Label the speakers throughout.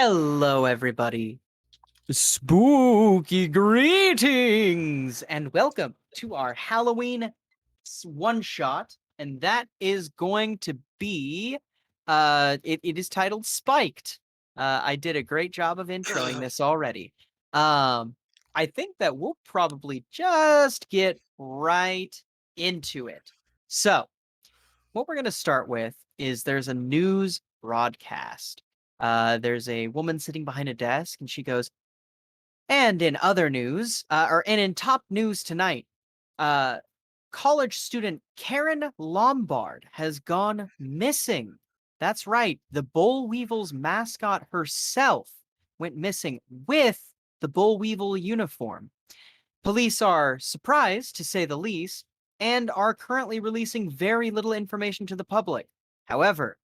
Speaker 1: Hello, everybody. Spooky greetings and welcome to our Halloween one shot. And that is going to be, it is titled Spiked. I did a great job of introing this already. I think that we'll probably just get right into it. So, what we're going to start with is there's a news broadcast. There's a woman sitting behind a desk, and she goes, and in other news, and in top news tonight, uh, college student Karen Lombard has gone missing. That's right, the Boll Weevils mascot herself went missing with the Boll Weevil uniform. Police are surprised, to say the least, and are currently releasing very little information to the public. However,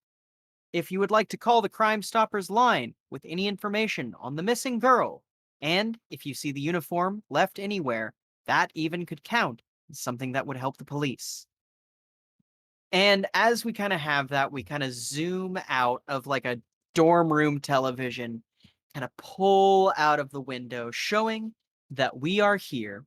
Speaker 1: if you would like to call the Crime Stoppers line with any information on the missing girl, and if you see the uniform left anywhere, that even could count as something that would help the police. And as we kind of have that, we kind of zoom out of like a dorm room television, kind of pull out of the window, showing that we are here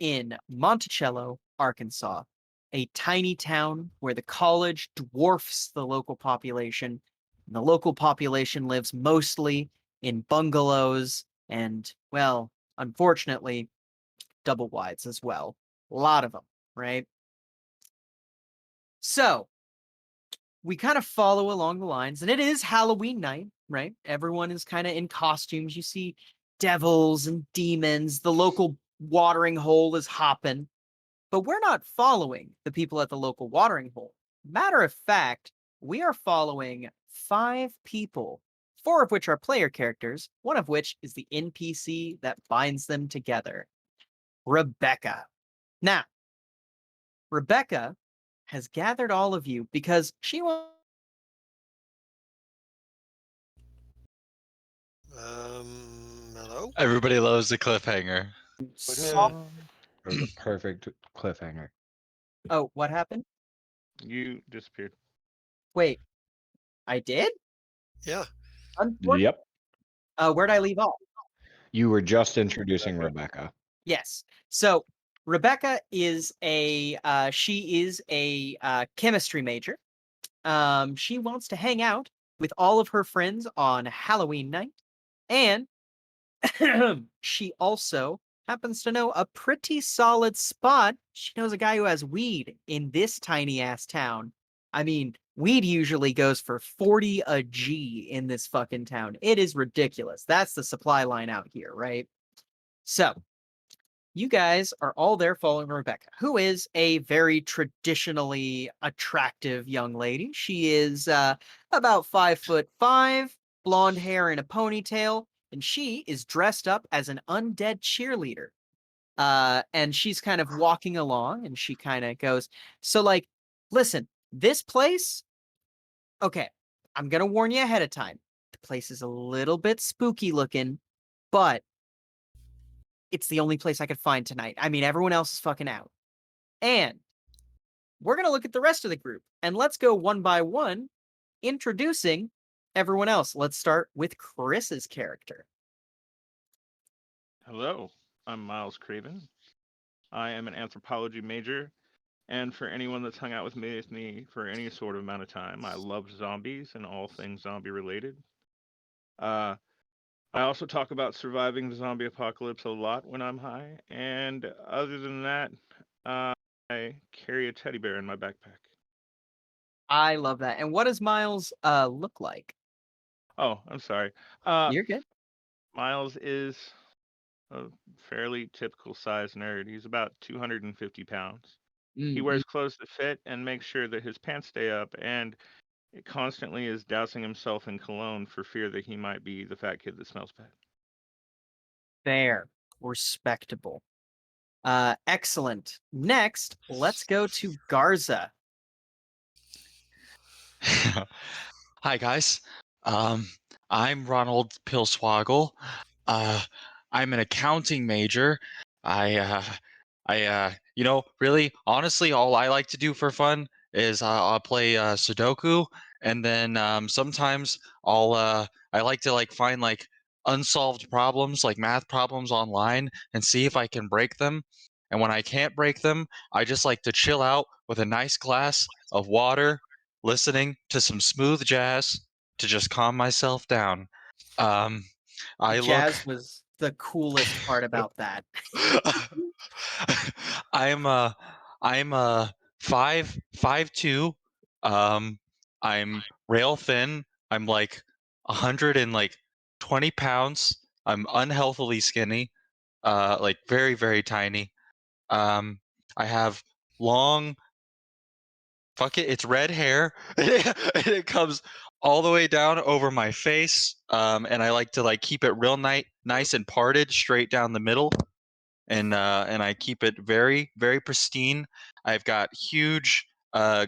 Speaker 1: in Monticello, Arkansas, a tiny town where the college dwarfs the local population. And the local population lives mostly in bungalows and, well, unfortunately, double wides as well. A lot of them, right? So we kind of follow along the lines, and it is Halloween night, right? Everyone is kind of in costumes. You see devils and demons. The local watering hole is hopping. But we're not following the people at the local watering hole. Matter of fact, we are following 5 people, 4 of which are player characters, one of which is the NPC that binds them together, Rebecca. Now, Rebecca has gathered all of you because she wants.
Speaker 2: Hello?
Speaker 3: Everybody loves the cliffhanger.
Speaker 4: It was a perfect cliffhanger.
Speaker 1: Oh, what happened?
Speaker 5: You disappeared.
Speaker 1: Wait, I did?
Speaker 2: Yeah.
Speaker 4: Yep.
Speaker 1: Where'd I leave off?
Speaker 4: You were just introducing Rebecca.
Speaker 1: Yes. So Rebecca is she is a chemistry major. She wants to hang out with all of her friends on Halloween night, and she also happens to know a pretty solid spot. She knows a guy who has weed in this tiny ass town. I mean, weed usually goes for 40 a G in this fucking town. It is ridiculous. That's the supply line out here, right? So, you guys are all there following Rebecca, who is a very traditionally attractive young lady. She is about 5'5", blonde hair in a ponytail, and she is dressed up as an undead cheerleader. And she's kind of walking along, and she kind of goes, "So, like, listen, this place, okay, I'm gonna warn you ahead of time. The place is a little bit spooky looking, but it's the only place I could find tonight. I mean, everyone else is fucking out. And we're going to look at the rest of the group. And let's go one by one, introducing everyone else. Let's start with Chris's character.
Speaker 5: Hello, I'm Miles Craven. I am an anthropology major, and for anyone that's hung out with me for any sort of amount of time, I love zombies and all things zombie related. Uh, I also talk about surviving the zombie apocalypse a lot when I'm high, and other than that, I carry a teddy bear in my backpack.
Speaker 1: I love that. And what does Miles look like?
Speaker 5: Oh, I'm sorry. Uh,
Speaker 1: You're good.
Speaker 5: Miles is a fairly typical size nerd. He's about 250 pounds. He
Speaker 1: Mm-hmm.
Speaker 5: wears clothes that fit and makes sure that his pants stay up, and it constantly is dousing himself in cologne for fear that he might be the fat kid that smells bad.
Speaker 1: Fair. Respectable. Excellent. Next, let's go to Garza.
Speaker 3: Hi guys. I'm Ronald Pilswoggle. I'm an accounting major. Really, honestly, all I like to do for fun is I'll play Sudoku, and then sometimes I like to like find like unsolved problems, like math problems online, and see if I can break them. And when I can't break them, I just like to chill out with a nice glass of water, listening to some smooth jazz to just calm myself down. Um, I look.
Speaker 1: Jazz was the coolest part about that.
Speaker 3: I'm 5'2". I'm rail thin. I'm like 120 pounds. I'm unhealthily skinny. Like very, very tiny. Um, I have long, fuck it, it's red hair. And it comes all the way down over my face. And I like to like keep it real nice and parted straight down the middle. And I keep it very, very pristine. I've got huge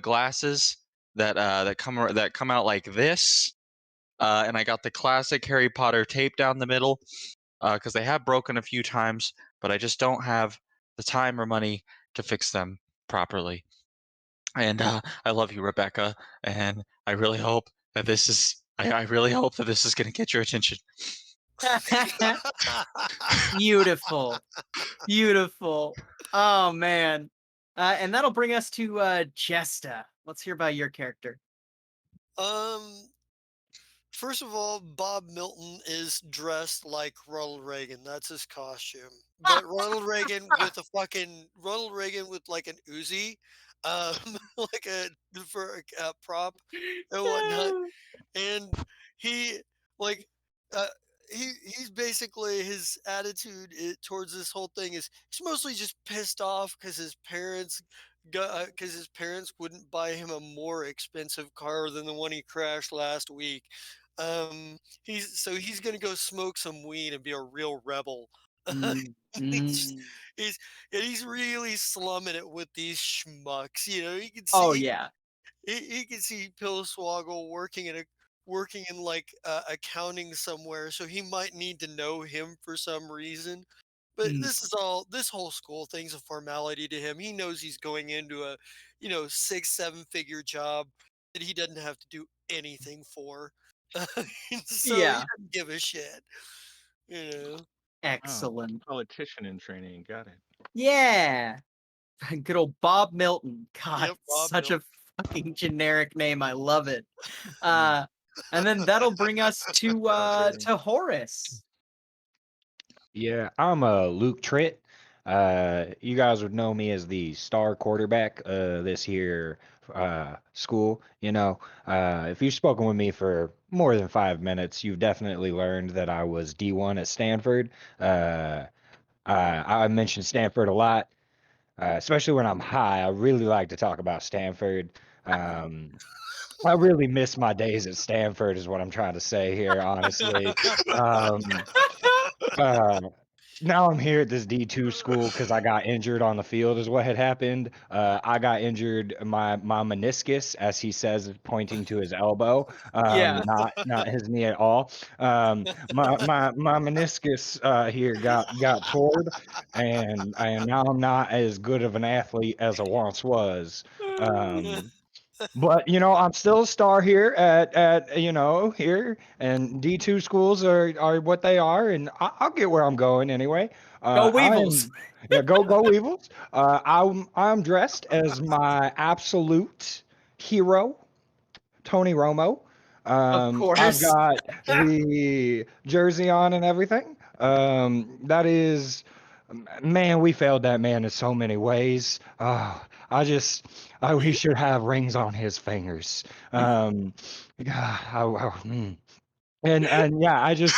Speaker 3: glasses that come out like this. And I got the classic Harry Potter tape down the middle because they have broken a few times, but I just don't have the time or money to fix them properly. And I love you, Rebecca, and I really hope that this is. I really hope that this is going to get your attention.
Speaker 1: Beautiful. Beautiful. Oh man. And that'll bring us to Jesta. Let's hear about your character.
Speaker 2: First of all, Bob Milton is dressed like Ronald Reagan. That's his costume. But Ronald Reagan with like an Uzi, like for a prop and whatnot. And he like uh, he's basically his attitude towards this whole thing is he's mostly just pissed off because his parents wouldn't buy him a more expensive car than the one he crashed last week. He's gonna go smoke some weed and be a real rebel.
Speaker 1: Mm,
Speaker 2: he's,
Speaker 1: mm.
Speaker 2: he's and he's really slumming it with these schmucks. You know, you can
Speaker 1: Oh
Speaker 2: see
Speaker 1: yeah.
Speaker 2: he can see Pillswoggle working in like accounting somewhere, so he might need to know him for some reason. But
Speaker 1: Mm.
Speaker 2: this whole school thing's a formality to him. He knows he's going into a, 6, 7 figure job that he doesn't have to do anything for. So he
Speaker 1: Yeah.
Speaker 2: doesn't give a shit. You know.
Speaker 1: Excellent.
Speaker 5: Politician in training. Got it.
Speaker 1: Yeah. Good old Bob Milton. God,
Speaker 2: Yep, Bob
Speaker 1: such
Speaker 2: Milton.
Speaker 1: a fucking generic name. I love it. And then that'll bring us to Horace.
Speaker 4: Yeah, I'm Luke Tritt. You guys would know me as the star quarterback this here school. If you've spoken with me for more than 5 minutes, you've definitely learned that I was D1 at Stanford. I mentioned Stanford a lot, especially when I'm high. I really like to talk about Stanford. I really miss my days at Stanford, is what I'm trying to say here, honestly. Um, uh, Now I'm here at this D2 school because I got injured on the field, is what had happened. I got injured my meniscus, as he says, pointing to his elbow,
Speaker 1: Yeah.
Speaker 4: not his knee at all. My meniscus here got torn, and now I'm not as good of an athlete as I once was. Um, but I'm still a star here at here, and D2 schools are what they are, and I'll get where I'm going anyway.
Speaker 1: Go
Speaker 4: I
Speaker 1: Weevils.
Speaker 4: am Yeah, go Weevils. I'm dressed as my absolute hero, Tony Romo.
Speaker 1: Of
Speaker 4: I've
Speaker 1: course.
Speaker 4: got the jersey on and everything. That is, man, we failed that man in so many ways. He should have rings on his fingers. God, and yeah, I just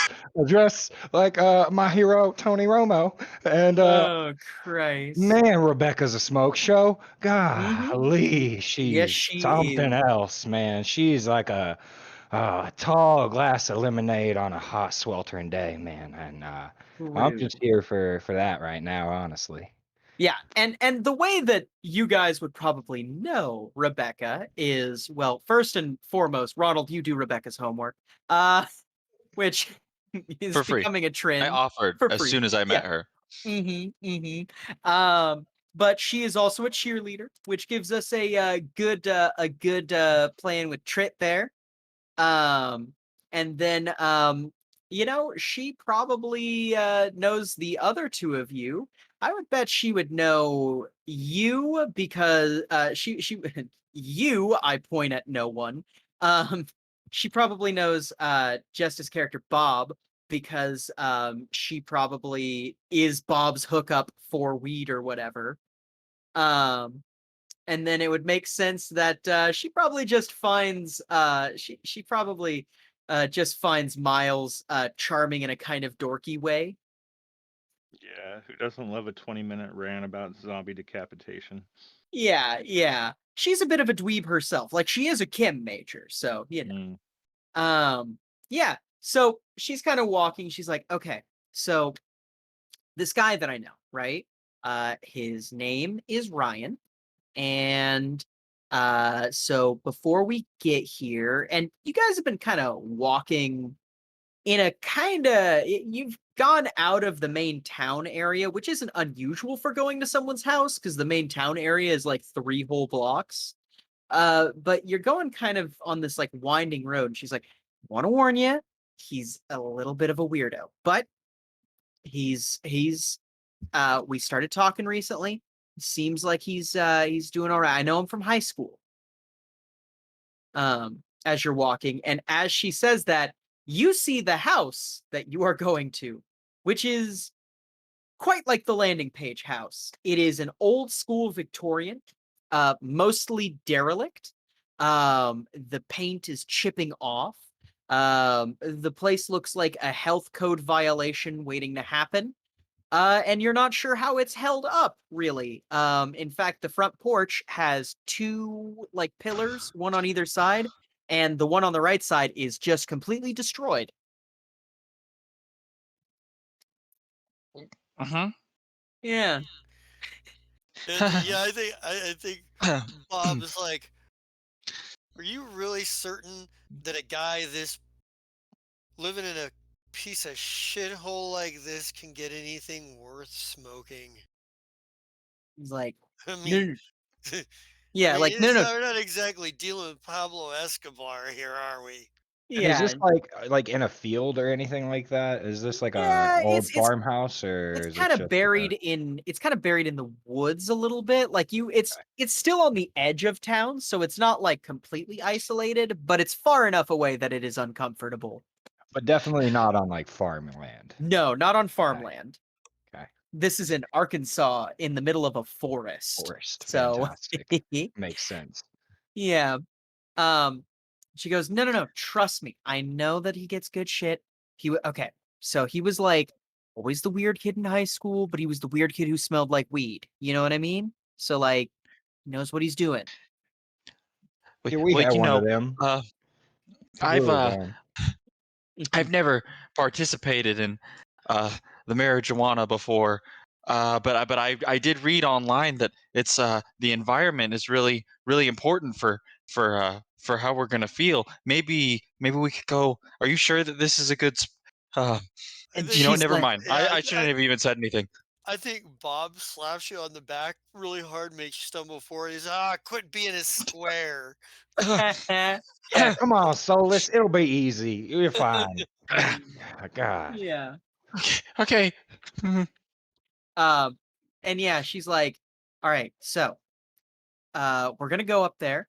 Speaker 4: dress like my hero Tony Romo, and
Speaker 1: Oh Christ.
Speaker 4: man, Rebecca's a smoke show.
Speaker 1: Mhm.
Speaker 4: Golly,
Speaker 1: Yes,
Speaker 4: she's
Speaker 1: she
Speaker 4: something
Speaker 1: is.
Speaker 4: else, man. She's like a tall glass of lemonade on a hot, sweltering day, man. And I'm
Speaker 1: Rude.
Speaker 4: just here for that right now, honestly.
Speaker 1: Yeah, and the way that you guys would probably know Rebecca is, well, first and foremost, Ronald, you do Rebecca's homework, which is
Speaker 3: For free.
Speaker 1: becoming a
Speaker 3: I
Speaker 1: trend
Speaker 3: offered
Speaker 1: for
Speaker 3: as
Speaker 1: free.
Speaker 3: soon as I
Speaker 1: Yeah.
Speaker 3: met her.
Speaker 1: But she is also a cheerleader, which gives us a good plan with Trit there. And then she probably knows the other two of you. I would bet she would know you because she you, I point at no one. Um she probably knows Justice character Bob because she probably is Bob's hookup for weed or whatever. And then it would make sense that she probably just finds she probably just finds Miles charming in a kind of dorky way.
Speaker 5: Yeah, who doesn't love a 20-minute rant about zombie decapitation?
Speaker 1: Yeah. She's a bit of a dweeb herself. Like she is a chem major, so you know.
Speaker 5: Mm.
Speaker 1: Yeah. So she's kind of walking. She's like, okay, so this guy that I know, right? His name is Ryan. And so before we get here, and you guys have been kind of walking in a kind of, you've gone out of the main town area, which isn't unusual for going to someone's house because the main town area is like 3 whole blocks. But you're going kind of on this like winding road. And she's like, want to warn you, he's a little bit of a weirdo, but he's we started talking recently. Seems like he's doing all right. I know him from high school. As you're walking, and as she says that, you see the house that you are going to, which is quite like the landing page house. It is an old school Victorian, mostly derelict. The paint is chipping off. The place looks like a health code violation waiting to happen. And you're not sure how it's held up, really. In fact, the front porch has 2 like pillars, one on either side, and the one on the right side is just completely destroyed.
Speaker 3: Uh-huh.
Speaker 1: Yeah.
Speaker 2: And yeah, I think Bob is like, are you really certain that a guy this living in a piece of shithole like this can get anything worth smoking?
Speaker 1: He's like,
Speaker 2: I
Speaker 1: no,
Speaker 2: mean, I
Speaker 1: yeah,
Speaker 2: mean,
Speaker 1: like, no.
Speaker 2: we're not exactly dealing with Pablo Escobar here, are we?
Speaker 4: And is this
Speaker 1: Yeah.
Speaker 4: like in a field or anything like that? Is this like a
Speaker 1: Yeah,
Speaker 4: old
Speaker 1: it's
Speaker 4: farmhouse or
Speaker 1: it's
Speaker 4: is it
Speaker 1: kind of
Speaker 4: just like a
Speaker 1: buried in the woods a little bit. Like it's still on the edge of town, so it's not like completely isolated, but it's far enough away that it is uncomfortable.
Speaker 4: but definitely not on like farmland.
Speaker 1: No, not on
Speaker 4: Okay.
Speaker 1: farmland.
Speaker 4: Okay.
Speaker 1: This is in Arkansas in the middle of a forest.
Speaker 4: Forest.
Speaker 1: So
Speaker 4: Fantastic. Makes sense.
Speaker 1: yeah. Um she goes, "No. Trust me. I know that he gets good shit. Okay. So he was like always the weird kid in high school, but he was the weird kid who smelled like weed. You know what I mean? So like he knows what he's doing."
Speaker 4: Yeah, we
Speaker 3: Well,
Speaker 4: had
Speaker 3: you
Speaker 4: one of
Speaker 3: know,
Speaker 4: them.
Speaker 3: uh, I've
Speaker 4: Completely gone.
Speaker 3: I've never participated in the marijuana before, but I did read online that it's the environment is really important for how we're gonna feel. Maybe we could go. Are you sure that this is a good?
Speaker 2: I
Speaker 1: And
Speaker 2: think,
Speaker 3: You know, what,
Speaker 1: she's
Speaker 3: never
Speaker 1: like,
Speaker 3: mind.
Speaker 2: yeah,
Speaker 3: I shouldn't have even said anything.
Speaker 2: I think Bob slaps you on the back really hard, makes you stumble forward. He's quit being a square.
Speaker 1: yeah.
Speaker 4: Yeah, come on, Solus. It'll be easy. You're fine. God.
Speaker 1: Yeah.
Speaker 3: Okay.
Speaker 1: Um and yeah, she's like, "All right, so we're gonna go up there.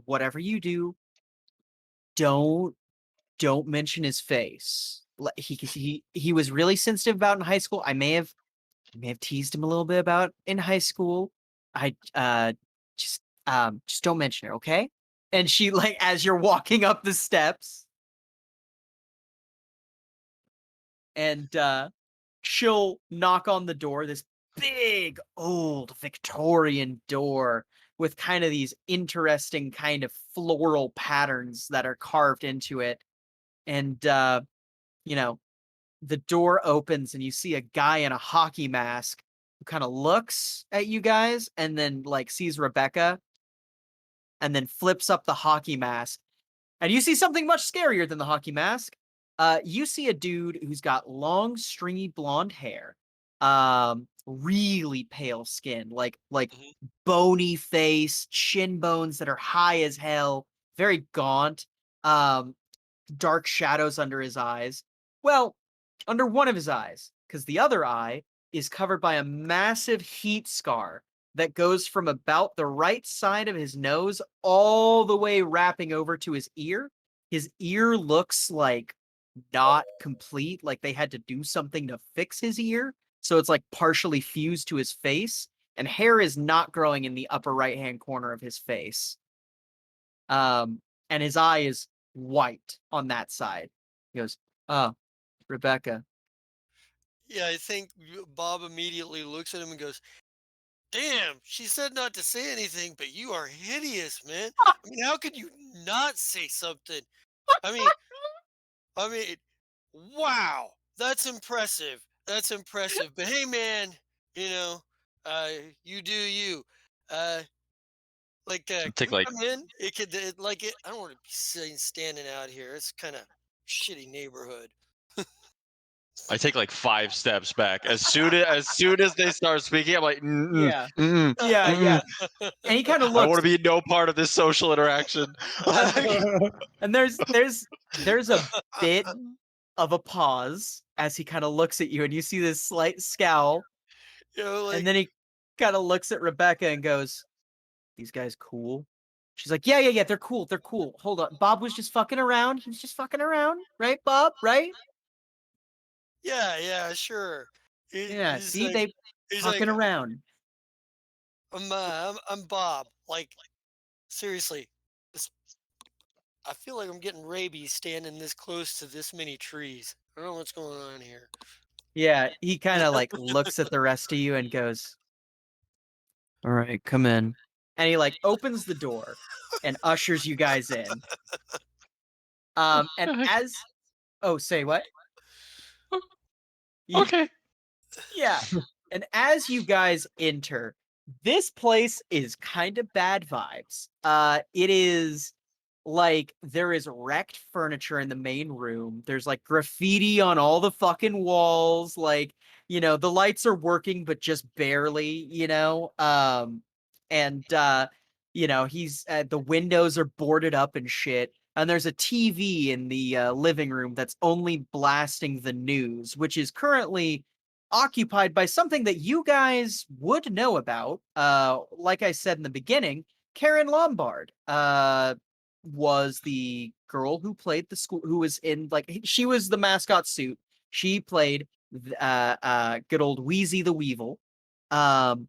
Speaker 1: Whatever you do, don't mention his face. He was really sensitive about in high school. I may have teased him a little bit about in high school. I just don't mention it, okay?" And she like as you're walking up the steps, and she'll knock on the door, this big old Victorian door with kind of these interesting kind of floral patterns that are carved into it. And you know, the door opens and you see a guy in a hockey mask who kind of looks at you guys and then like sees Rebecca and then flips up the hockey mask. And you see something much scarier than the hockey mask. You see a dude who's got long, stringy blonde hair, really pale skin, like
Speaker 2: Mhm.
Speaker 1: bony face, chin bones that are high as hell, very gaunt, um, dark shadows under his eyes. Well, under one of his eyes, because the other eye is covered by a massive heat scar that goes from about the right side of his nose all the way wrapping over to his ear. His ear looks like not complete. Like they had to do something to fix his ear. So it's like partially fused to his face, and hair is not growing in the upper right-hand corner of his face. And his eye is white on that side. He goes, "Oh, Rebecca."
Speaker 2: Yeah, I think Bob immediately looks at him and goes, "Damn, she said not to say anything, but you are hideous, man. I mean, how could you not say something? I mean, I mean, wow, that's impressive. That's impressive. But hey, man, you know, uh, you do you. Uh, can
Speaker 3: Take
Speaker 2: we
Speaker 3: like
Speaker 2: come in? I don't want to be sitting standing out here. It's kind of shitty neighborhood."
Speaker 3: I take like 5 steps back. As soon as they start speaking, I'm like, mm-mm,
Speaker 1: Yeah.
Speaker 3: mm-mm,
Speaker 1: Yeah, yeah.
Speaker 3: mm-mm.
Speaker 1: And he kind of
Speaker 3: I want
Speaker 1: looks,
Speaker 3: to be no part of this social interaction.
Speaker 1: and there's a bit of a pause as he kind of looks at you, and you see this slight scowl,
Speaker 2: You know,
Speaker 1: and
Speaker 2: like
Speaker 1: then he kind of looks at Rebecca and goes, "These guys cool?" She's like, "Yeah, yeah, yeah, they're cool. They're cool. Hold on. Bob was just fucking around. He was just fucking around, right, Bob? Right?
Speaker 2: yeah, yeah, sure.
Speaker 1: Yeah. See, they
Speaker 2: He's like,
Speaker 1: fucking around."
Speaker 2: I'm Bob. Like, seriously, this, I feel like I'm getting rabies standing this close to this many trees. I don't know what's going on here.
Speaker 1: Yeah, he kind of like looks at the rest of you and goes, "All right, come in." And he like opens the door and ushers you guys in. And as oh, say what? Yeah,
Speaker 3: Okay.
Speaker 1: yeah. And as you guys enter, this place is kind of bad vibes. It is like there is wrecked furniture in the main room. There's like graffiti on all the fucking walls. Like, the lights are working, but just barely, and he's the windows are boarded up and shit. And there's a TV in the living room that's only blasting the news, which is currently occupied by something that you guys would know about. Like I said in the beginning, Karen Lombard was the girl who played the school, who was in she was the mascot suit. She played good old Wheezy the Weevil. And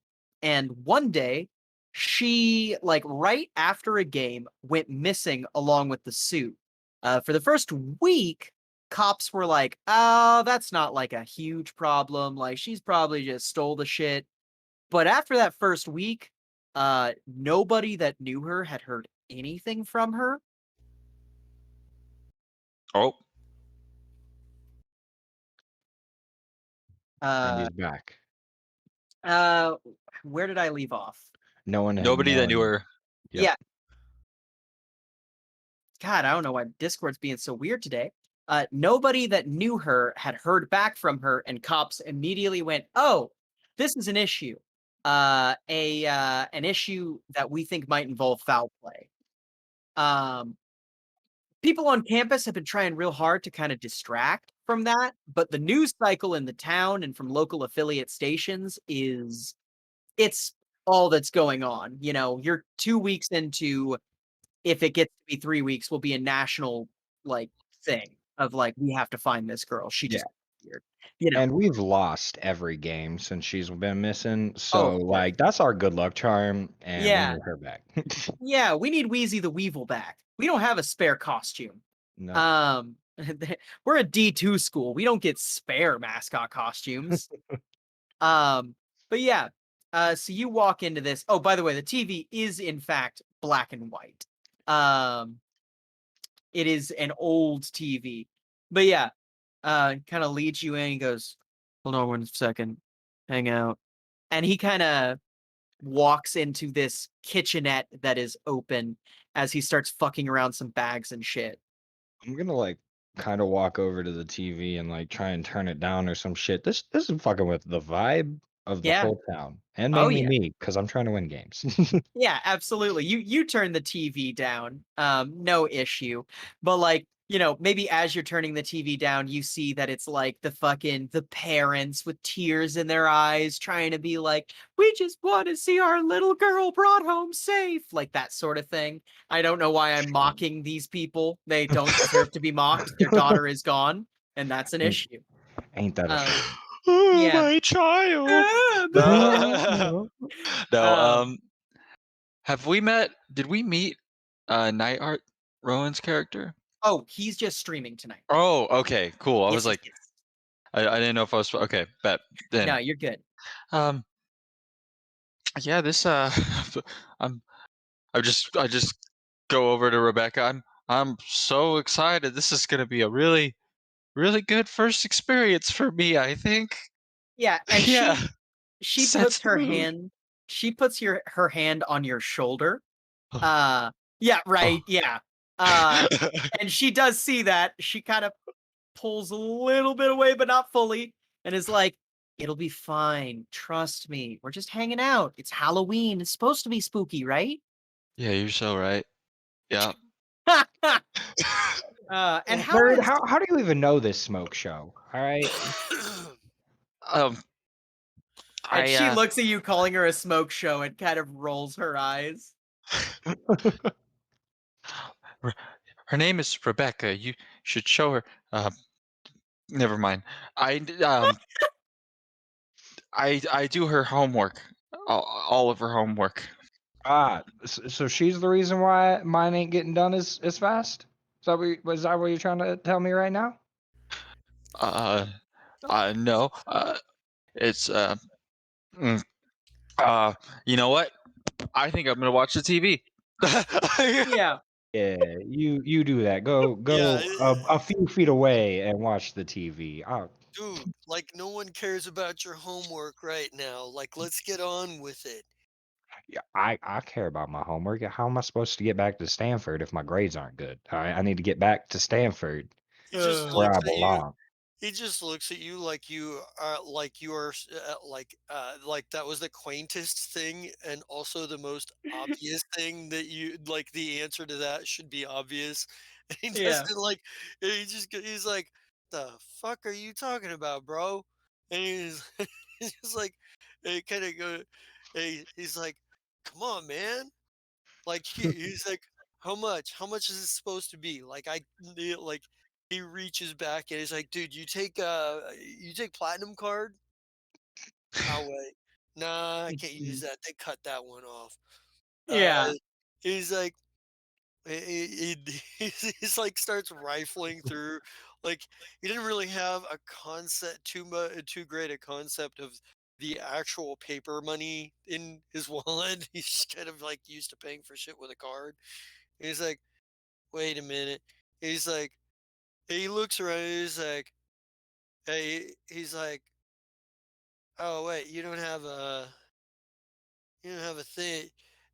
Speaker 1: one day she, like, right after a game, went missing along with the suit. For the first week, cops were like, "Oh, that's not like a huge problem. Like, she's probably just stole the shit." But after that first week, nobody that knew her had heard anything from her.
Speaker 3: Oh,
Speaker 4: And
Speaker 1: Uh,
Speaker 4: he's back.
Speaker 1: uh, where did I leave off?
Speaker 4: No one had
Speaker 3: nobody that knew
Speaker 4: known.
Speaker 3: her.
Speaker 4: Yep.
Speaker 1: Yeah. God, I don't know why Discord's being so weird today. Nobody that knew her had heard back from her, and cops immediately went, "Oh, this is an issue. An issue that we think might involve foul play." Um, People on campus have been trying real hard to kind of distract from that, but the news cycle in the town and from local affiliate stations it's all that's going on. You're 2 weeks into, if it gets to be 3 weeks, will be a national like thing of like, we have to find this girl. She
Speaker 4: Yeah.
Speaker 1: just disappeared. You know.
Speaker 4: And we've lost every game since she's been missing.
Speaker 1: Oh,
Speaker 4: So,
Speaker 1: of course.
Speaker 4: that's our good luck charm, and we
Speaker 1: Yeah.
Speaker 4: need her back.
Speaker 1: Yeah, we need Wheezy the Weevil back. We don't have a spare costume.
Speaker 4: No.
Speaker 1: We're a D2 school. We don't get spare mascot costumes. But yeah. So you walk into this. Oh, by the way, the TV is in fact black and white. It is an old TV. But yeah, kind of leads you in and goes, "Hold on 1 second. Hang out." And he kind of walks into this kitchenette that is open as he starts fucking around some bags and shit.
Speaker 4: I'm gonna kind of walk over to the TV and try and turn it down or some shit. This is fucking with the vibe of the
Speaker 1: Yeah.
Speaker 4: whole town, and
Speaker 1: Oh,
Speaker 4: mainly
Speaker 1: yeah.
Speaker 4: me, because I'm trying to win games.
Speaker 1: Yeah, absolutely. You turn the TV down, no issue. But like maybe as you're turning the TV down, you see that it's like the parents with tears in their eyes trying to be like, we just want to see our little girl brought home safe, like that sort of thing. I don't know why I'm mocking these people. They don't deserve to be mocked. Their daughter is gone, and that's an
Speaker 4: Ain't,
Speaker 1: issue.
Speaker 4: ain't that a
Speaker 1: Um,
Speaker 4: shame?
Speaker 3: Oh,
Speaker 1: yeah.
Speaker 3: my child. No. No.
Speaker 1: Um,
Speaker 3: Have we met? Did we meet Nightheart, Rowan's character?
Speaker 1: oh, he's just streaming tonight.
Speaker 3: Oh, okay, cool. I
Speaker 1: Yes,
Speaker 3: was
Speaker 1: yes,
Speaker 3: like,
Speaker 1: yes.
Speaker 3: I didn't know if I was okay. Bet then.
Speaker 1: No, you're good.
Speaker 3: Um, yeah, this I'm I just go over to Rebecca. I'm so excited. This is gonna be a really good first experience for me, I think.
Speaker 1: Yeah, and
Speaker 3: Yeah,
Speaker 1: she
Speaker 3: sets
Speaker 1: puts
Speaker 3: the
Speaker 1: her
Speaker 3: mood.
Speaker 1: hand she puts her hand on your shoulder.
Speaker 3: Oh,
Speaker 1: Uh yeah,
Speaker 3: oh.
Speaker 1: right, yeah. Uh and she does see that. She kind of pulls a little bit away, but not fully, and is like, "It'll be fine. Trust me. We're just hanging out. It's Halloween. It's supposed to be spooky, right?"
Speaker 3: Yeah, you're so right. Yeah.
Speaker 1: And how
Speaker 4: Third,
Speaker 1: is
Speaker 4: how do you even know this smoke show? All right.
Speaker 3: Um,
Speaker 1: and
Speaker 3: I
Speaker 1: she looks at you calling her a smoke show and kind of rolls her eyes.
Speaker 3: her name is Rebecca. You should show her. Never mind. I do her homework. All of her homework.
Speaker 4: So she's the reason why mine ain't getting done as fast? Was that what you're trying to tell me right now?
Speaker 3: Uh, no. It's mm, you know what? I think I'm gonna watch the TV.
Speaker 1: Yeah.
Speaker 4: Yeah, you do that. Go
Speaker 2: Yeah,
Speaker 4: a few feet away and watch the TV.
Speaker 2: dude, like no one cares about your homework right now. Like, let's get on with it.
Speaker 4: Yeah, I care about my homework. How am I supposed to get back to Stanford if my grades aren't good? I need to get back to Stanford
Speaker 2: He just
Speaker 4: where
Speaker 2: looks
Speaker 4: I
Speaker 2: at you.
Speaker 4: belong.
Speaker 2: He just looks at you like you are like that was the quaintest thing and also the most obvious thing that you like. The answer to that should be obvious. And he
Speaker 1: Yeah.
Speaker 2: doesn't like. He's like, the fuck are you talking about, bro? And he's just like, he kind of go. He's like, come on, man. Like he's like, how much? How much is it supposed to be? Like he reaches back and he's like, dude, you take platinum card? I'll wait. Nah, I can't use that. They cut that one off. Uh
Speaker 1: Yeah.
Speaker 2: he's like he's like starts rifling through like he didn't really have a concept too great a concept of the actual paper money in his wallet. He's just kind of like used to paying for shit with a card. He's like, wait a minute. He's like, he looks around. He's like, hey, he's like, oh wait, you don't have a thing.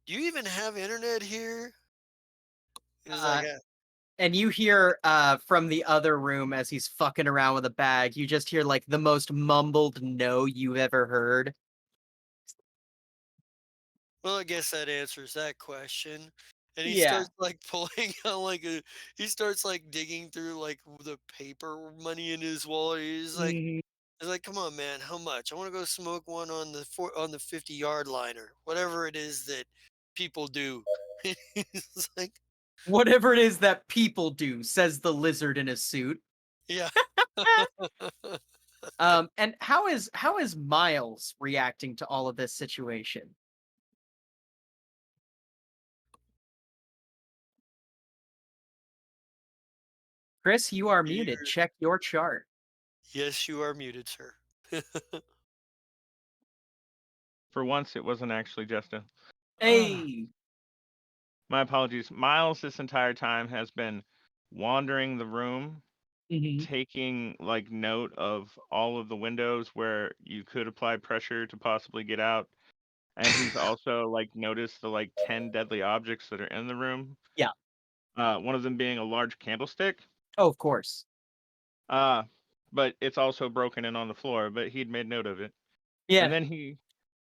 Speaker 2: Do you even have internet here? He's like,
Speaker 1: Uh and you hear from the other room as he's fucking around with a bag, you just hear like the most mumbled no you've ever heard.
Speaker 2: well, I guess that answers that question. And he
Speaker 1: Yeah.
Speaker 2: starts like pulling out he starts like digging through like the paper money in his wallet.
Speaker 1: Mhm.
Speaker 2: He's like, come on, man, how much? I want to go smoke one on the 50-yard liner, whatever it is that people do. He's like,
Speaker 1: Whatever it is that people do, says the lizard in a suit.
Speaker 2: yeah.
Speaker 1: And how is Miles reacting to all of this situation? Chris, you are muted.
Speaker 2: You're-
Speaker 1: Check your chart.
Speaker 2: yes, you are muted, sir.
Speaker 5: For once, it wasn't actually Jesta.
Speaker 1: Hey.
Speaker 5: My apologies. Miles, this entire time, has been wandering the room,
Speaker 1: Mhm.
Speaker 5: taking like note of all of the windows where you could apply pressure to possibly get out. And he's also like noticed the like 10 deadly objects that are in the room.
Speaker 1: Yeah.
Speaker 5: One of them being a large candlestick.
Speaker 1: Oh, of course.
Speaker 5: Uh, but it's also broken in on the floor, but he'd made note of it. And
Speaker 1: Yeah.
Speaker 5: then he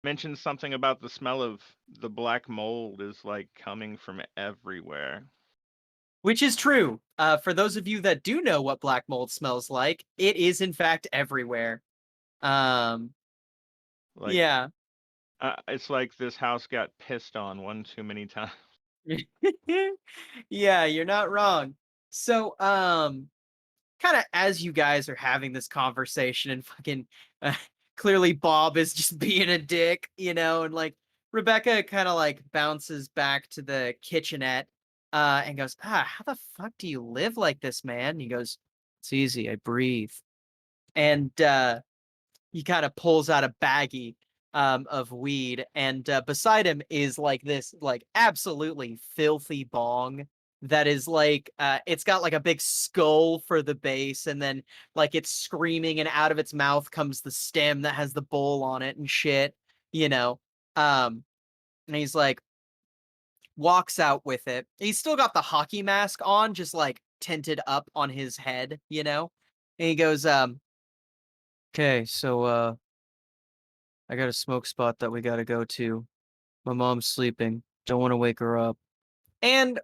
Speaker 5: mentioned something about the smell of the black mold is like coming from everywhere.
Speaker 1: Which is true. For those of you that do know what black mold smells like, it is in fact everywhere. Um,
Speaker 5: Like,
Speaker 1: yeah.
Speaker 5: it's like this house got pissed on one too many times.
Speaker 1: Yeah, you're not wrong. So, kind of as you guys are having this conversation and fucking clearly Bob is just being a dick, and like Rebecca kind of like bounces back to the kitchenette and goes, how the fuck do you live like this, man? And he goes, it's easy, I breathe. And he kind of pulls out a baggie of weed, and beside him is like this like absolutely filthy bong that is like it's got like a big skull for the base, and then like it's screaming, and out of its mouth comes the stem that has the bowl on it and shit, you know. And he's like walks out with it. He's still got the hockey mask on, just like tinted up on his head, and he goes, okay, so I got a smoke spot that we gotta go to. My mom's sleeping. Don't want to wake her up. And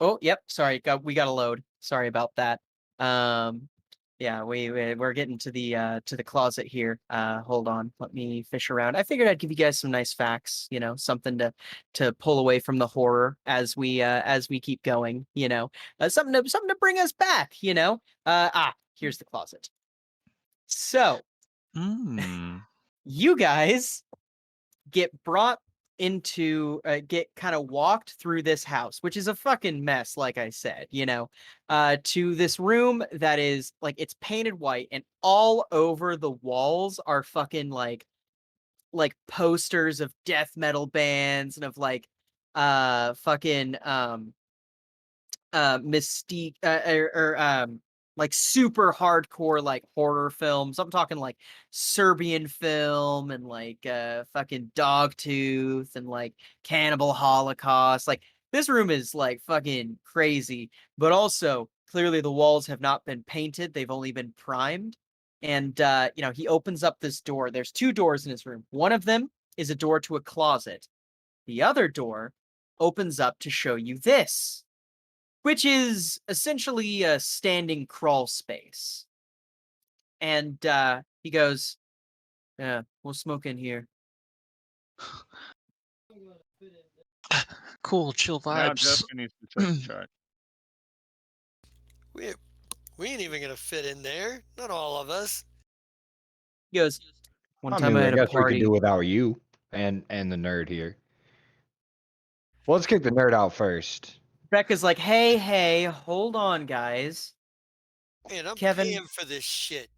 Speaker 1: oh, yep. Sorry, we got to load. Sorry about that. Um, yeah, we're getting to the closet here. Hold on, let me fish around. I figured I'd give you guys some nice facts. Something to pull away from the horror as we keep going. Something to bring us back. Here's the closet. So you guys get brought get kind of walked through this house, which is a fucking mess, like I said, to this room that is like it's painted white, and all over the walls are fucking like posters of death metal bands and of like fucking Mystique or like super hardcore like horror films. I'm talking like Serbian film and like fucking Dogtooth and like Cannibal Holocaust. Like this room is like fucking crazy, but also clearly the walls have not been painted. They've only been primed. And he opens up this door. There's two doors in his room. One of them is a door to a closet. The other door opens up to show you this, which is essentially a standing crawl space. And he goes, yeah, we'll smoke in here.
Speaker 3: Cool, chill
Speaker 5: Now
Speaker 3: vibes.
Speaker 5: Jessica needs to take a shot.
Speaker 2: We ain't even gonna fit in there. Not all of us.
Speaker 1: He goes, one
Speaker 4: I
Speaker 1: time
Speaker 4: mean,
Speaker 1: I
Speaker 4: I
Speaker 1: had a
Speaker 4: guess we could
Speaker 1: party.
Speaker 4: do without you and the nerd here. Well, let's kick the nerd out first.
Speaker 1: Becca's like, hey, hold on, guys.
Speaker 2: Man, I'm
Speaker 1: Kevin-
Speaker 2: paying for this shit.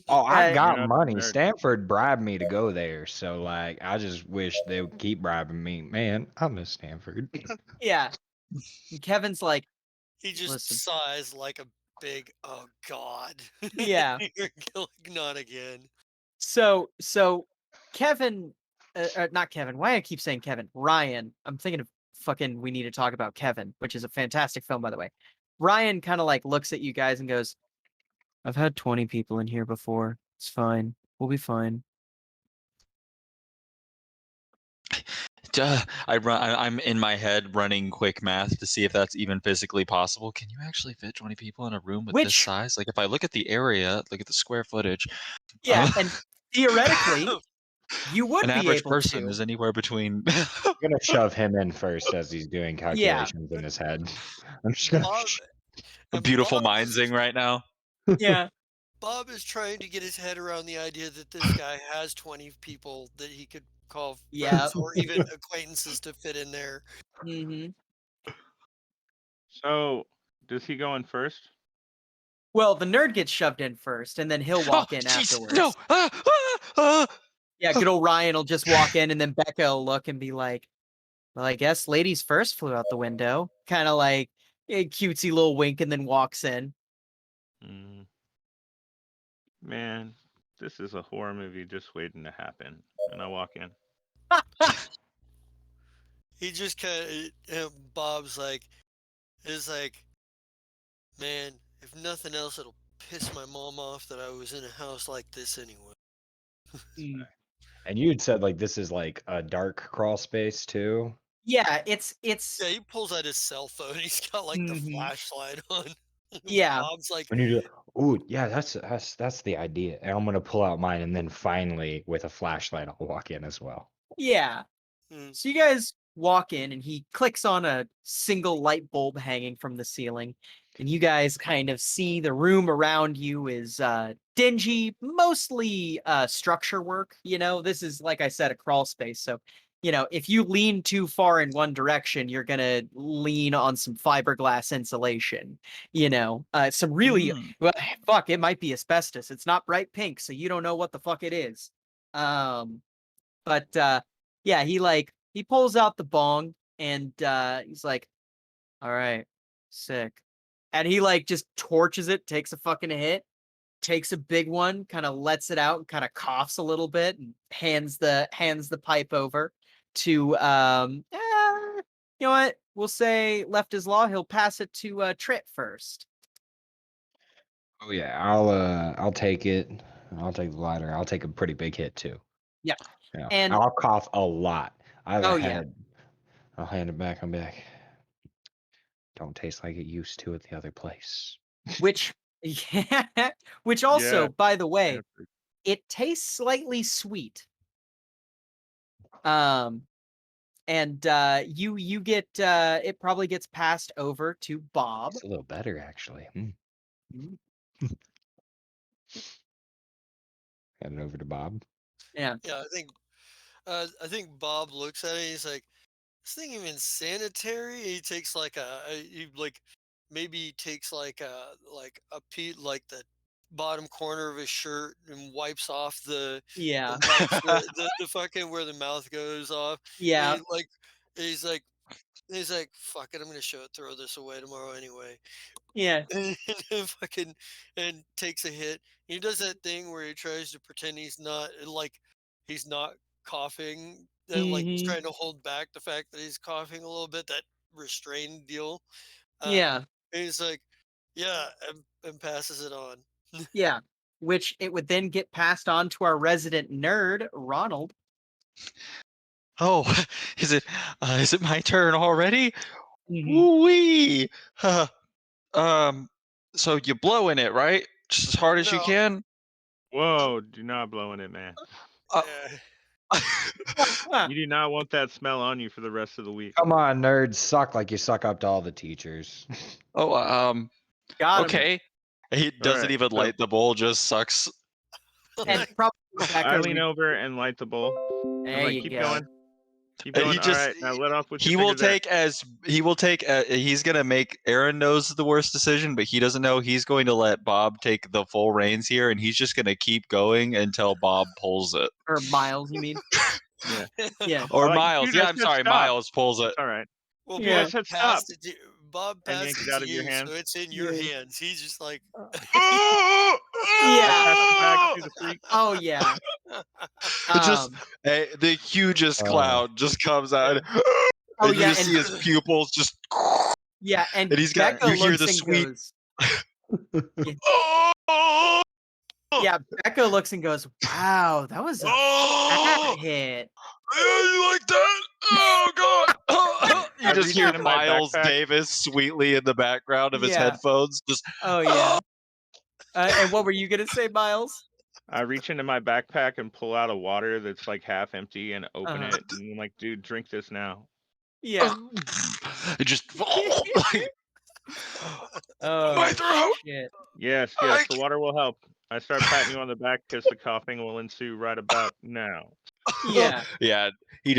Speaker 4: Oh, I
Speaker 1: Yeah,
Speaker 4: got
Speaker 5: You're not the
Speaker 4: money.
Speaker 5: nerd.
Speaker 4: Stanford bribed me to go there, so like, I just wish they would keep bribing me. Man, I miss Stanford.
Speaker 1: Yeah. And Kevin's like,
Speaker 2: He just
Speaker 1: listen.
Speaker 2: sighs like a big, oh god.
Speaker 1: Yeah.
Speaker 2: You're like, not again.
Speaker 1: So Kevin, not Kevin. Why I keep saying Kevin? Ryan. I'm thinking of fucking We Need to Talk About Kevin, which is a fantastic film, by the way. Ryan kind of like looks at you guys and goes, I've had 20 people in here before. It's fine. We'll be fine.
Speaker 3: I'm in my head running quick math to see if that's even physically possible. Can you actually fit 20 people in a room with this
Speaker 1: Which-
Speaker 3: size? Like, if I look at the area, look at the square footage.
Speaker 1: Yeah, and theoretically, you would
Speaker 3: An
Speaker 1: be
Speaker 3: average
Speaker 1: able
Speaker 3: person
Speaker 1: to.
Speaker 3: is anywhere between.
Speaker 4: I'm gonna shove him in first as he's doing calculations in his head. I'm just gonna.
Speaker 2: Bob, and
Speaker 3: Beautiful
Speaker 2: Bob
Speaker 3: mindsing
Speaker 2: is-
Speaker 3: right now.
Speaker 1: Yeah.
Speaker 2: Bob is trying to get his head around the idea that this guy has 20 people that he could call
Speaker 1: Yeah.
Speaker 2: friends or even acquaintances to fit in there.
Speaker 1: hmm
Speaker 5: So, does he go in first?
Speaker 1: Well, the nerd gets shoved in first, and then he'll walk in
Speaker 3: jeez,
Speaker 1: afterwards.
Speaker 3: No!
Speaker 1: Yeah, good old Ryan will just walk in, and then Becca will look and be like, well, I guess ladies first flew out the window. Kind of like a cutesy little wink, and then walks in.
Speaker 5: Mm. Man, this is a horror movie just waiting to happen. And I walk in.
Speaker 2: He just kind of, Bob's like, is like, man, if nothing else, it'll piss my mom off that I was in a house like this anyway.
Speaker 4: And you had said like this is like a dark crawl space too.
Speaker 1: Yeah, it's
Speaker 2: Yeah, he pulls out his cell phone. He's got like the
Speaker 1: Mhm.
Speaker 2: flashlight on.
Speaker 1: Yeah.
Speaker 2: Bob's like,
Speaker 4: When you do, oh yeah, that's the idea. And I'm gonna pull out mine, and then finally, with a flashlight, I'll walk in as well.
Speaker 1: Yeah.
Speaker 2: "Hmm,
Speaker 1: So you guys walk in and he clicks on a single light bulb hanging from the ceiling. And you guys kind of see the room around you is dingy, mostly structure work. You know, this is, like I said, a crawl space. So, you know, if you lean too far in one direction, you're going to lean on some fiberglass insulation. You know, some really,
Speaker 3: Mm.
Speaker 1: well, fuck, it might be asbestos. It's not bright pink, so you don't know what the fuck it is. But yeah, he pulls out the bong and he's like, "All right, sick." And he like just torches it, takes a fucking hit, takes a big one, kind of lets it out and kind of coughs a little bit and hands the pipe over to you know what? We'll say left is law, he'll pass it to Trit first.
Speaker 4: Oh yeah, I'll take it. I'll take the lighter. I'll take a pretty big hit too.
Speaker 1: Yeah.
Speaker 4: Yeah,
Speaker 1: And
Speaker 4: I'll cough a lot. I've
Speaker 1: oh yeah,
Speaker 4: had. I'll hand it back. I'm back. Don't taste like it used to at the other place.
Speaker 1: which yeah, which
Speaker 5: Yeah,
Speaker 1: also, by the way,
Speaker 5: Stanford.
Speaker 1: it tastes slightly sweet. Um, and you get it probably gets passed over to Bob.
Speaker 4: It's a little better actually.
Speaker 1: Mhm.
Speaker 4: Hand it over to Bob.
Speaker 1: Yeah.
Speaker 2: yeah, I think Bob looks at it. He's like, this thing even sanitary? He takes like he like maybe he takes like a like the bottom corner of his shirt and wipes off
Speaker 1: Yeah.
Speaker 2: and wipes the fucking where the mouth goes off. And
Speaker 1: Yeah.
Speaker 2: he's like he's like fuck it, I'm gonna throw this away tomorrow anyway.
Speaker 1: Yeah.
Speaker 2: And fucking and takes a hit. He does that thing where he tries to pretend he's not coughing. That like he's
Speaker 1: Mhm.
Speaker 2: trying to hold back the fact that he's coughing a little bit. That restrained deal.
Speaker 1: Yeah.
Speaker 2: And he's like, yeah, and passes it on.
Speaker 1: Yeah. Which it would then get passed on to our resident nerd, Ronald.
Speaker 3: Oh, is it my turn already?
Speaker 1: Mhm.
Speaker 3: Woo-wee! Huh. Um, so you blow in it, right? Just as hard as you
Speaker 2: No,
Speaker 3: can.
Speaker 5: Whoa, do not blow in it, man.
Speaker 3: Uh,
Speaker 1: Huh.
Speaker 5: You do not want that smell on you for the rest of the week.
Speaker 4: Come on, nerds, suck like you suck up to all the teachers.
Speaker 3: oh,
Speaker 1: Got him.
Speaker 3: okay. He
Speaker 5: All
Speaker 3: doesn't
Speaker 5: right,
Speaker 3: even
Speaker 5: so
Speaker 3: light the bowl, just sucks.
Speaker 1: And probably
Speaker 5: I
Speaker 1: Becca
Speaker 5: lean over and light the bowl. I'm
Speaker 1: there
Speaker 5: like,
Speaker 1: you
Speaker 5: keep
Speaker 1: go.
Speaker 5: going, keep going.
Speaker 3: He
Speaker 5: All
Speaker 3: just
Speaker 5: right, now let off with your
Speaker 3: he will
Speaker 5: finger there.
Speaker 3: take as he will take. He's gonna make Aaron knows the worst decision, but he doesn't know he's going to let Bob take the full reins here, and he's just gonna keep going until Bob pulls it.
Speaker 1: Or Miles, you mean?
Speaker 5: Yeah.
Speaker 1: Yeah.
Speaker 3: Or
Speaker 5: I'm like,
Speaker 3: Miles.
Speaker 5: dude,
Speaker 3: Yeah,
Speaker 5: I
Speaker 3: I'm
Speaker 5: said
Speaker 3: sorry,
Speaker 5: stop.
Speaker 3: Miles pulls it.
Speaker 5: It's all right.
Speaker 2: well,
Speaker 5: Dude, I
Speaker 1: Yeah.
Speaker 5: said stop.
Speaker 2: Bob
Speaker 5: And
Speaker 2: passed
Speaker 5: yank it
Speaker 2: it
Speaker 5: out
Speaker 2: to
Speaker 5: of your
Speaker 2: you,
Speaker 5: hand.
Speaker 2: so it's in your
Speaker 1: Yeah.
Speaker 2: hands. He's just like,
Speaker 5: I
Speaker 1: Yeah.
Speaker 5: pass it back to the freak.
Speaker 1: Oh yeah.
Speaker 3: It just
Speaker 1: Um
Speaker 3: the hugest cloud just comes out,
Speaker 1: oh
Speaker 3: and you
Speaker 1: yeah,
Speaker 3: just
Speaker 1: and
Speaker 3: see his pupils just,
Speaker 1: yeah, and
Speaker 3: and he's got.
Speaker 1: Becca
Speaker 3: You hear
Speaker 1: looks
Speaker 3: the
Speaker 1: and
Speaker 3: sweet.
Speaker 1: goes, yeah, Becca looks and goes, "Wow, that was a fat hit."
Speaker 3: Yeah, you like that? Oh god! You
Speaker 5: I
Speaker 3: just
Speaker 5: reach
Speaker 3: hear
Speaker 5: into my
Speaker 3: Miles
Speaker 5: backpack.
Speaker 3: Davis sweetly in the background of his
Speaker 1: Yeah.
Speaker 3: headphones. Just
Speaker 1: Oh yeah. And what were you gonna say, Miles?
Speaker 5: I reach into my backpack and pull out a water that's like half empty and open
Speaker 1: Uh-huh.
Speaker 5: it. And I'm like, dude, drink this now.
Speaker 1: Yeah.
Speaker 3: it just like
Speaker 1: Oh
Speaker 3: my throat.
Speaker 1: shit.
Speaker 5: Yes, yes, the water will help. I start patting you on the back because the coughing will ensue right about now.
Speaker 1: Yeah.
Speaker 3: Yeah,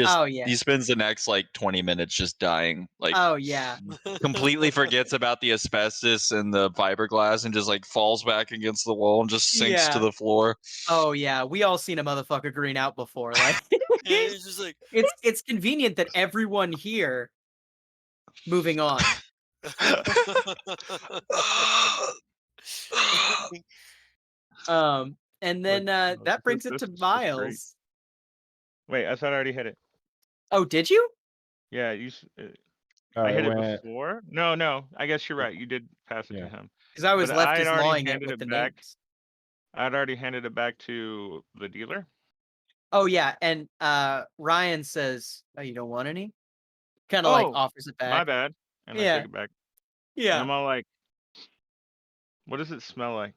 Speaker 1: Oh yeah.
Speaker 3: he spends the next like 20 minutes just dying, like
Speaker 1: Oh yeah.
Speaker 3: completely forgets about the asbestos and the fiberglass and just like falls back against the wall and just sinks to
Speaker 1: Yeah.
Speaker 3: the floor.
Speaker 1: Oh yeah. We all seen a motherfucker green out before. Like
Speaker 2: yeah, he's just like,
Speaker 1: it's convenient that everyone here moving on. And
Speaker 5: Like,
Speaker 1: then that brings it
Speaker 5: this
Speaker 1: to
Speaker 5: is great.
Speaker 1: Miles.
Speaker 5: Wait, I thought I already hit it.
Speaker 1: Oh, did you?
Speaker 5: Yeah,
Speaker 4: Oh,
Speaker 5: I
Speaker 4: it
Speaker 5: hit it
Speaker 4: went.
Speaker 5: before. No, no, I guess you're right. You did pass it to
Speaker 4: Yeah.
Speaker 5: him.
Speaker 1: Because I was
Speaker 5: But
Speaker 1: left
Speaker 5: I had
Speaker 1: as
Speaker 5: already
Speaker 1: lawing it
Speaker 5: handed
Speaker 1: with the
Speaker 5: it back.
Speaker 1: names.
Speaker 5: I'd already handed it back to the dealer.
Speaker 1: Oh yeah, and Ryan says, "Oh, you don't want any?" Kind of like
Speaker 5: Oh,
Speaker 1: offers it
Speaker 5: my
Speaker 1: back.
Speaker 5: bad. And I take
Speaker 1: Yeah,
Speaker 5: it back. And
Speaker 1: yeah.
Speaker 5: I'm all like, what does it smell like?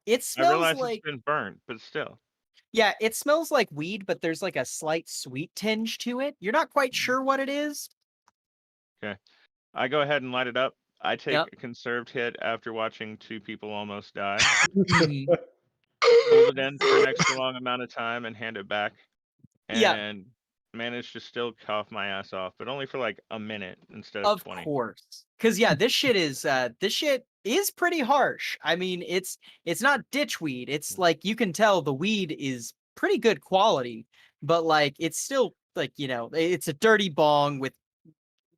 Speaker 1: It
Speaker 5: I
Speaker 1: smells
Speaker 5: realize it's
Speaker 1: like
Speaker 5: been burnt, but still.
Speaker 1: yeah, it smells like weed, but there's like a slight sweet tinge to it. You're not quite
Speaker 5: Mhm.
Speaker 1: sure what it is.
Speaker 5: Okay. I go ahead and light it up. I take
Speaker 1: Yep.
Speaker 5: a conserved hit after watching 2 people almost die,
Speaker 1: Mhm.
Speaker 5: hold it in for an extra long amount of time, and hand it back,
Speaker 1: Yeah,
Speaker 5: and manage to still cough my ass off, but only for like a minute instead of
Speaker 1: of
Speaker 5: 20.
Speaker 1: course. Cause yeah, this shit is pretty harsh. I mean, it's not ditch weed. It's
Speaker 5: Mm.
Speaker 1: like you can tell the weed is pretty good quality, but like it's still like, it's a dirty bong with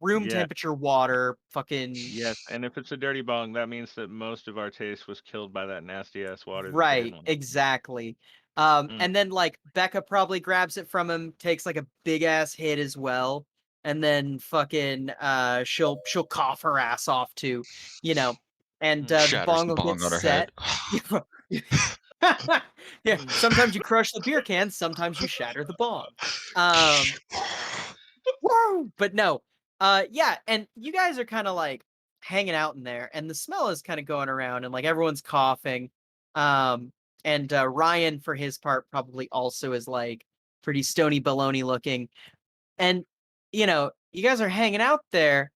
Speaker 1: room
Speaker 5: Yeah,
Speaker 1: temperature water, fucking
Speaker 5: yes, and if it's a dirty bong, that means that most of our taste was killed by that nasty ass water that they
Speaker 1: right,
Speaker 5: didn't want.
Speaker 1: exactly.
Speaker 5: Mm.
Speaker 1: And then like Becca probably grabs it from him, takes like a big ass hit as well, and then fucking she'll cough her ass off too, you know, and
Speaker 5: Mm.
Speaker 1: the
Speaker 3: Shatters
Speaker 1: bong
Speaker 3: the
Speaker 1: will get
Speaker 3: bong on her head.
Speaker 1: set. Yeah,
Speaker 5: Mm.
Speaker 1: sometimes you crush the beer can, sometimes you shatter the bong. Um, woo! But no, yeah, and you guys are kind of like hanging out in there, and the smell is kind of going around, and like everyone's coughing. Um, and Ryan, for his part, probably also is like pretty stony baloney looking, and you guys are hanging out there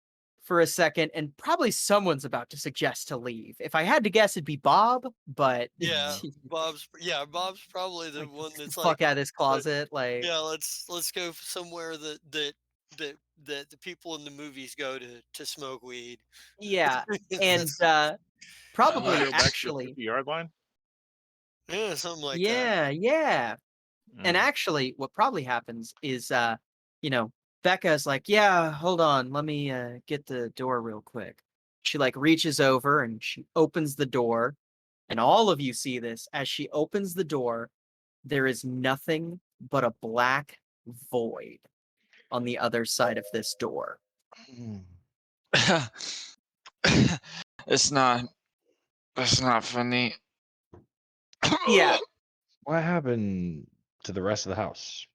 Speaker 1: for a second, and probably someone's about to suggest to leave. If I had to guess, it'd be Bob, but
Speaker 2: Yeah, Bob's probably the
Speaker 1: like,
Speaker 2: one
Speaker 1: let's get the
Speaker 2: that's
Speaker 1: fuck
Speaker 2: like,
Speaker 1: out of this
Speaker 2: "Let
Speaker 1: closet, like.
Speaker 2: yeah, let's go somewhere that the people in the movies go to smoke weed."
Speaker 1: Yeah, and
Speaker 2: That's
Speaker 5: Should we
Speaker 1: probably
Speaker 5: go back to the
Speaker 1: actually,
Speaker 5: 50-yard line?
Speaker 2: yeah, something like that.
Speaker 1: yeah, yeah. And
Speaker 5: Mm.
Speaker 1: actually, what probably happens is, you know, Becca's like, "Yeah, hold on, let me get the door real quick." She like reaches over and she opens the door, and all of you see this as she opens the door. There is nothing but a black void on the other side of this door.
Speaker 4: Mm.
Speaker 3: it's not. It's not funny.
Speaker 1: Yeah,
Speaker 4: What happened to the rest of the house?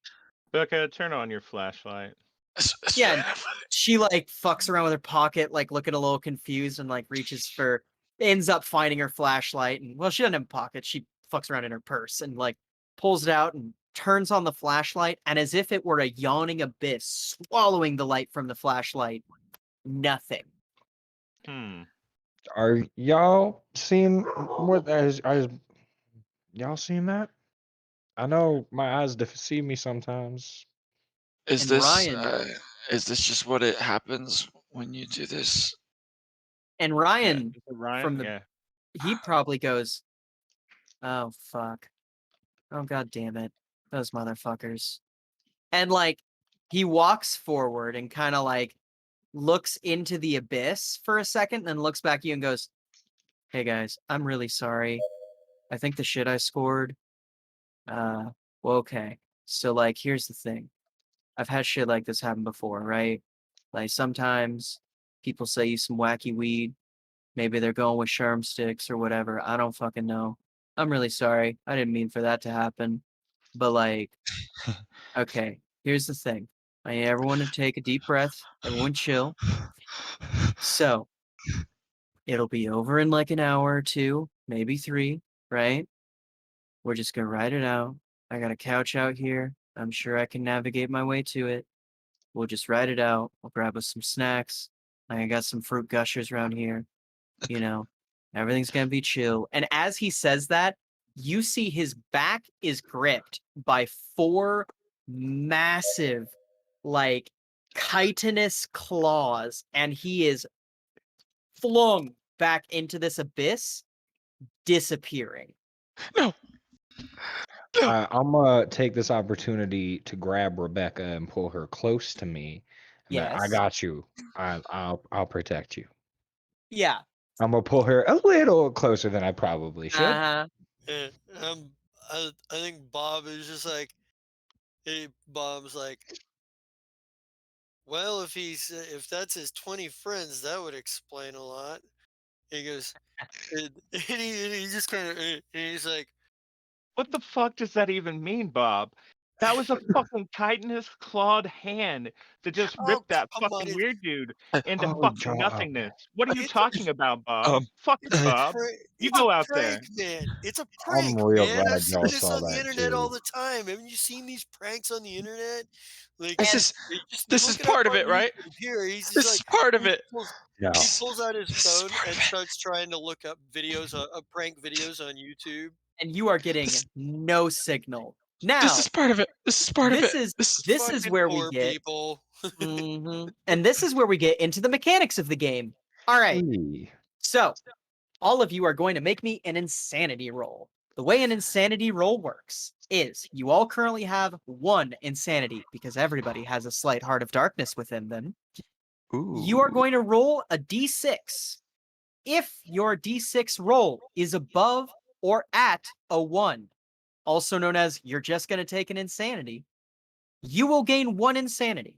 Speaker 5: Becca, turn on your flashlight.
Speaker 3: It's
Speaker 1: yeah.
Speaker 3: really
Speaker 1: And
Speaker 3: not funny.
Speaker 1: she like fucks around with her pocket, like looking a little confused, and like reaches for, ends up finding her flashlight. And well, she doesn't have a pocket. She fucks around in her purse and like pulls it out and turns on the flashlight. And as if it were a yawning abyss swallowing the light from the flashlight, nothing.
Speaker 5: Hmm.
Speaker 4: Are y'all seeing what y'all seeing that? I know my eyes deceive me sometimes.
Speaker 3: Is
Speaker 1: And
Speaker 3: this
Speaker 1: Ryan,
Speaker 3: is this just what it happens when you do this?
Speaker 1: and
Speaker 5: Yeah.
Speaker 1: Ryan
Speaker 5: Is it Ryan?
Speaker 1: from the,
Speaker 5: Yeah.
Speaker 1: he probably goes, "Oh fuck. Oh god damn it. Those motherfuckers." And like he walks forward and kind of like looks into the abyss for a second, then looks back at you and goes, "Hey guys, I'm really sorry. I think the shit I scored, well, okay. So like here's the thing. I've had shit like this happen before, right? Like sometimes people say you some wacky weed. Maybe they're going with sherm sticks or whatever. I don't fucking know. I'm really sorry. I didn't mean for that to happen. But like, okay, here's the thing. I need everyone to take a deep breath. Everyone chill. So it'll be over in like an hour or two, maybe 3, right? We're just gonna ride it out. I got a couch out here. I'm sure I can navigate my way to it. We'll just ride it out. We'll grab us some snacks. I got some fruit gushers around here. You know, everything's gonna be chill." And as he says that, you see his back is gripped by 4 massive, like, chitinous claws, and he is flung back into this abyss, disappearing.
Speaker 3: No, no.
Speaker 4: I'm gonna take this opportunity to grab Rebecca and pull her close to me. And be like, I
Speaker 1: Yes.
Speaker 4: got you. I'll protect you.
Speaker 1: Yeah.
Speaker 4: I'm gonna pull her a little closer than I probably should.
Speaker 1: Uh-huh.
Speaker 2: Yeah, I think Bob is just like, Bob's like, well, if that's his 20 friends, that would explain a lot. He goes, and he just kind of, and he's like,
Speaker 5: What the fuck does that even mean, Bob? That was a fucking chitinous clawed hand that just
Speaker 2: Oh,
Speaker 5: ripped that
Speaker 2: come on!
Speaker 5: fucking weird dude into
Speaker 4: Oh,
Speaker 5: fucking
Speaker 4: John.
Speaker 5: nothingness. What are you
Speaker 2: It's a
Speaker 5: talking about, Bob?
Speaker 3: Um,
Speaker 5: Fuck you,
Speaker 2: It's a
Speaker 5: Bob.
Speaker 2: prank.
Speaker 5: You
Speaker 2: It's a
Speaker 5: go out
Speaker 2: prank,
Speaker 5: there.
Speaker 2: man. It's a
Speaker 4: I'm
Speaker 2: prank,
Speaker 4: real
Speaker 2: man. I've
Speaker 4: glad
Speaker 2: seen
Speaker 4: y'all
Speaker 2: this
Speaker 4: saw
Speaker 2: on the
Speaker 4: that
Speaker 2: internet all
Speaker 4: too.
Speaker 2: the time. Haven't you seen these pranks on the internet? Like,
Speaker 3: this
Speaker 1: And
Speaker 3: is
Speaker 2: you just
Speaker 3: this is
Speaker 2: look it up
Speaker 3: part of
Speaker 2: on
Speaker 3: it, right?
Speaker 2: YouTube. Here, he's just
Speaker 3: This
Speaker 2: like
Speaker 3: is part of
Speaker 2: he
Speaker 3: it.
Speaker 2: pulls,
Speaker 4: No.
Speaker 2: he
Speaker 3: This,
Speaker 2: pulls out his
Speaker 3: this is
Speaker 2: phone
Speaker 3: part
Speaker 2: and
Speaker 3: of it.
Speaker 2: starts trying to look up videos, prank videos on YouTube.
Speaker 1: and you are getting
Speaker 3: This,
Speaker 1: no signal.
Speaker 3: this
Speaker 1: Now,
Speaker 3: is part of it. This is part of
Speaker 1: this
Speaker 3: it.
Speaker 1: is
Speaker 3: This.
Speaker 1: this is
Speaker 2: Fucking
Speaker 1: where we
Speaker 2: poor
Speaker 1: get
Speaker 2: people.
Speaker 1: and this is where we get into the mechanics of the game. All right.
Speaker 4: Eee.
Speaker 1: So, all of you are going to make me an insanity roll. The way an insanity roll works is you all currently have 1 insanity because everybody has a slight heart of darkness within them. You are
Speaker 3: Ooh.
Speaker 1: going to roll a d6. If your d6 roll is above or at a 1, also known as you're just going to take an insanity, you will gain 1 insanity.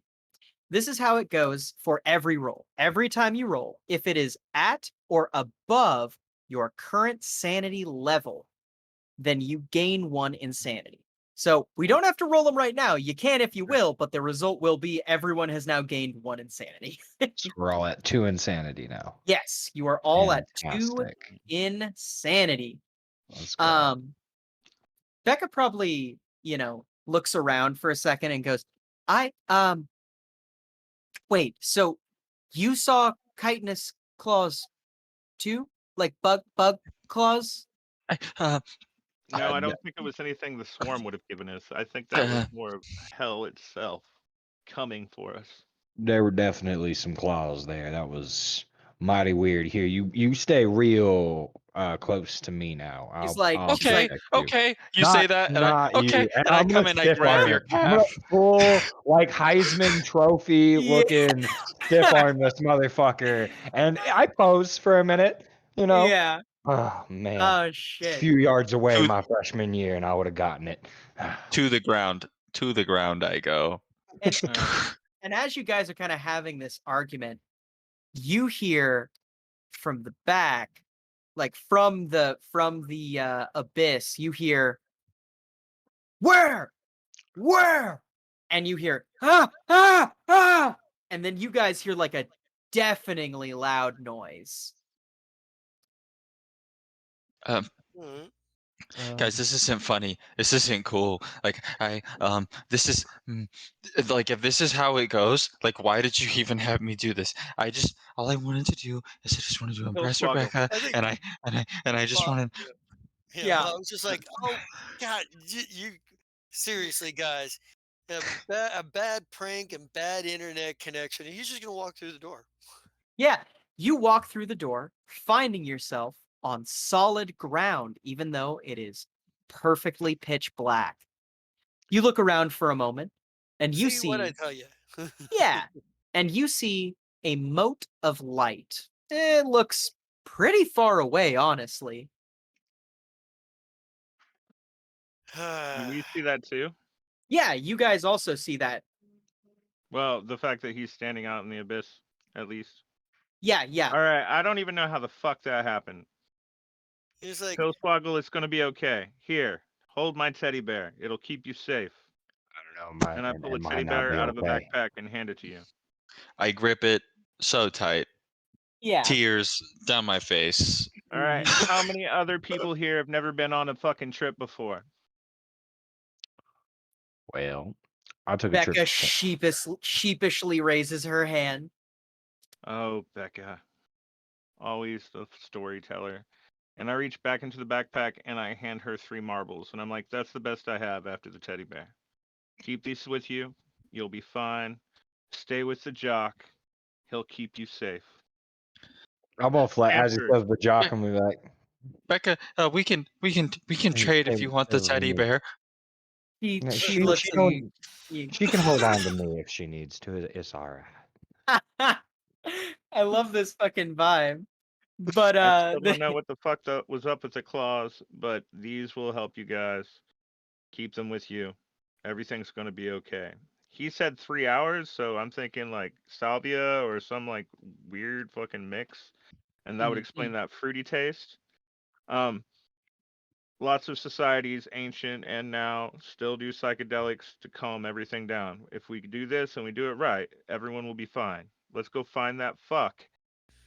Speaker 1: This is how it goes for every roll. Every time you roll, if it is at or above your current sanity level, then you gain 1 insanity. So we don't have to roll them right now. You can if you will, but the result will be everyone has now gained 1 insanity.
Speaker 4: So we're all at 2 insanity now.
Speaker 1: Yes, you are all at 2
Speaker 4: Fantastic.
Speaker 1: insanity.
Speaker 4: Let's go.
Speaker 1: Becca probably, looks around for a second and goes, wait, so you saw chitinous claws too? Like bug claws?
Speaker 3: I, uh,
Speaker 5: No, I
Speaker 4: Yeah.
Speaker 5: don't think it was anything the swarm would have given us. I think that was more of hell itself coming for us.
Speaker 4: There were definitely some claws there. That was mighty weird. Here, you stay real close to me now.
Speaker 1: He's
Speaker 4: I'll
Speaker 1: like,
Speaker 4: I'll
Speaker 1: she's like,
Speaker 4: protect you.
Speaker 3: okay. You say that, and I
Speaker 4: Not
Speaker 3: okay,
Speaker 4: you. And
Speaker 3: and I
Speaker 4: I'm gonna
Speaker 3: come and I
Speaker 4: stiff
Speaker 3: grab
Speaker 4: arm
Speaker 3: your
Speaker 4: you. I'm gonna
Speaker 3: calf.
Speaker 4: full like Heisman Trophy
Speaker 1: Yeah.
Speaker 4: looking stiff arm this motherfucker. And I pose for a minute, you know.
Speaker 1: yeah.
Speaker 4: Oh man.
Speaker 1: Oh
Speaker 4: A
Speaker 1: shit.
Speaker 4: few yards away
Speaker 3: To,
Speaker 4: my freshman year and I would have gotten it.
Speaker 3: to the ground. To the ground I go.
Speaker 1: And and as you guys are kind of having this argument, you hear from the back, like from the abyss, you hear where? And you hear and then you guys hear like a deafeningly loud noise.
Speaker 3: Um,
Speaker 2: Mhm.
Speaker 3: guys, this isn't funny. This isn't cool. Like this is like if this is how it goes, like why did you even have me do this? All I wanted to do is I just wanted to impress
Speaker 5: Swoggle.
Speaker 3: Rebecca,
Speaker 2: I think
Speaker 3: and I just
Speaker 2: Bob,
Speaker 3: wanted.
Speaker 2: yeah,
Speaker 1: Yeah.
Speaker 2: Bob was just like, oh God, you seriously, guys, a bad prank and bad internet connection, and he's just gonna walk through the door.
Speaker 1: Yeah, you walk through the door, finding yourself on solid ground, even though it is perfectly pitch black. You look around for a moment, and you
Speaker 2: See what I
Speaker 1: see,
Speaker 2: tell you.
Speaker 1: yeah, and you see a mote of light. It looks pretty far away, honestly.
Speaker 5: Do we see that too?
Speaker 1: Yeah, you guys also see that.
Speaker 5: Well, the fact that he's standing out in the abyss, at least.
Speaker 1: Yeah, yeah.
Speaker 5: All right, I don't even know how the fuck that happened.
Speaker 2: He's like,
Speaker 5: Pillswoggle, it's gonna be okay. Here, hold my teddy bear. It'll keep you safe.
Speaker 4: I don't know,
Speaker 5: And I pull a
Speaker 4: it
Speaker 5: teddy
Speaker 4: might not
Speaker 5: bear
Speaker 4: be
Speaker 5: out of a
Speaker 4: okay.
Speaker 5: backpack and hand it to you.
Speaker 3: I grip it so tight,
Speaker 1: Yeah.
Speaker 3: tears down my face.
Speaker 5: All right, how many other people here have never been on a fucking trip before?
Speaker 4: Well, I took a
Speaker 1: Becca
Speaker 4: trip.
Speaker 1: sheepishly raises her hand.
Speaker 5: Oh, Becca. Always the storyteller. And I reach back into the backpack and I hand her 3 marbles. And I'm like, that's the best I have after the teddy bear. Keep these with you. You'll be fine. Stay with the jock. He'll keep you safe.
Speaker 4: I'm all flat as he
Speaker 5: Stanford.
Speaker 4: says the jock and be like,
Speaker 3: Becca, we can trade if you want the teddy bear.
Speaker 1: She
Speaker 4: No,
Speaker 1: she
Speaker 4: she
Speaker 1: looks at
Speaker 4: don't-
Speaker 1: you.
Speaker 4: she can hold on to me if she needs to. It's all right.
Speaker 1: I love this fucking vibe. But
Speaker 5: I still don't know what the fuck was up with the claws, but these will help you guys. Keep them with you. Everything's gonna be okay. He said 3 hours, so I'm thinking like salvia or some like weird fucking mix, and that would explain that fruity taste. Um, lots of societies, ancient and now, still do psychedelics to calm everything down. If we do this and we do it right, everyone will be fine. Let's go find that fuck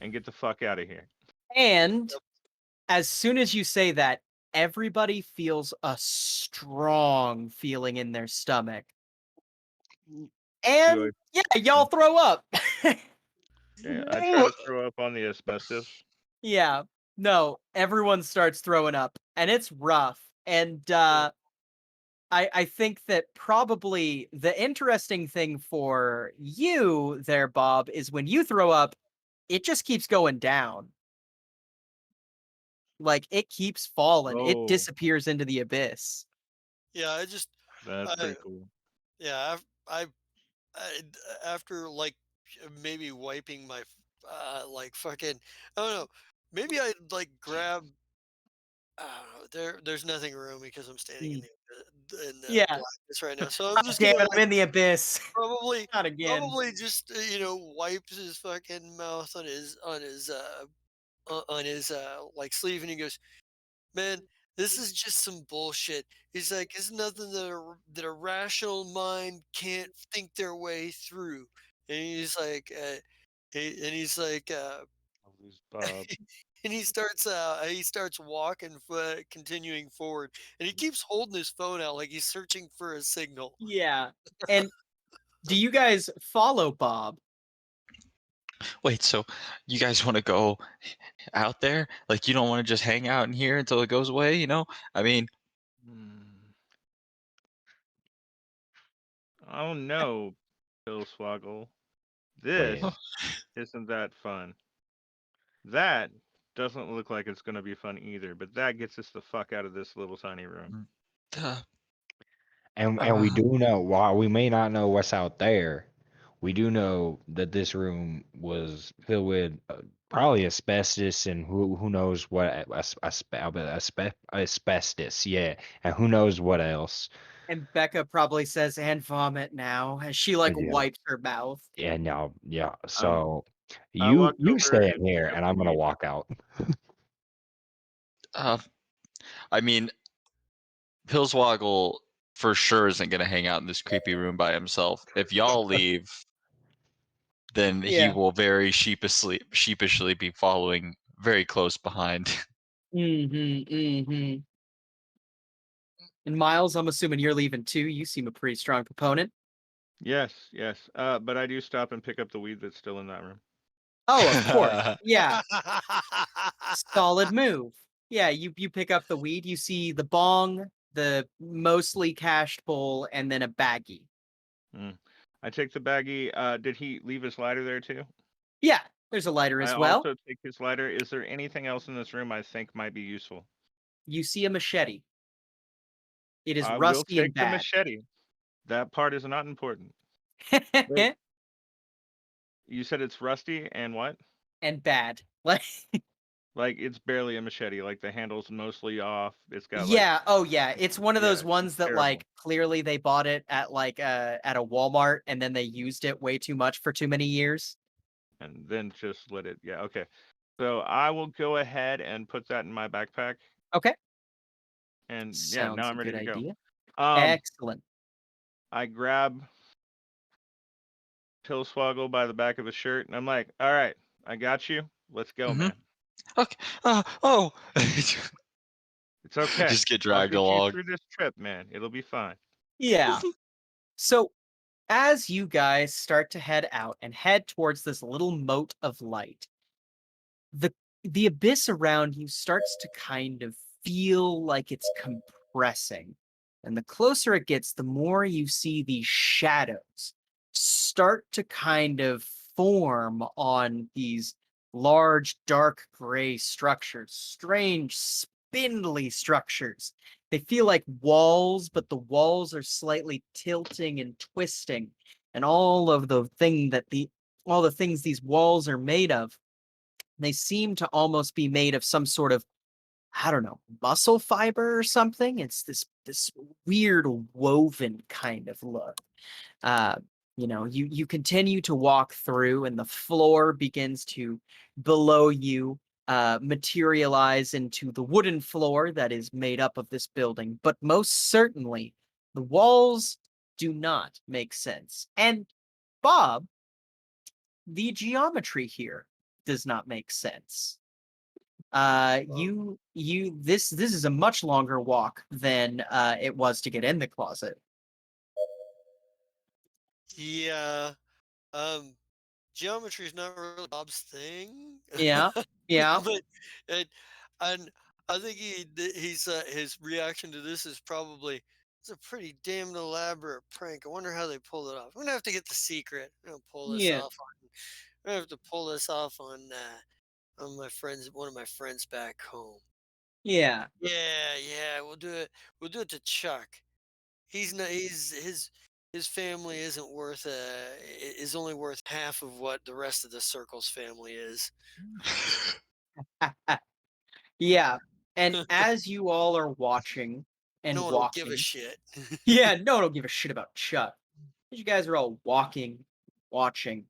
Speaker 5: and get the fuck out of here.
Speaker 1: And as soon as you say that, everybody feels a strong feeling in their stomach. And yeah, y'all throw up.
Speaker 5: Yeah, I try to throw up on the asbestos.
Speaker 1: Yeah. No, everyone starts throwing up and it's rough. And I think that probably the interesting thing for you there, Bob, is when you throw up, it just keeps going down. Like it keeps falling. It
Speaker 5: Oh,
Speaker 1: disappears into the abyss.
Speaker 2: Yeah, I just,
Speaker 5: that's
Speaker 2: I,
Speaker 5: pretty cool.
Speaker 2: yeah, after like maybe wiping my like fucking, I don't know, maybe I like grab. I don't know. There's nothing around me because I'm standing
Speaker 1: Mm.
Speaker 2: in the
Speaker 1: Yeah.
Speaker 2: blackness right now. So I'm
Speaker 1: God
Speaker 2: just
Speaker 1: damn
Speaker 2: gonna
Speaker 1: it, I'm
Speaker 2: like
Speaker 1: in the abyss.
Speaker 2: probably
Speaker 1: Not again.
Speaker 2: probably just wipes his fucking mouth on his like sleeve, and he goes, "Man, this is just some bullshit." He's like, "It's nothing that a rational mind can't think their way through." And he's like,
Speaker 5: I'll lose Bob.
Speaker 2: and he starts walking, continuing forward, and he keeps holding his phone out like he's searching for a signal.
Speaker 1: Yeah. And do you guys follow Bob?
Speaker 3: Wait, so you guys want to go out there? Like, you don't want to just hang out in here until it goes away, you know? I mean,
Speaker 5: Hmm. Oh no, Pillswoggle. This
Speaker 4: Wait.
Speaker 5: isn't that fun. That doesn't look like it's gonna be fun either, but that gets us the fuck out of this little tiny room.
Speaker 3: uh,
Speaker 4: And we
Speaker 3: uh,
Speaker 4: do know, while we may not know what's out there, we do know that this room was filled with probably asbestos and who knows what asbestos, yeah, and who knows what else.
Speaker 1: And Becca probably says, and vomit now, as she like
Speaker 4: Yeah,
Speaker 1: wipes her mouth.
Speaker 4: yeah, no, yeah.
Speaker 5: Um,
Speaker 4: So
Speaker 5: I
Speaker 4: you
Speaker 5: walked
Speaker 4: you
Speaker 5: over
Speaker 4: stay
Speaker 5: and
Speaker 4: in here,
Speaker 5: picked up
Speaker 4: and
Speaker 5: the
Speaker 4: I'm gonna
Speaker 5: weed.
Speaker 4: walk out.
Speaker 3: uh, I mean, Pillswoggle for sure isn't going to hang out in this creepy room by himself. If y'all leave, then he
Speaker 1: Yeah.
Speaker 3: will very sheepishly be following very close behind.
Speaker 1: Mm-hmm. And Miles, I'm assuming you're leaving too. You seem a pretty strong proponent.
Speaker 5: Yes, yes. But I do stop and pick up the weed that's still in that room.
Speaker 1: Oh, of course. Yeah. Solid move. Yeah, you pick up the weed, you see the bong, the mostly cashed bowl, and then a baggie.
Speaker 5: I take the baggie. Did he leave his lighter there too?
Speaker 1: Yeah, there's a lighter
Speaker 5: I
Speaker 1: as well.
Speaker 5: also take his lighter. Is there anything else in this room I think might be useful?
Speaker 1: You see a machete. It is
Speaker 5: I will
Speaker 1: rusty and
Speaker 5: take the
Speaker 1: bad.
Speaker 5: machete. That part is not important. Wait, you said it's rusty and what?
Speaker 1: And bad. Like
Speaker 5: Like it's barely a machete. Like the handle's mostly off. It's got like
Speaker 1: yeah, oh yeah. It's one of
Speaker 5: yeah,
Speaker 1: those
Speaker 5: it's
Speaker 1: ones that
Speaker 5: terrible.
Speaker 1: like clearly they bought it at like at a Walmart and then they used it way too much for too many years.
Speaker 5: And then just let it. Yeah, okay. So I will go ahead and put that in my backpack.
Speaker 1: Okay.
Speaker 5: And yeah, now
Speaker 1: Sounds a
Speaker 5: I'm ready
Speaker 1: good
Speaker 5: to go.
Speaker 1: idea.
Speaker 5: Um,
Speaker 1: Excellent.
Speaker 5: I grab Pillswoggle by the back of his shirt, and I'm like, "All right, I got you. Let's go,
Speaker 3: Mhm.
Speaker 5: man.
Speaker 3: Okay. Oh.
Speaker 5: It's okay.
Speaker 3: Just get
Speaker 5: I'll
Speaker 3: dragged
Speaker 5: get you
Speaker 3: along.
Speaker 5: through this trip, man. It'll be fine."
Speaker 1: Yeah. So as you guys start to head out and head towards this little moat of light, the the abyss around you starts to kind of feel like it's compressing. And the closer it gets, the more you see these shadows start to kind of form on these large, dark gray structures, strange, spindly structures. They feel like walls, but the walls are slightly tilting and twisting. And all the things these walls are made of, they seem to almost be made of some sort of, I don't know, muscle fiber or something. It's this weird woven kind of look. Uh, you continue to walk through, and the floor begins to below you materialize into the wooden floor that is made up of this building, but most certainly the walls do not make sense. And Bob, the geometry here does not make sense. This is a much longer walk than it was to get in the closet.
Speaker 2: Yeah. Um, Geometry is not really Bob's thing.
Speaker 1: Yeah, yeah,
Speaker 2: but and and I think his reaction to this is probably it's a pretty damn elaborate prank. I wonder how they pulled it off. I'm gonna have to get the secret. I'm gonna pull this
Speaker 1: yeah,
Speaker 2: off on. I'm gonna have to pull this off on my friends, one of my friends back home.
Speaker 1: yeah.
Speaker 2: Yeah, yeah, we'll do it. We'll do it to Chuck. He's not. His family isn't worth is only worth half of what the rest of the circle's family is.
Speaker 1: Yeah. And as you all are watching
Speaker 2: No
Speaker 1: and
Speaker 2: one will give a
Speaker 1: walking,
Speaker 2: shit.
Speaker 1: yeah, no one will give a shit about Chuck. As you guys are all walking, watching,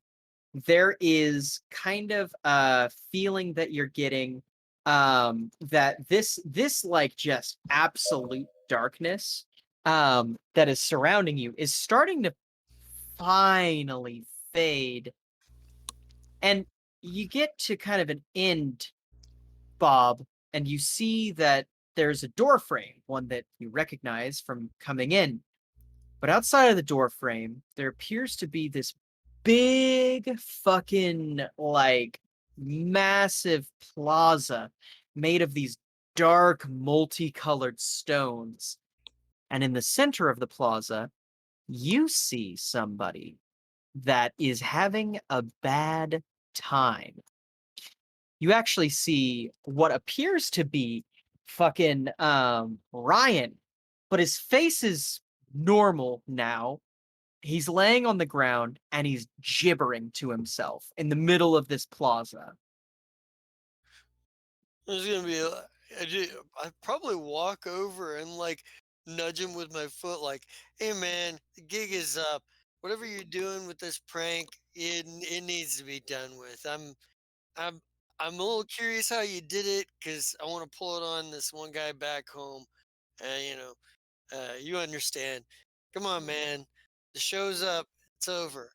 Speaker 1: there is kind of a feeling that you're getting that this like just absolute darkness that is surrounding you is starting to finally fade. And you get to kind of an end, Bob, and you see that there's a door frame, one that you recognize from coming in. But outside of the door frame, there appears to be this big fucking like massive plaza made of these dark multicolored stones. And in the center of the plaza, you see somebody that is having a bad time. You actually see what appears to be fucking Ryan, but his face is normal now. He's laying on the ground and he's gibbering to himself in the middle of this plaza.
Speaker 2: There's gonna be I'd probably walk over and like nudge him with my foot, like, "Hey man, the gig is up. Whatever you're doing with this prank, it needs to be done with. I'm I'm a little curious how you did it because I want to pull it on this one guy back home. You know, you understand. Come on, man. The show's up. It's over.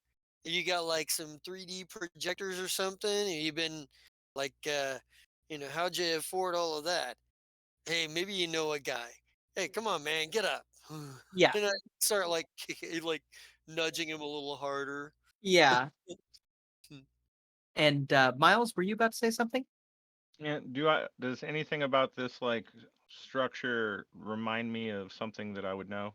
Speaker 2: You got like some 3D projectors or something? You been like, how'd you afford all of that? Hey, maybe you know a guy. Hey, come on, man, get up.
Speaker 1: Yeah,
Speaker 2: And I start like like nudging him a little harder.
Speaker 1: yeah.
Speaker 2: Hmm.
Speaker 1: And Miles, were you about to say something?
Speaker 5: Yeah, does anything about this like structure remind me of something that I would know?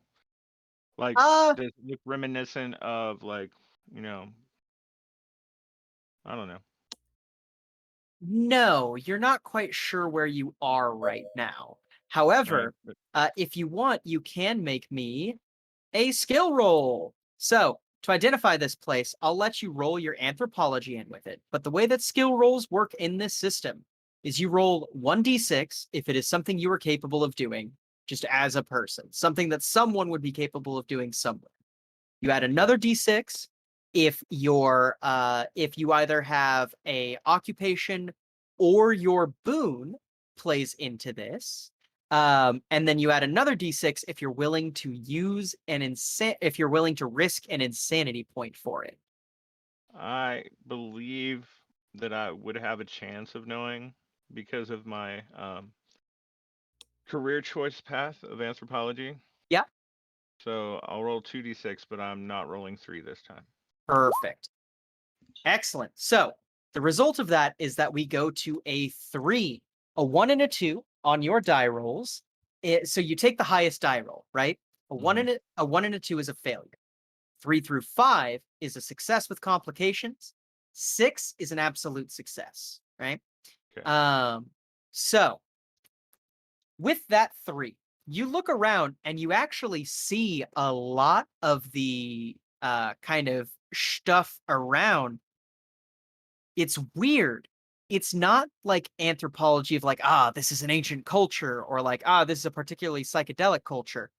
Speaker 5: Like,
Speaker 1: Uh,
Speaker 5: does it look reminiscent of like, you know, I don't know.
Speaker 1: no, you're not quite sure where you are right now.
Speaker 5: All right,
Speaker 1: However,
Speaker 5: but
Speaker 1: if you want, you can make me a skill roll. So, to identify this place, I'll let you roll your anthropology in with it. But the way that skill rolls work in this system is you roll 1d6 if it is something you are capable of doing just as a person, something that someone would be capable of doing somewhere. You add another d6 if you either have a occupation or your boon plays into this. And then you add another d6 if you're willing to if you're willing to risk an insanity point for it.
Speaker 5: I believe that I would have a chance of knowing because of my career choice path of anthropology.
Speaker 1: Yeah,
Speaker 5: So I'll roll 2d6, but I'm not rolling 3 this time.
Speaker 1: perfect. Excellent. So the result of that is that we go to a 3, a 1 and a 2 on your die rolls. So you take the highest die roll, right? A 1 and a 1 and a 2 is a failure. 3 through 5 is a success with complications. 6 is an absolute success, right?
Speaker 5: Okay.
Speaker 1: So with that 3, you look around and you actually see a lot of the kind of stuff around. It's weird. It's not like anthropology of like, this is an ancient culture or like, this is a particularly psychedelic culture.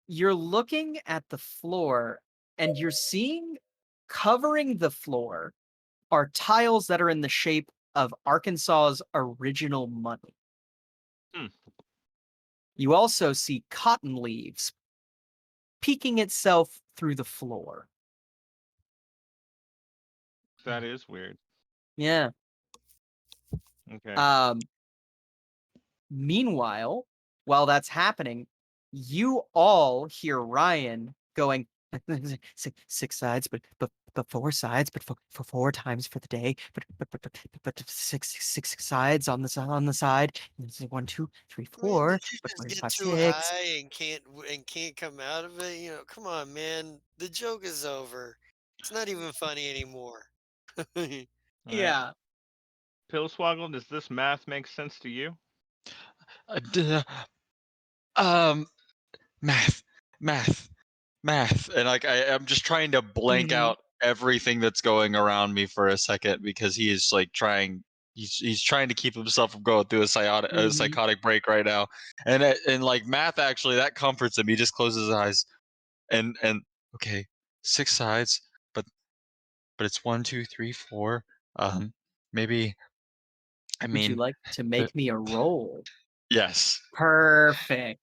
Speaker 1: You're looking at the floor and you're seeing covering the floor are tiles that are in the shape of Arkansas's original money.
Speaker 5: Hmm.
Speaker 1: You also see cotton leaves peeking itself through the floor.
Speaker 5: That is weird.
Speaker 1: Yeah.
Speaker 5: Okay.
Speaker 1: Meanwhile, while that's happening, you all hear Ryan going, six sides, but four sides, but for four times for the day, but six sides on the side. And it's like 1, 2, 3,
Speaker 2: Man,
Speaker 1: 4,
Speaker 2: did you
Speaker 1: but
Speaker 2: just
Speaker 1: 4,
Speaker 2: get
Speaker 1: 5,
Speaker 2: too
Speaker 1: 6.
Speaker 2: high and can't come out of it? You know, come on, man. The joke is over. It's not even funny anymore.
Speaker 5: All right.
Speaker 1: Yeah.
Speaker 5: Pillswoggle, does this math make sense to you?
Speaker 3: Um, math, math, and like I'm just trying to blank
Speaker 1: Mhm.
Speaker 3: out everything that's going around me for a second because he is like trying. He's trying to keep himself from going through a
Speaker 1: Mhm.
Speaker 3: psychotic break right now, and like math actually that comforts him. He just closes his eyes, and okay, six sides, but it's 1, 2, 3, 4. Maybe I
Speaker 1: Would you
Speaker 3: mean,
Speaker 1: like to
Speaker 3: the,
Speaker 1: make me a roll?
Speaker 3: yes.
Speaker 1: Perfect.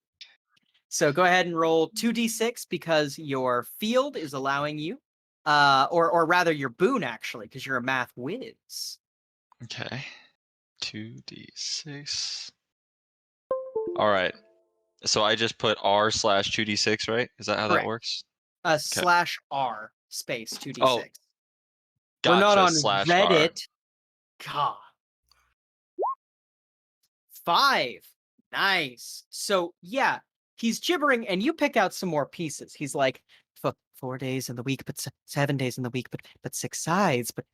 Speaker 1: So go ahead and roll 2d6 because your field is allowing you, or rather your boon actually, because you're a math whiz.
Speaker 3: Okay. 2d6. All right. So I just put r/2d6, right? Is that how that
Speaker 1: Correct.
Speaker 3: works?
Speaker 1: /r space 2d6.
Speaker 3: Oh,
Speaker 1: We're not
Speaker 3: gotcha.
Speaker 1: on
Speaker 3: /r.
Speaker 1: Reddit. God. 5. Nice. So yeah, he's gibbering, and you pick out some more pieces. He's like, 4 days in the week, but 7 days in the week, but 6 sides, but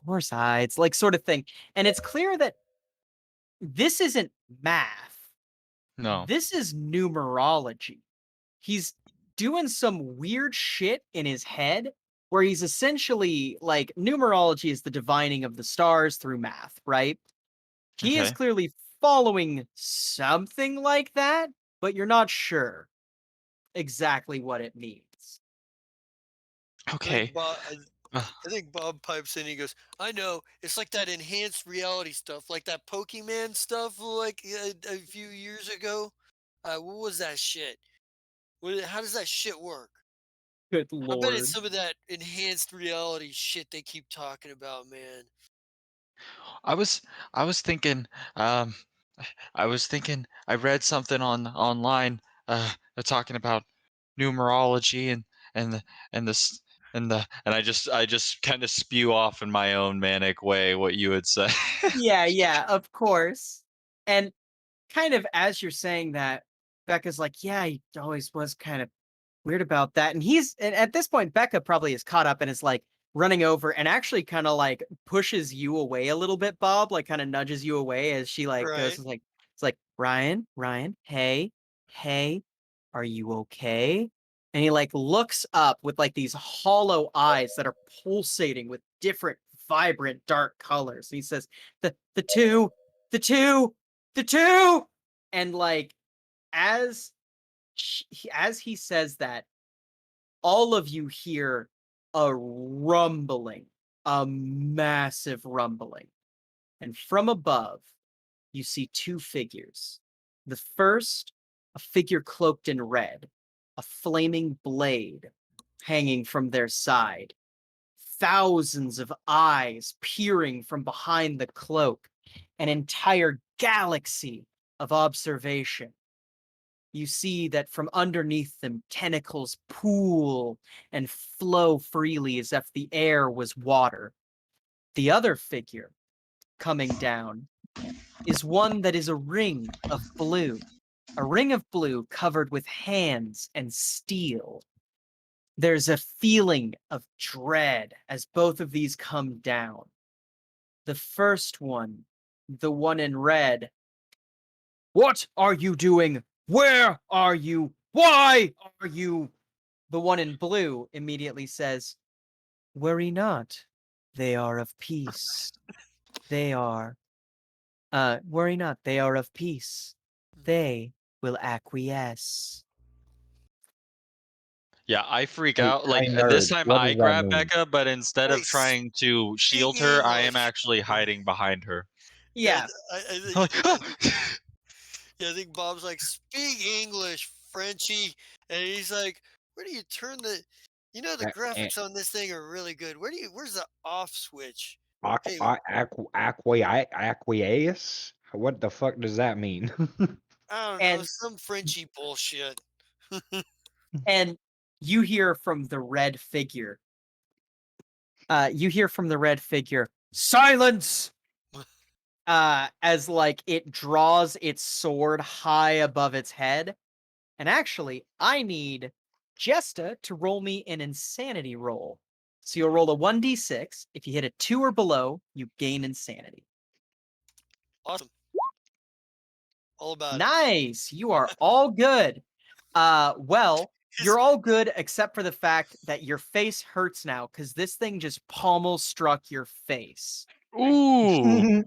Speaker 1: 4 sides, like sort of thing. And it's clear that this isn't math.
Speaker 3: No.
Speaker 1: This is numerology. He's doing some weird shit in his head where he's essentially like numerology is the divining of the stars through math, right? He is
Speaker 3: Okay.
Speaker 1: clearly following something like that, but you're not sure exactly what it means.
Speaker 2: I think
Speaker 3: Okay.
Speaker 2: Bob.
Speaker 3: Uh,
Speaker 2: I think Bob pipes in. He goes, "I know. It's like that enhanced reality stuff, like that Pokemon stuff, like a few years ago. What was that shit? How does that shit work?
Speaker 1: Good
Speaker 2: I bet it's
Speaker 1: lord.
Speaker 2: some of that enhanced reality shit they keep talking about, man.
Speaker 3: I was I was thinking um I read something online talking about numerology and the and this and I just kind of spew off in my own manic way what you had said.
Speaker 1: Yeah, of course. And kind of as you're saying that, Becca's like, yeah, he always was kind of weird about that. And at this point, Becca probably is caught up and is like running over and actually kind of like pushes you away a little bit, Bob, like kind of nudges you away as she like goes,
Speaker 2: Right.
Speaker 1: it's like, Ryan, hey, are you okay? And he like looks up with like these hollow eyes that are pulsating with different vibrant dark colors. And he says, the two, the two, the two. And like as as he says that, all of you hear a rumbling, a massive rumbling. And from above, you see two figures. The first, a figure cloaked in red, a flaming blade hanging from their side, thousands of eyes peering from behind the cloak, an entire galaxy of observation. You see that from underneath them, tentacles pool and flow freely as if the air was water. The other figure coming down is one that is a ring of blue covered with hands and steel. There's a feeling of dread as both of these come down. The first one, the one in red, what are you doing? Where are you? Why are you? The one in blue immediately says, worry not. They are of peace. They are. Worry not. They are of peace. They will acquiesce.
Speaker 3: Yeah, I freak
Speaker 4: Hey,
Speaker 3: out. Like
Speaker 4: hey
Speaker 3: this
Speaker 4: nerds,
Speaker 3: time
Speaker 4: what
Speaker 3: I
Speaker 4: does that
Speaker 3: grab
Speaker 4: mean?
Speaker 3: Becca, but instead
Speaker 2: Hey,
Speaker 3: of trying to
Speaker 2: speak
Speaker 3: shield her, I am
Speaker 2: English.
Speaker 3: actually hiding behind her.
Speaker 2: Yeah,
Speaker 1: Yeah.
Speaker 2: I think
Speaker 3: Like,
Speaker 2: I
Speaker 3: "Ah!"
Speaker 2: think yeah, I think Bob's like, speak English, Frenchie, and he's like, where do you turn the? You know the graphics on this thing are really good. Where's the off switch? Hey,
Speaker 4: Acquiesce? What the fuck does that mean?
Speaker 2: I don't know,
Speaker 1: And
Speaker 2: some Frenchy bullshit.
Speaker 1: and you hear from the red figure. You hear from the red figure, silence! As like it draws its sword high above its head. And actually, I need Jesta to roll me an insanity roll. So you'll roll a 1d6. If you hit a 2 or below, you gain insanity.
Speaker 2: Awesome. All about it.
Speaker 1: Nice. You are all good. Well, you're all good except for the fact that your face hurts now because this thing just pommel struck your face.
Speaker 3: Ooh.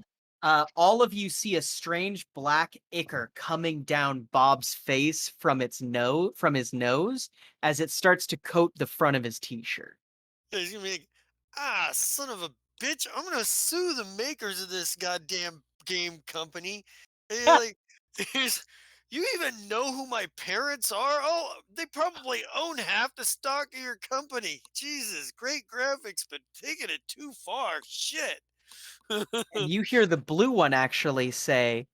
Speaker 1: All of you see a strange black ichor coming down Bob's face from his nose as it starts to coat the front of his t-shirt.
Speaker 2: He's gonna be like, ah, son of a bitch, I'm gonna sue the makers of this goddamn game company. And you're like, he's, you even know who my parents are? Oh, they probably own half the stock of your company. Jesus, great graphics, but taking it too far. Shit.
Speaker 1: And you hear the blue one actually say,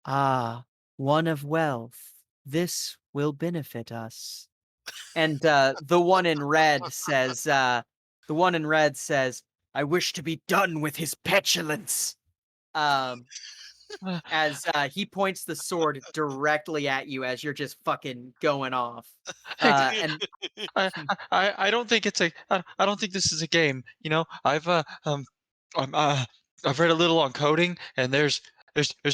Speaker 1: "Ah, one of wealth. This will benefit us." And the one in red says, "I wish to be done with his petulance." Um, as he points the sword directly at you as you're just fucking going off.
Speaker 3: Hey,
Speaker 1: And
Speaker 3: I don't think it's I don't think this is a game. You know, I'm, I've read a little on coding, and there's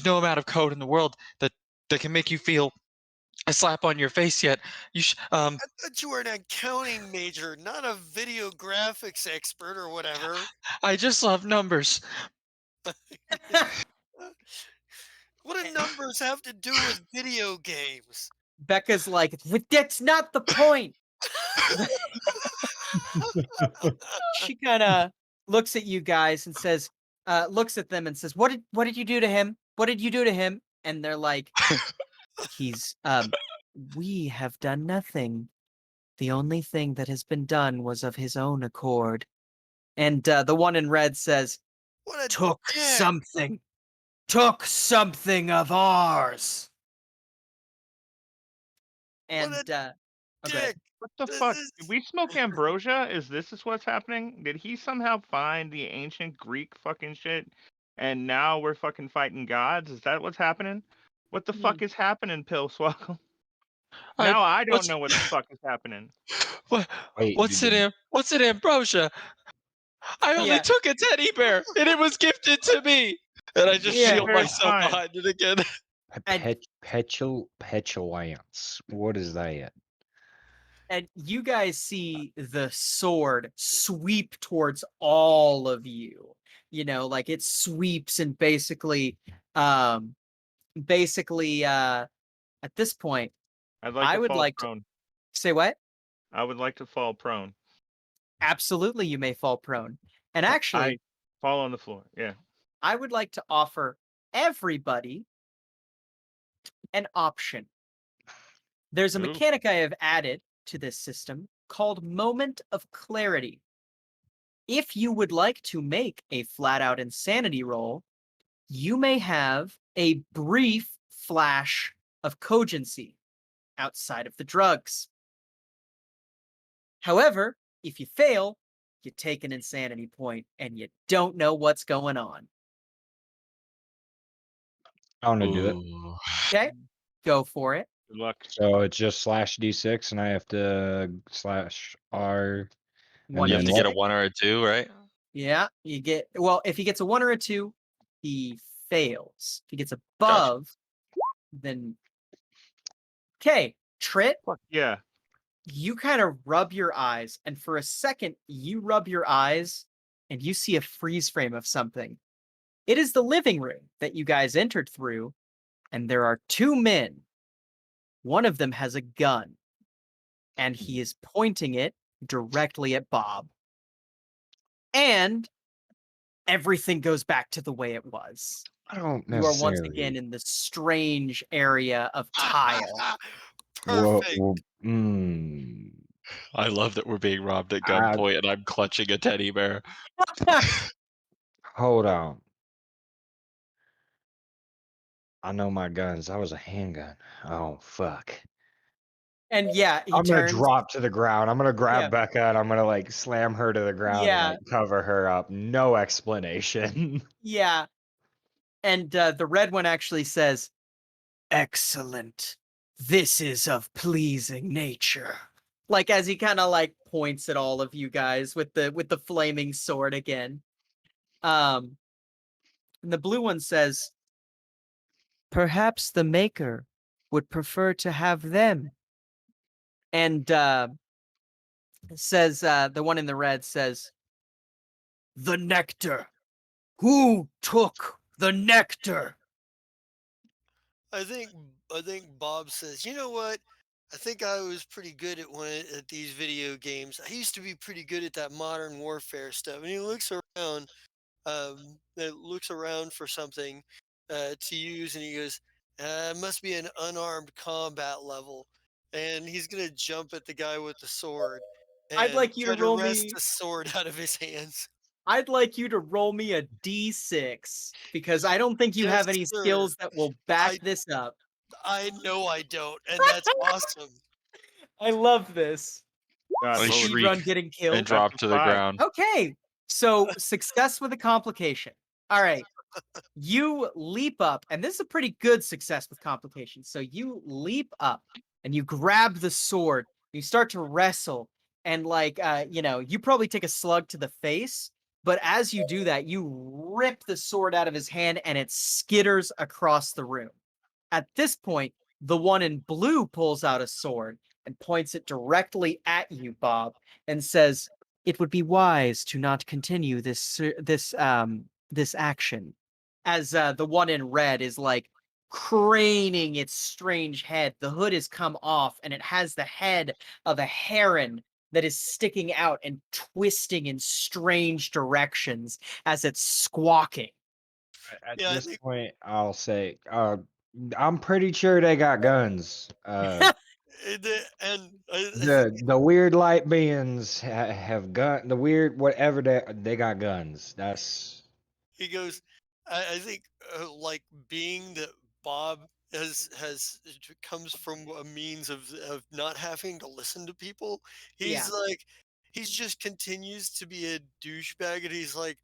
Speaker 3: no amount of code in the world that can make you feel a slap on your face yet. You
Speaker 2: I thought you were an accounting major, not a video graphics expert or whatever.
Speaker 3: I just love numbers.
Speaker 2: What do numbers have to do with video games?
Speaker 1: Becca's like, That's not the point." She kind of looks at you guys and says, looks at them and says, what did you do to him? What did you do to him?" And they're like, "He's, we have done nothing. The only thing that has been done was of his own accord." And the one in red says,
Speaker 2: What a
Speaker 1: took
Speaker 2: dick.
Speaker 1: something. Took something of ours.
Speaker 2: What
Speaker 1: And,
Speaker 2: a
Speaker 1: oh, go ahead.
Speaker 2: dick.
Speaker 5: What the
Speaker 2: This
Speaker 5: fuck?
Speaker 2: is
Speaker 5: Did we smoke ambrosia? Is this what's happening? Did he somehow find the ancient Greek fucking shit? And now we're fucking fighting gods? Is that what's happening? What the
Speaker 1: Hmm.
Speaker 5: fuck is happening, Pillswoggle?
Speaker 3: I
Speaker 5: Now I don't
Speaker 3: what's
Speaker 5: know what the fuck is happening.
Speaker 3: what
Speaker 4: Wait,
Speaker 3: what's in ambrosia? I only
Speaker 1: Yeah.
Speaker 3: took a teddy bear, and it was gifted to me. And I just
Speaker 1: Yeah.
Speaker 3: shield
Speaker 5: Bear's
Speaker 3: myself
Speaker 5: fine.
Speaker 3: behind it again.
Speaker 1: And
Speaker 4: petulance. What is that?
Speaker 1: and you guys see the sword sweep towards all of you. You know, like it sweeps and um at this point,
Speaker 5: I'd like
Speaker 1: I
Speaker 5: to
Speaker 1: would
Speaker 5: fall
Speaker 1: like to
Speaker 5: prone.
Speaker 1: say what?
Speaker 5: I would like to fall prone.
Speaker 1: Absolutely, you may fall prone. And
Speaker 5: I
Speaker 1: actually,
Speaker 5: fall on the floor. Yeah.
Speaker 1: I would like to offer everybody an option. There's a
Speaker 5: Ooh.
Speaker 1: mechanic I have added to this system called Moment of Clarity. If you would like to make a flat out insanity roll, you may have a brief flash of cogency outside of the drugs. However, if you fail, you take an insanity point and you don't know what's going on.
Speaker 4: I want to do it.
Speaker 3: Ooh.
Speaker 1: Okay, go for it.
Speaker 5: Good luck.
Speaker 4: So it's just slash d6, and I have to slash R.
Speaker 1: One
Speaker 3: You
Speaker 4: And
Speaker 3: have
Speaker 4: then
Speaker 3: to
Speaker 1: d
Speaker 3: get a
Speaker 4: what?
Speaker 3: 1 or a 2, right?
Speaker 1: Yeah, you get, well, if he gets a 1 or a 2, he fails. If he gets
Speaker 3: Gotcha.
Speaker 1: above, then okay, Trit,
Speaker 5: Fuck yeah.
Speaker 1: you kind of rub your eyes, and for a second, you rub your eyes and you see a freeze frame of something. It is the living room that you guys entered through, and there are two men. One of them has a gun. and he is pointing it directly at Bob. And everything goes back to the way it was.
Speaker 4: I don't
Speaker 1: You are once again
Speaker 4: necessarily.
Speaker 1: in the strange area of tile.
Speaker 2: Perfect.
Speaker 3: I love that we're being robbed at
Speaker 4: I,
Speaker 3: gunpoint and I'm clutching a teddy bear.
Speaker 4: hold on. I know my guns. That was a handgun. Oh fuck.
Speaker 1: And yeah, he
Speaker 4: I'm gonna
Speaker 1: turns.
Speaker 4: drop to the ground. I'm gonna grab
Speaker 1: Yeah.
Speaker 4: Becca and I'm gonna like slam her to the ground and
Speaker 1: Yeah.
Speaker 4: like cover her up. No explanation.
Speaker 1: Yeah. And the red one actually says, "Excellent. This is of pleasing nature." Like as he kind of like points at all of you guys with the flaming sword again. And the blue one says, "Perhaps the maker would prefer to have them." And says the one in the red says, "The nectar. Who took the nectar?"
Speaker 2: I think Bob says, you know what? I think I was pretty good at these video games. I used to be pretty good at that modern warfare stuff. And he looks around, looks around for something to use, and he goes, "It must be an unarmed combat level." And he's gonna jump at the guy with the sword
Speaker 1: I'd
Speaker 2: and
Speaker 1: like you to
Speaker 2: try to
Speaker 1: roll
Speaker 2: wrest
Speaker 1: me
Speaker 2: the sword out of his hands.
Speaker 1: I'd like you to roll me a d6 because I don't think you
Speaker 2: Yes,
Speaker 1: have any
Speaker 2: sir.
Speaker 1: skills that will back
Speaker 2: I
Speaker 1: this up.
Speaker 2: I know I don't, and that's awesome.
Speaker 1: I love this.
Speaker 5: God,
Speaker 3: I
Speaker 5: roll a
Speaker 3: shriek
Speaker 1: Speedrun getting
Speaker 3: and
Speaker 1: killed.
Speaker 3: drop
Speaker 5: That's a
Speaker 3: to the
Speaker 5: 5.
Speaker 3: ground.
Speaker 1: Okay. So success with a complication. All right. You leap up, and this is a pretty good success with complications. So you leap up and you grab the sword, you start to wrestle, and like you probably take a slug to the face, but as you do that, you rip the sword out of his hand and it skitters across the room. At this point, the one in blue pulls out a sword and points it directly at you, Bob, and says, "It would be wise to not continue this action." As the one in red is like craning its strange head, the hood has come off and it has the head of a heron that is sticking out and twisting in strange directions as it's squawking.
Speaker 4: At
Speaker 2: Yeah, I
Speaker 4: this
Speaker 2: think
Speaker 4: point, I'll say, I'm pretty sure they got guns.
Speaker 2: and I think
Speaker 4: The weird light beings have gun. The weird whatever they got guns. That's
Speaker 2: he goes. I think like being that Bob has comes from a means of not having to listen to people.
Speaker 1: Yeah.
Speaker 2: He's like he's just continues to be a douchebag, and he's like,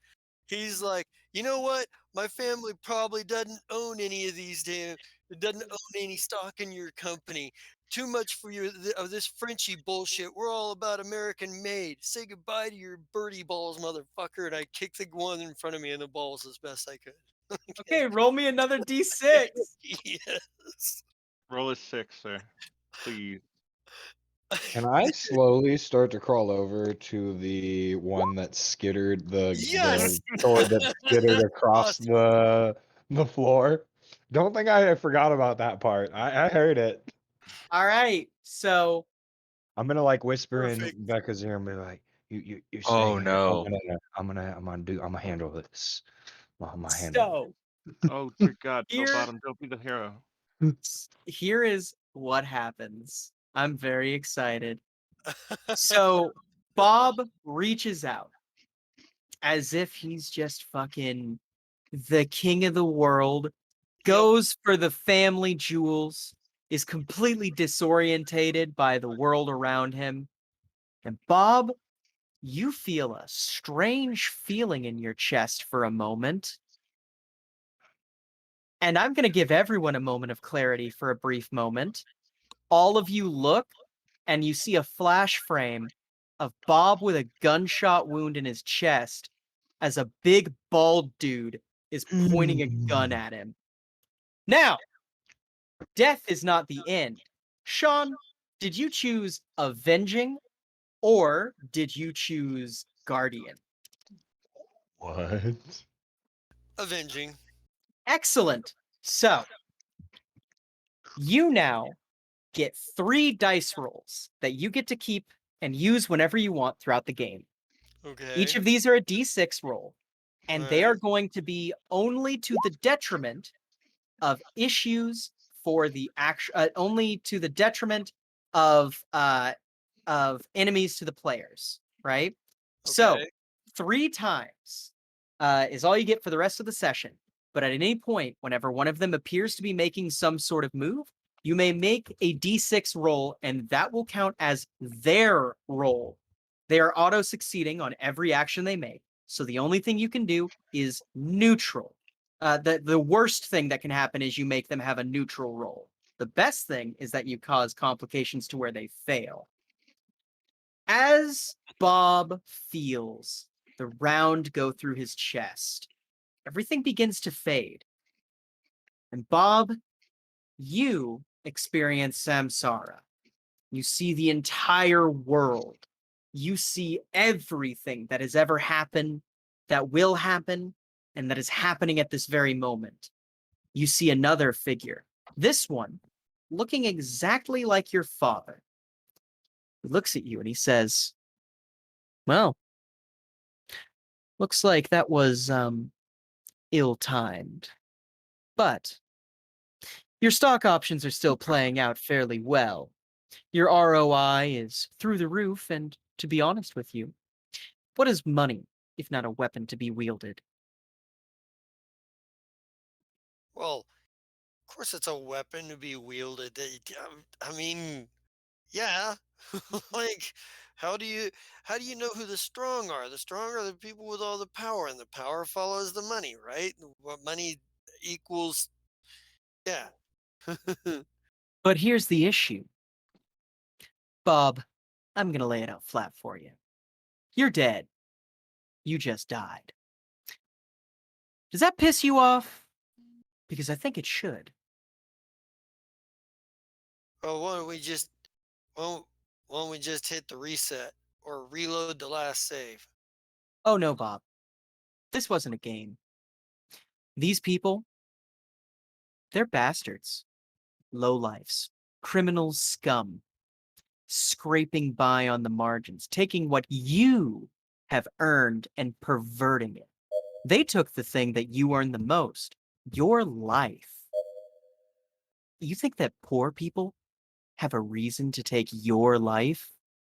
Speaker 2: you know what? My family probably doesn't own any of these damn. It doesn't own any stock in your company. Too much for of this Frenchy bullshit. We're all about American made. Say goodbye to your birdie balls, motherfucker. And I kicked the one in front of me in the balls as best I could.
Speaker 1: Okay, roll me another d6.
Speaker 2: Yes.
Speaker 5: Roll a 6, sir. Please.
Speaker 4: Can I slowly start to crawl over to the one that skittered
Speaker 2: Yes.
Speaker 4: the sword that skittered across the floor? Don't think I forgot about that part. I heard it.
Speaker 1: All right. So
Speaker 4: I'm gonna like whisper in
Speaker 2: Perfect.
Speaker 4: Becca's ear and be like, "You stay
Speaker 3: Oh
Speaker 4: here.
Speaker 3: no.
Speaker 4: I'm gonna handle this. I'm gonna handle
Speaker 1: so
Speaker 5: Oh, dear God. Phil
Speaker 1: here
Speaker 5: Bottom, don't be the hero.
Speaker 1: here is what happens. I'm very excited. So Bob reaches out as if he's just fucking the king of the world,
Speaker 2: Yep.
Speaker 1: goes for the family jewels, is completely disorientated by the world around him. And Bob, you feel a strange feeling in your chest for a moment. And I'm going to give everyone a moment of clarity for a brief moment. All of you look and you see a flash frame of Bob with a gunshot wound in his chest as a big bald dude is pointing a gun
Speaker 4: it."
Speaker 1: at him. Now, death is not the end. Sean, did you choose avenging or did you choose guardian?
Speaker 4: What?
Speaker 2: Avenging.
Speaker 1: Excellent. So, you now get 3 dice rolls that you get to keep and use whenever you want throughout the game. Each
Speaker 2: Okay.
Speaker 1: of these are a d6 roll, and they are
Speaker 2: Alright.
Speaker 1: going to be only to the detriment of issues for the only to the detriment of enemies to the players, right? So
Speaker 2: Okay.
Speaker 1: 3 times is all you get for the rest of the session. But at any point, whenever one of them appears to be making some sort of move, you may make a d6 roll, and that will count as their roll. They are auto succeeding on every action they make. So the only thing you can do is neutral. The worst thing that can happen is you make them have a neutral roll. The best thing is that you cause complications to where they fail. As Bob feels the round go through his chest, everything begins to fade. And Bob, you experience samsara. You see the entire world. You see everything that has ever happened, that will happen, and that is happening at this very moment. You see another figure. This one, looking exactly like your father. He looks at you and he says, well, looks like that was ill-timed. But your stock options are still playing out fairly well. Your ROI is through the roof, and to be honest with you, what is money if not a weapon to be wielded?
Speaker 2: Well, of course it's a weapon to be wielded. I mean, yeah. Like, how do you how do you know who the strong are? The strong are the people with all the power, and the power follows the money, right? What money equals, yeah.
Speaker 1: But here's the issue. Bob, I'm gonna lay it out flat for you. You're dead. You just died. Does that piss you off? Because I think it should.
Speaker 2: Well, why don't we just hit the reset or reload the last save?
Speaker 1: Oh no, Bob. This wasn't a game. These people, they're bastards. Lowlifes. Criminals scum. Scraping by on the margins. Taking what you have earned and perverting it. They took the thing that you earned the most. Your life. You think that poor people have a reason to take your life?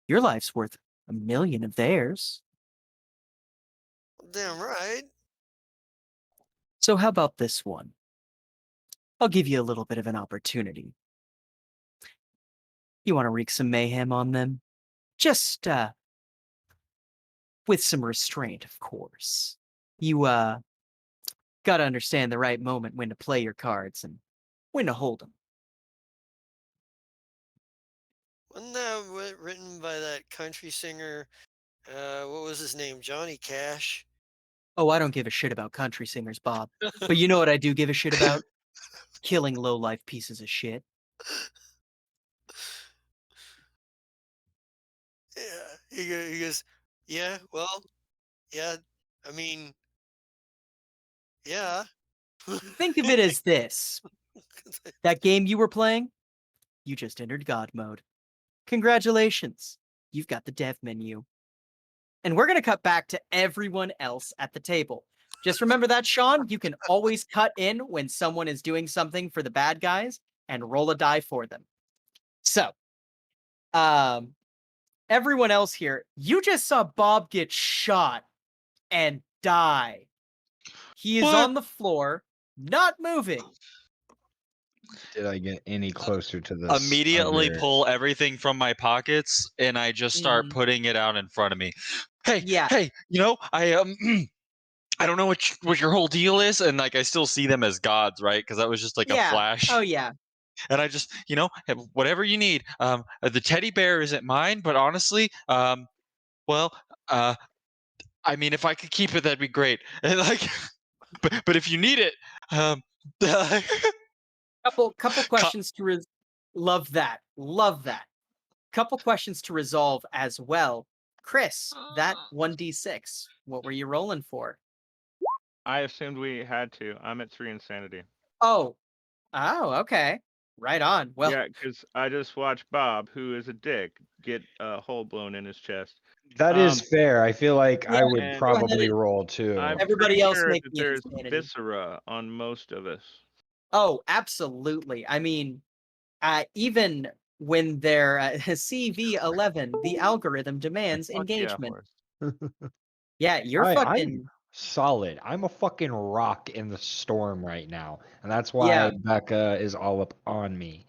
Speaker 1: Your life's worth 1,000,000 of theirs.
Speaker 2: Damn right.
Speaker 1: So how about this one? I'll give you a little bit of an opportunity. You want to wreak some mayhem on them? Just, with some restraint, of course. You, gotta understand the right moment when to play your cards and when to hold them.
Speaker 2: Wasn't that written by that country singer? What was his name? Johnny Cash.
Speaker 1: Oh, I don't give a shit about country singers, Bob. But you know what I do give a shit about? Killing low-life pieces of shit.
Speaker 2: Yeah, he goes, yeah, well, yeah, I mean, yeah.
Speaker 1: Think of it as this. That game you were playing, you just entered God mode. Congratulations. You've got the dev menu. And we're going to cut back to everyone else at the table. Just remember that, Sean, you can always cut in when someone is doing something for the bad guys and roll a die for them. So, everyone else here, you just saw Bob get shot and die. He is
Speaker 3: What?
Speaker 1: on the floor, not moving.
Speaker 4: Did I get any closer to this?
Speaker 3: Immediately
Speaker 4: other-
Speaker 3: pull everything from my pockets and I just start
Speaker 1: Mhm.
Speaker 3: putting it out in front of me. Hey,
Speaker 1: Yeah.
Speaker 3: hey, I don't know what your whole deal is, and like I still see them as gods, right? Because that was just like a
Speaker 1: Yeah.
Speaker 3: flash,
Speaker 1: Oh, yeah.
Speaker 3: and I just whatever you need. The teddy bear isn't mine, but honestly, well, uh, I mean, if I could keep it, that'd be great. And like, but if you need it, um,
Speaker 1: Couple questions to love that. Love that. Couple questions to resolve as well. Chris, that 1d6, what were you rolling for?
Speaker 5: I assumed we had to. I'm at 3 insanity.
Speaker 1: Oh. Oh, okay. Right on. Well,
Speaker 5: Yeah, because I just watched Bob, who is a dick, get a hole blown in his chest.
Speaker 4: That is fair. I feel like
Speaker 1: yeah,
Speaker 4: I would
Speaker 5: and
Speaker 1: go ahead
Speaker 4: probably
Speaker 1: and
Speaker 4: roll too.
Speaker 5: I'm
Speaker 1: everybody
Speaker 5: pretty
Speaker 1: else
Speaker 5: sure
Speaker 1: make
Speaker 5: that
Speaker 1: me an
Speaker 5: there's
Speaker 1: insanity.
Speaker 5: viscera on most of us.
Speaker 1: Oh, absolutely. I mean, even when they're CV11, the algorithm demands
Speaker 5: Fuck yeah,
Speaker 1: engagement.
Speaker 5: horse.
Speaker 1: Yeah, you're
Speaker 4: I'm
Speaker 1: fucking.
Speaker 4: solid. I'm a fucking rock in the storm right now, and that's why
Speaker 1: Yeah.
Speaker 4: Becca is all up on me.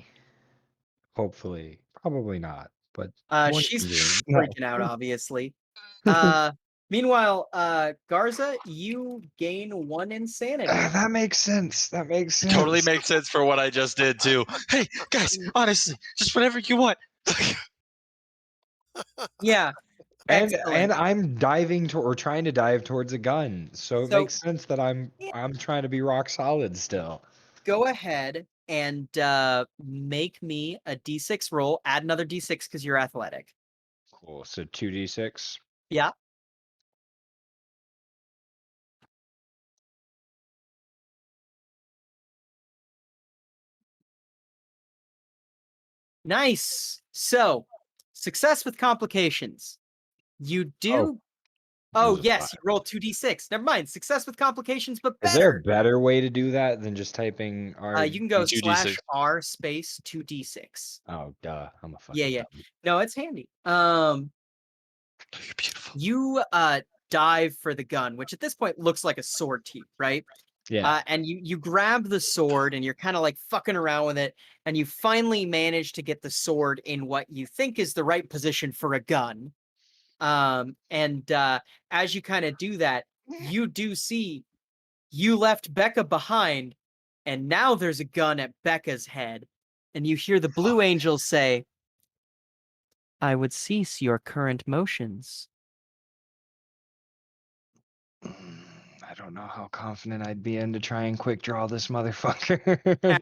Speaker 4: Hopefully, probably not, but one
Speaker 1: She's
Speaker 4: can dream.
Speaker 1: freaking out, obviously. Meanwhile, Garza, you gain 1 insanity.
Speaker 4: That makes sense. That makes sense.
Speaker 3: Totally makes sense for what I just did too. Hey guys, honestly, just whatever you want.
Speaker 1: Yeah.
Speaker 4: And
Speaker 1: Excellent.
Speaker 4: I'm diving to or trying to dive towards a gun, so it
Speaker 1: So-
Speaker 4: makes sense that I'm trying to be rock solid still.
Speaker 1: Go ahead and make me a d6 roll. Add another d6 because you're athletic.
Speaker 4: Cool. So 2d6.
Speaker 1: Yeah. Nice. So, success with complications. You do. Oh,
Speaker 4: There's a
Speaker 1: yes,
Speaker 4: 5.
Speaker 1: you roll 2d6. Never mind. Success with complications, but
Speaker 4: Is there a
Speaker 1: better.
Speaker 4: better way to do that than just typing R?
Speaker 1: You can go
Speaker 3: 2d6.
Speaker 1: /R space 2d6.
Speaker 4: Oh, duh. I'm a
Speaker 1: Yeah,
Speaker 4: fucking
Speaker 1: yeah.
Speaker 4: dummy.
Speaker 1: No, it's handy.
Speaker 3: You're beautiful.
Speaker 1: You dive for the gun, which at this point looks like a sword teeth, right?
Speaker 4: Yeah.
Speaker 1: And you grab the sword and you're kind of like fucking around with it, and you finally manage to get the sword in what you think is the right position for a gun. And as you kind of do that, you do see you left Becca behind, and now there's a gun at Becca's head, and you hear the Blue Angels say, "I would cease your current motions."
Speaker 4: I don't know how confident I'd be in to try and quick draw this motherfucker.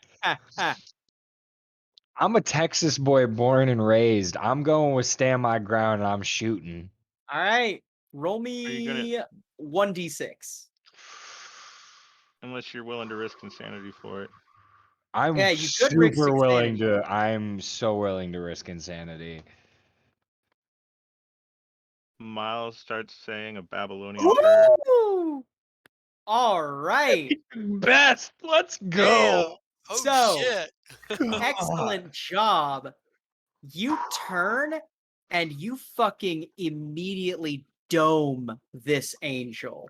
Speaker 4: I'm a Texas boy born and raised. I'm going with stand my ground and I'm shooting.
Speaker 1: All right, roll
Speaker 5: you gonna-
Speaker 1: me 1d6.
Speaker 5: Unless you're willing to risk insanity for it.
Speaker 4: I'm
Speaker 1: Yeah, you could risk
Speaker 4: super willing
Speaker 1: insanity.
Speaker 4: to. I'm so willing to risk insanity.
Speaker 5: Miles starts saying a Babylonian prayer.
Speaker 1: Ooh! All right.
Speaker 4: Best. Let's go.
Speaker 2: Damn. Oh
Speaker 1: So-
Speaker 2: shit.
Speaker 1: Excellent job. You turn and you fucking immediately dome this angel.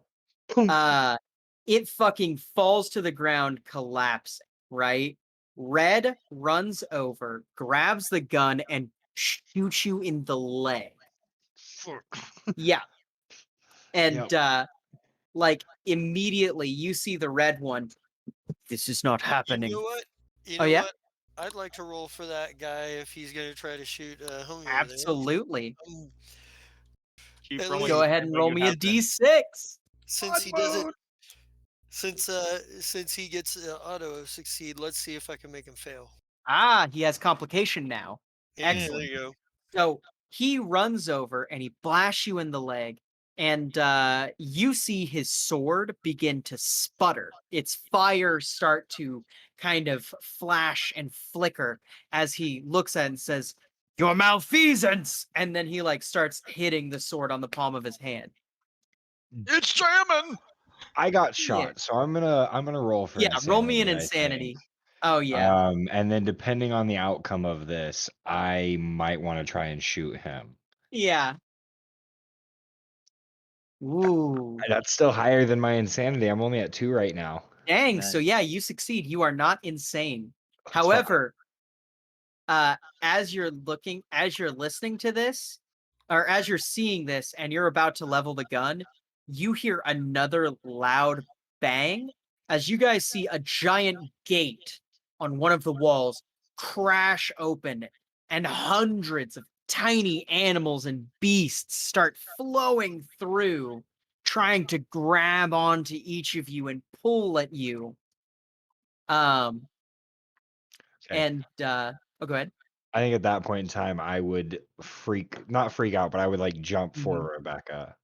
Speaker 1: It fucking falls to the ground, collapsing, right? Red runs over, grabs the gun, and shoots you in the leg. Yeah. And like immediately you see the red one. This is not happening.
Speaker 2: You know what? You
Speaker 1: Oh,
Speaker 2: know
Speaker 1: yeah?
Speaker 2: what? I'd like to roll for that guy if he's gonna try to shoot homie over there.
Speaker 1: Absolutely.
Speaker 5: Keep
Speaker 2: At
Speaker 5: rolling.
Speaker 2: least-
Speaker 1: Go ahead and roll me a d6.
Speaker 2: Since he doesn't, since he gets auto succeed, let's see if I can make him fail.
Speaker 1: Ah, he has complication now.
Speaker 2: Yeah,
Speaker 1: Excellent.
Speaker 2: there you go.
Speaker 1: So he runs over and he blasts you in the leg, and you see his sword begin to sputter. Its fire start to kind of flash and flicker as he looks at it and says, "Your malfeasance!" And then he like starts hitting the sword on the palm of his hand.
Speaker 3: It's jamming.
Speaker 4: I got
Speaker 1: Yeah.
Speaker 4: shot, so I'm gonna roll for
Speaker 1: Yeah, roll me an
Speaker 4: I think.
Speaker 1: insanity. Oh yeah.
Speaker 4: And then depending on the outcome of this, I might want to try and shoot him.
Speaker 1: Yeah. Ooh.
Speaker 4: That's still higher than my insanity. I'm only at 2 right now.
Speaker 1: Dang. So
Speaker 3: Nice.
Speaker 1: yeah, you succeed. You are not insane.
Speaker 4: Let's
Speaker 1: However, as you're listening to this, or as you're seeing this and you're about to level the gun, you hear another loud bang as you guys see a giant gate on one of the walls crash open, and hundreds of tiny animals and beasts start flowing through, trying to grab onto each of you and pull at you.
Speaker 4: Okay.
Speaker 1: And oh, go ahead.
Speaker 4: I think at that point in time, I would not freak out, but I would like jump
Speaker 1: Mhm.
Speaker 4: for Rebecca.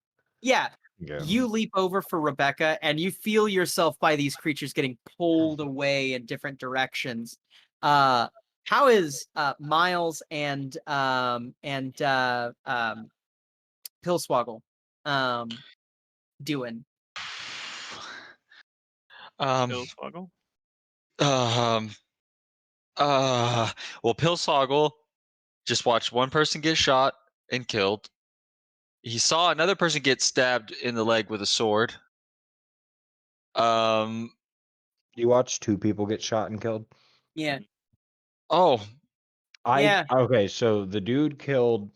Speaker 1: Yeah,
Speaker 4: Go.
Speaker 1: you leap over for Rebecca, and you feel yourself by these creatures getting pulled away in different directions. how is Miles and Pillswoggle doing?
Speaker 5: Bill Swoggle?
Speaker 3: Um. Well, Pillsoggle just watched one person get shot and killed. He saw another person get stabbed in the leg with a sword.
Speaker 4: You watch 2 people get shot and killed?
Speaker 1: Yeah.
Speaker 3: Oh,
Speaker 1: Yeah.
Speaker 4: Okay, so the dude killed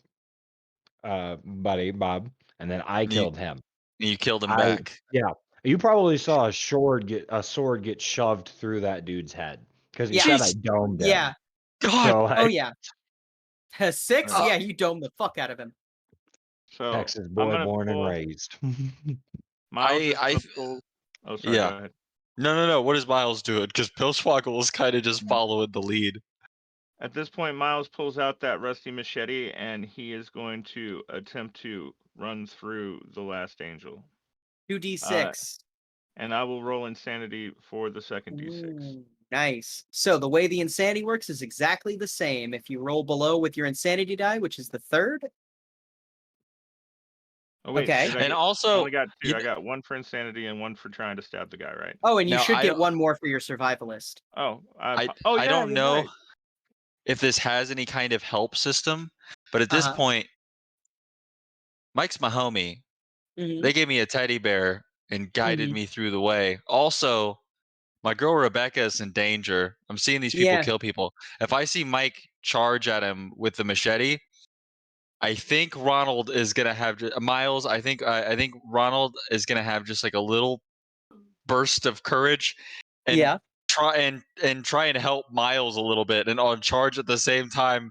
Speaker 4: buddy Bob, and then I
Speaker 3: You-
Speaker 4: killed him.
Speaker 3: you killed him
Speaker 4: I
Speaker 3: back.
Speaker 4: yeah. You probably saw a sword get shoved through that dude's head because he
Speaker 1: Yeah.
Speaker 4: said I
Speaker 3: Jeez.
Speaker 4: domed him.
Speaker 1: Yeah.
Speaker 3: God.
Speaker 4: So
Speaker 1: Oh
Speaker 4: like
Speaker 1: yeah. 6?
Speaker 5: Uh,
Speaker 1: Yeah, you dome the fuck out of him.
Speaker 5: So
Speaker 4: Texas
Speaker 5: I'm
Speaker 4: boy
Speaker 5: gonna
Speaker 4: born and
Speaker 5: pull.
Speaker 4: raised.
Speaker 5: Miles is
Speaker 3: I
Speaker 5: gonna pull. Oh, sorry. Go
Speaker 3: yeah.
Speaker 5: ahead.
Speaker 3: No. What is Miles doing? Because Pillswoggle is kind of just following the lead.
Speaker 5: At this point, Miles pulls out that rusty machete, and he is going to attempt to run through the last angel.
Speaker 1: 2d6.
Speaker 5: And I will roll insanity for the second d6.
Speaker 1: Ooh, nice. So the way the insanity works is exactly the same. If you roll below with your insanity die, which is the 3rd.
Speaker 5: Oh wait,
Speaker 1: Okay.
Speaker 5: did I
Speaker 3: And
Speaker 5: get? I
Speaker 3: also,
Speaker 5: only got 2.
Speaker 3: you
Speaker 5: I got 1 for insanity and 1 for trying to stab the guy, right?
Speaker 1: Oh, and you
Speaker 3: now
Speaker 1: should
Speaker 3: I
Speaker 1: get
Speaker 3: don't,
Speaker 1: 1 more for your survivalist.
Speaker 5: Oh,
Speaker 3: I
Speaker 5: yeah,
Speaker 3: don't
Speaker 5: you're
Speaker 3: know
Speaker 5: right.
Speaker 3: if this has any kind of help system, but at this
Speaker 1: Uh-huh.
Speaker 3: point, Mike's my homie.
Speaker 1: Mhm.
Speaker 3: They gave me a teddy bear and guided
Speaker 1: Mhm.
Speaker 3: me through the way. Also, my girl Rebecca is in danger. I'm seeing these people
Speaker 1: Yeah.
Speaker 3: kill people. If I see Mike charge at him with the machete, I think Ronald is gonna have Miles. I think Ronald is gonna have just like a little burst of courage and
Speaker 1: Yeah.
Speaker 3: try and help Miles a little bit and on charge at the same time.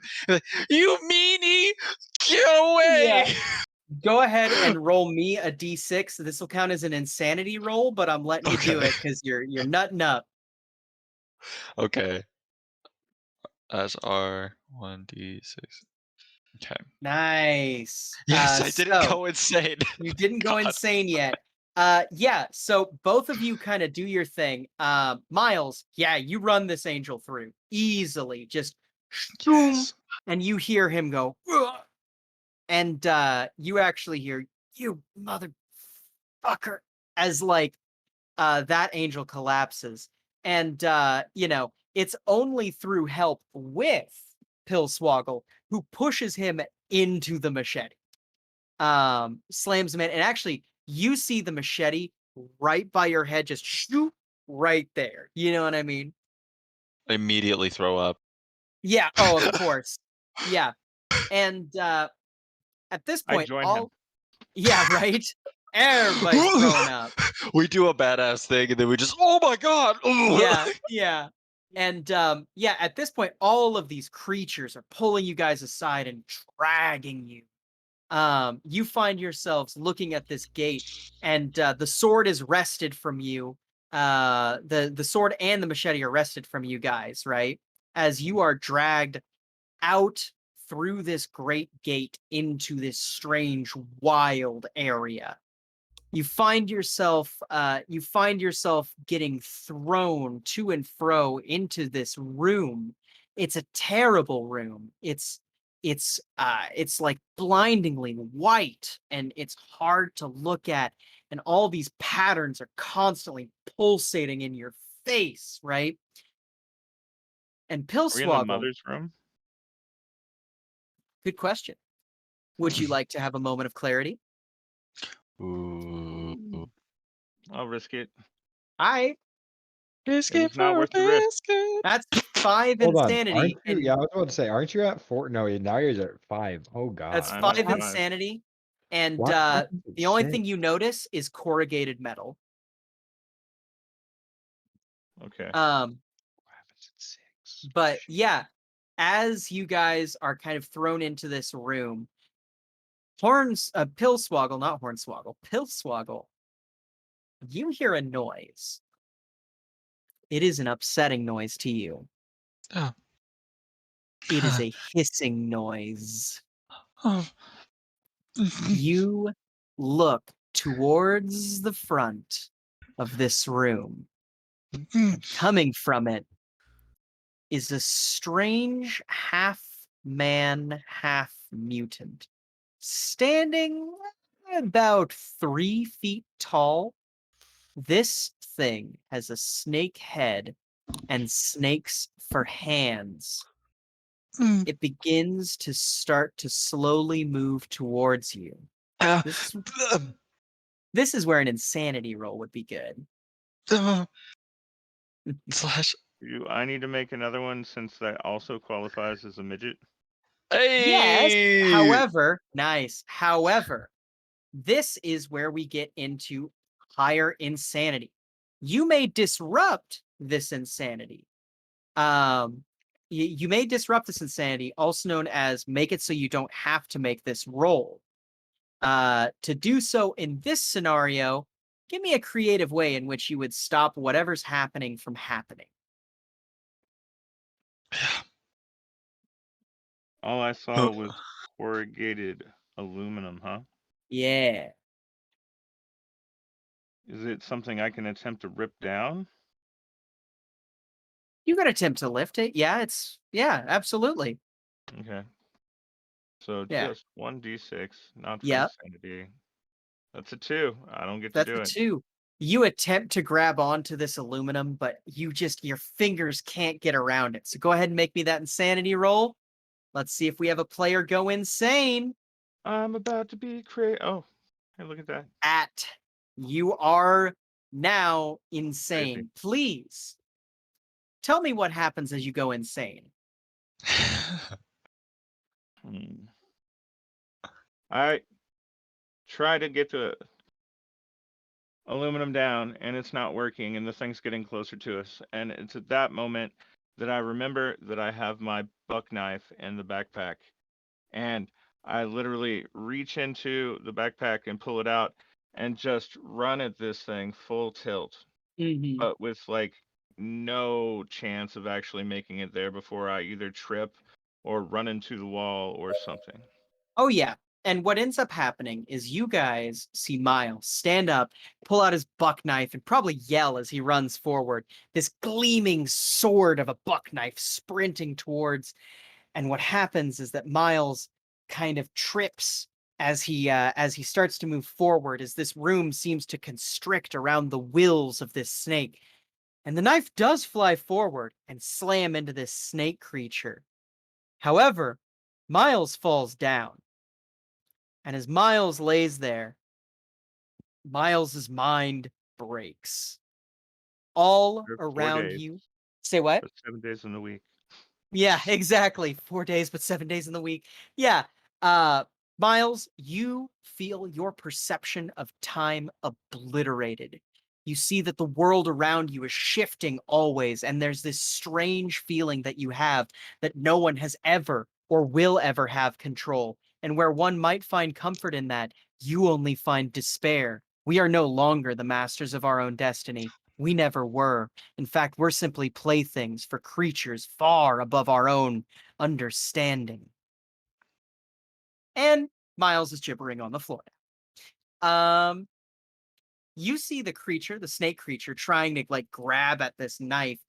Speaker 3: You meanie, get away!
Speaker 1: Yeah. Go ahead and roll me a d6. This will count as an insanity roll, but I'm letting you do
Speaker 3: Okay.
Speaker 1: it because you're nutting up.
Speaker 3: Okay. That's our 1d6. Okay.
Speaker 1: Nice.
Speaker 3: Yes, I didn't
Speaker 1: So
Speaker 3: go insane.
Speaker 1: you didn't go
Speaker 3: God.
Speaker 1: insane yet. Yeah, so both of you kind of do your thing. Miles, yeah, you run this angel through easily, just boom,
Speaker 3: Yes.
Speaker 1: and you hear him go, "Ugh," and you actually hear, "You motherfucker," as like that angel collapses. And it's only through help with Pillswoggle who pushes him into the machete. Slams him in, and actually you see the machete right by your head, just shoot right there. You know what I mean?
Speaker 3: Immediately throw up.
Speaker 1: Yeah. Oh, of course. Yeah. And at this
Speaker 5: I
Speaker 1: point,
Speaker 5: join him.
Speaker 1: yeah, right. Everybody's throwing up.
Speaker 3: We do a badass thing and then we just, oh my god.
Speaker 1: Yeah, yeah. And yeah, at this point, all of these creatures are pulling you guys aside and dragging you. You find yourselves looking at this gate, and the sword is wrested from you. The sword and the machete are wrested from you guys, right? As you are dragged out through this great gate into this strange, wild area. You find yourself getting thrown to and fro into this room. It's a terrible room. It's like blindingly white, and it's hard to look at, and all these patterns are constantly pulsating in your face, right? And
Speaker 5: Are we in the
Speaker 1: Pillswoggle,
Speaker 5: mother's room?
Speaker 1: good question. Would you like to have a moment of clarity?
Speaker 3: Ooh.
Speaker 5: I'll risk it.
Speaker 1: I
Speaker 5: It was not worth the risk.
Speaker 1: That's 5
Speaker 4: Hold on,
Speaker 1: insanity,
Speaker 4: aren't you?
Speaker 1: and
Speaker 4: Yeah, I was about to say, aren't you at 4? No, now you're at 5. Oh
Speaker 1: that's
Speaker 4: god.
Speaker 5: I'm
Speaker 1: five
Speaker 5: at 5.
Speaker 1: insanity. And
Speaker 4: Why is it
Speaker 1: the only
Speaker 4: 6?
Speaker 1: thing you notice is corrugated metal.
Speaker 5: Okay.
Speaker 1: Um,
Speaker 4: What happens at 6?
Speaker 1: but yeah, as you guys are kind of thrown into this room, Pillswoggle, not Hornswoggle, Pillswoggle, you hear a noise. It is an upsetting noise to you.
Speaker 3: Oh.
Speaker 1: It is a hissing noise.
Speaker 3: Oh.
Speaker 1: You look towards the front of this room. And coming from it is a strange half man, half mutant, standing about 3 feet tall. This thing has a snake head and snakes for hands.
Speaker 3: Mm.
Speaker 1: It begins to start to slowly move towards you.
Speaker 3: Uh,
Speaker 1: This is
Speaker 3: um,
Speaker 1: this is where an insanity roll would be good.
Speaker 3: slash.
Speaker 5: Do I need to make another one since that also qualifies as a midget?
Speaker 1: Yes.
Speaker 3: Hey.
Speaker 1: However, nice. However, this is where we get into higher insanity. You may disrupt this insanity. You may disrupt this insanity, also known as make it so you don't have to make this roll. To do so in this scenario, give me a creative way in which you would stop whatever's happening from happening.
Speaker 5: All I saw was corrugated aluminum, huh?
Speaker 1: Yeah.
Speaker 5: Is it something I can attempt to rip down?
Speaker 1: You could attempt to lift it. Yeah, absolutely.
Speaker 5: Okay. So
Speaker 1: Yeah.
Speaker 5: just 1d6, not for
Speaker 1: Yep.
Speaker 5: insanity. That's a 2. I don't get to
Speaker 1: That's
Speaker 5: do
Speaker 1: the
Speaker 5: it.
Speaker 1: 2. You attempt to grab onto this aluminum, but your fingers can't get around it. So go ahead and make me that insanity roll. Let's see if we have a player go insane.
Speaker 5: I'm about to be crazy. Oh, hey, look at that.
Speaker 1: You are now
Speaker 5: Crazy.
Speaker 1: insane. Please tell me what happens as you go insane.
Speaker 5: Hmm. I try to get the aluminum down and it's not working and the thing's getting closer to us. And it's at that moment that I remember that I have my buck knife in the backpack. And I literally reach into the backpack and pull it out and just run at this thing full tilt,
Speaker 1: Mhm.
Speaker 5: but with like no chance of actually making it there before I either trip or run into the wall or something.
Speaker 1: Oh, yeah. And what ends up happening is you guys see Miles stand up, pull out his buck knife, and probably yell as he runs forward. This gleaming sword of a buck knife sprinting towards. And what happens is that Miles kind of trips as he starts to move forward, as this room seems to constrict around the wills of this snake. And the knife does fly forward and slam into this snake creature. However, Miles falls down. And as Miles lays there, Miles's mind breaks. All
Speaker 5: For 4
Speaker 1: around
Speaker 5: days,
Speaker 1: you. Say what?
Speaker 5: but 7 days in the week.
Speaker 1: Yeah, exactly. 4 days, but 7 days in the week. Yeah. Uh, Miles, you feel your perception of time obliterated. You see that the world around you is shifting always, and there's this strange feeling that you have that no one has ever or will ever have control. And where one might find comfort in that, you only find despair. We are no longer the masters of our own destiny. We never were. In fact, we're simply playthings for creatures far above our own understanding. And Miles is gibbering on the floor. Um, you see the creature, the snake creature, trying to like grab at this knife,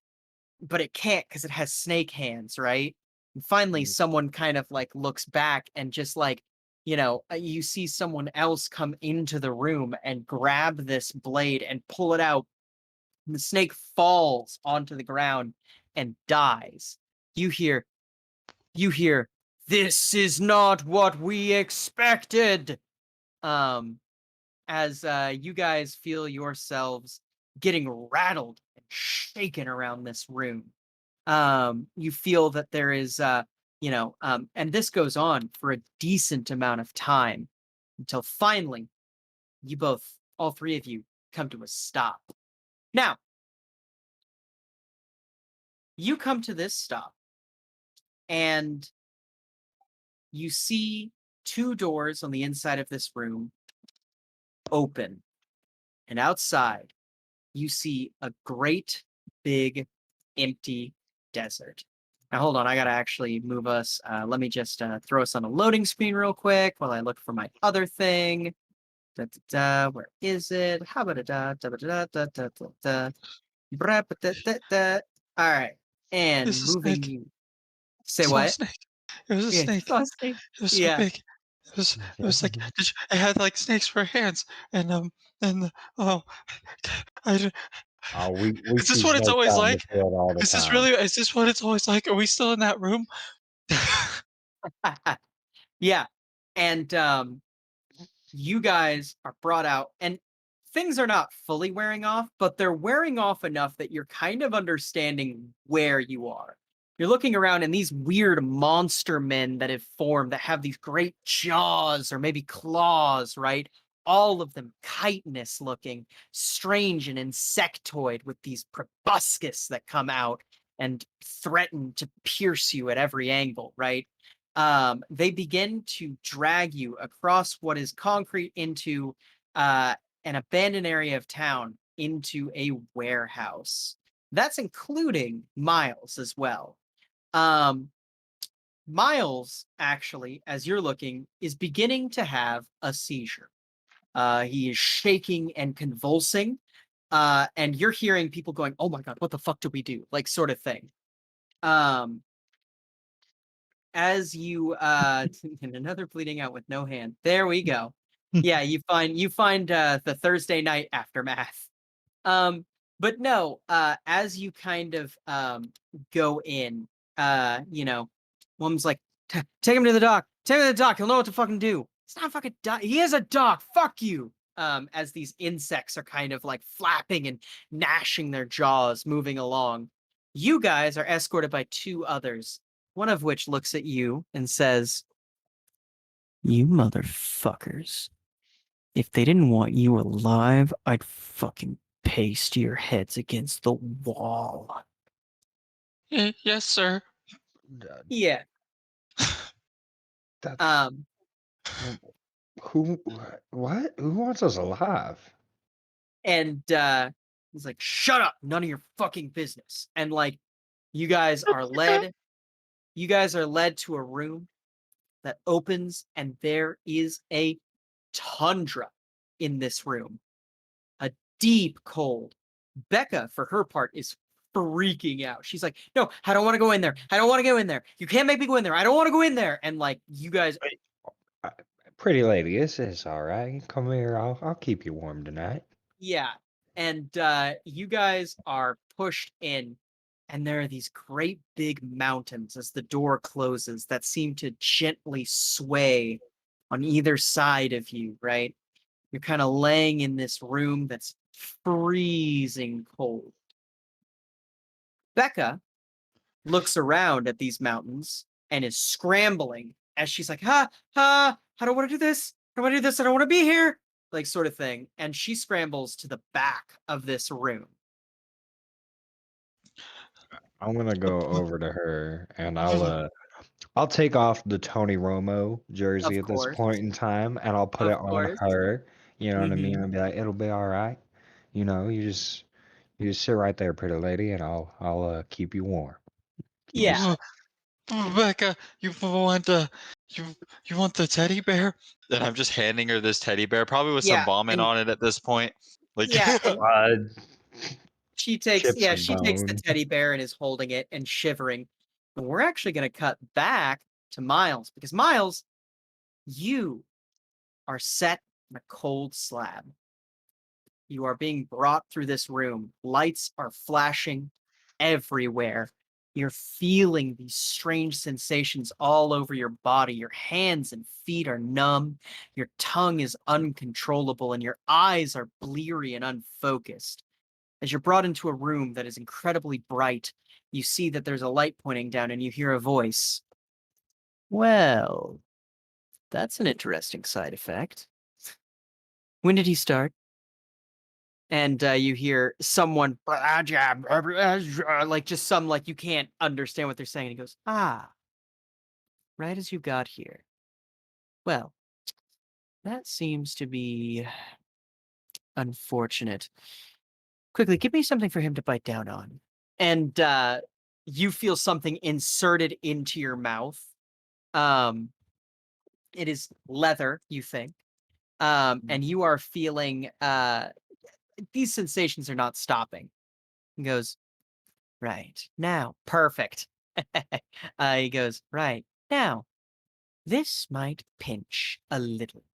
Speaker 1: but it can't because it has snake hands, right? And finally,
Speaker 5: Mm.
Speaker 1: someone kind of like looks back and just like, you see someone else come into the room and grab this blade and pull it out. And the snake falls onto the ground and dies. You hear, this is not what we expected. Um, as you guys feel yourselves getting rattled and shaken around this room. You feel that there is, and this goes on for a decent amount of time until finally all three of you, come to a stop. Now, you come to this stop and you see 2 doors on the inside of this room open. And outside, you see a great big empty desert. Now, hold on. I got to actually move us. Let me just throw us on a loading screen real quick while I look for my other thing. Where is it? How about a da da da da da da da da. All right. And
Speaker 3: It's a
Speaker 1: moving
Speaker 3: snake.
Speaker 1: you. Say
Speaker 3: Saw a
Speaker 1: what?
Speaker 3: snake. It was a
Speaker 1: Yeah,
Speaker 3: snake.
Speaker 1: saw a snake.
Speaker 3: It was so
Speaker 1: Yeah.
Speaker 3: big. It was like it had like snakes for hands, and oh, I d-
Speaker 4: Oh, we
Speaker 3: is this
Speaker 4: see
Speaker 3: what it's
Speaker 4: snakes
Speaker 3: always
Speaker 4: out in the
Speaker 3: like?
Speaker 4: field all the time.
Speaker 3: Is this what it's always like? Are we still in that room?
Speaker 1: Yeah. And you guys are brought out, and things are not fully wearing off, but they're wearing off enough that you're kind of understanding where you are. You're looking around, and these weird monster men that have formed that have these great jaws or maybe claws, right? All of them chitinous looking, strange and insectoid with these proboscis that come out and threaten to pierce you at every angle, right? They begin to drag you across what is concrete into an abandoned area of town into a warehouse. That's including Miles as well. Um, Miles, actually, as you're looking, is beginning to have a seizure. He is shaking and convulsing, and you're hearing people going, "Oh my god, what the fuck do we do?" Like sort of thing. Um, as you and another bleeding out with no hand. There we go. Yeah, you find the Thursday night aftermath. Um, but no, as you kind of go in, woman's like, take him to the dock. Take him to the dock. He'll know what to fucking do. It's not fucking dock. He is a dock. Fuck you. As these insects are kind of like flapping and gnashing their jaws, moving along. You guys are escorted by two others, one of which looks at you and says, "You motherfuckers. If they didn't want you alive, I'd fucking paste your heads against the wall."
Speaker 3: Yes, sir.
Speaker 4: Uh,
Speaker 1: Yeah.
Speaker 4: That
Speaker 1: Um,
Speaker 4: who? What? Who wants us alive?
Speaker 1: and he's like, "Shut up, none of your fucking business." And like, you guys are led, to a room that opens, and there is a tundra in this room. A deep cold. Becca, for her part, is freaking out. She's like, "No, I don't want to go in there. I don't want to go in there. You can't make me go in there. I don't want to go in there." And like, you guys,
Speaker 4: Uh, Pretty lady, it's all right. Come here. I'll keep you warm tonight.
Speaker 1: yeah. And you guys are pushed in, and there are these great big mountains as the door closes that seem to gently sway on either side of you, right? You're kind of laying in this room that's freezing cold. Becca looks around at these mountains and is scrambling as she's like, I don't want to do this. I don't want to do this. I don't want to be here. Like, sort of thing. And she scrambles to the back of this room.
Speaker 4: I'm gonna go over to her and I'll take off the Tony Romo jersey
Speaker 1: Of
Speaker 4: at this
Speaker 1: course.
Speaker 4: point in time and I'll put
Speaker 1: Of
Speaker 4: it on
Speaker 1: course.
Speaker 4: her. You know what I mean?
Speaker 1: Mhm.
Speaker 4: And be like, it'll be all right. You just sit right there, pretty lady, and I'll keep you warm. Keep you
Speaker 1: Yeah.
Speaker 4: safe.
Speaker 3: Rebecca, you you want the teddy bear? And I'm just handing her this teddy bear, probably with some
Speaker 1: Yeah.
Speaker 3: vomit
Speaker 1: And
Speaker 3: on it at this point. Like,
Speaker 1: yeah. And
Speaker 4: Uh,
Speaker 1: she takes,
Speaker 4: chips
Speaker 1: yeah,
Speaker 4: and
Speaker 1: she takes the
Speaker 4: bone.
Speaker 1: teddy bear and is holding it and shivering. And we're actually going to cut back to Miles, because Miles, you are set in a cold slab. You are being brought through this room. Lights are flashing everywhere. You're feeling these strange sensations all over your body. Your hands and feet are numb. Your tongue is uncontrollable, and your eyes are bleary and unfocused. As you're brought into a room that is incredibly bright, you see that there's a light pointing down, and you hear a voice. "Well, that's an interesting side effect. When did he start?" And you hear someone like just some like you can't understand what they're saying. And he goes, "Ah, right as you got here. Well, that seems to be unfortunate. Quickly, give me something for him to bite down on." And you feel something inserted into your mouth. Um, it is leather, you think. And you are feeling these sensations are not stopping. He goes, Right. Now, perfect. He goes, right. Now, this might pinch a little.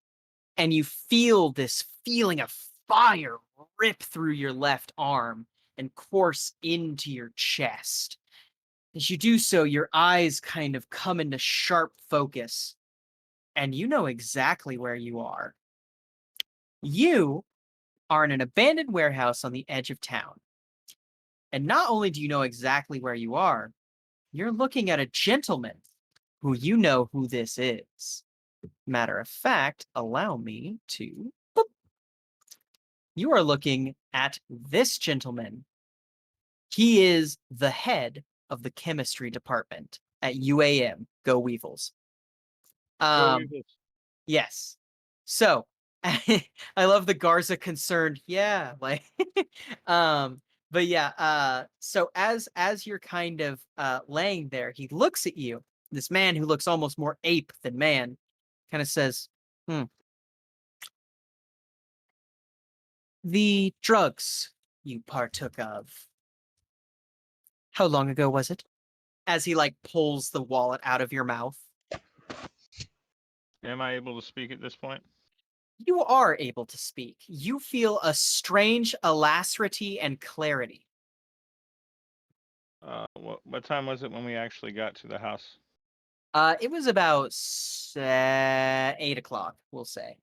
Speaker 1: And you feel this feeling of fire rip through your left arm and course into your chest. As you do so, your eyes kind of come into sharp focus, and you know exactly where you are. You are in an abandoned warehouse on the edge of town. And not only do you know exactly where you are, you're looking at a gentleman who you know who this is. Matter of fact, allow me to. Boop. You are looking at this gentleman. He is the head of the chemistry department at UAM. Go Weevils.
Speaker 5: Go Weevils.
Speaker 1: Yes. So I love the Garza concerned. Yeah, like but yeah, so as you're kind of laying there, he looks at you, this man who looks almost more ape than man, kind of says, the drugs you partook of. How long ago was it? As he like pulls the wallet out of your mouth.
Speaker 5: Am I able to speak at this point?
Speaker 1: You are able to speak. You feel a strange alacrity and clarity.
Speaker 5: What time was it when we actually got to the house?
Speaker 1: It was about 8 o'clock, we'll say.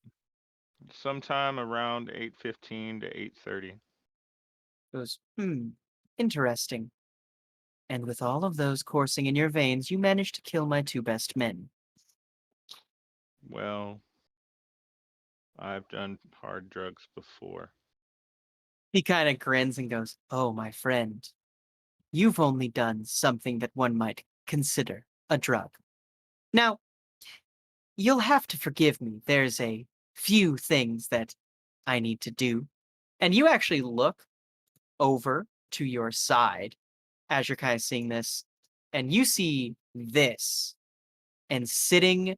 Speaker 5: Sometime around 8:15 to 8:30.
Speaker 1: It goes, interesting. And with all of those coursing in your veins, you managed to kill my 2 best men.
Speaker 5: Well, I've done hard drugs before.
Speaker 1: He kind of grins and goes, oh, my friend, you've only done something that one might consider a drug. Now, you'll have to forgive me. There's a few things that I need to do. And you actually look over to your side as you're kind of seeing this, and you see this. And sitting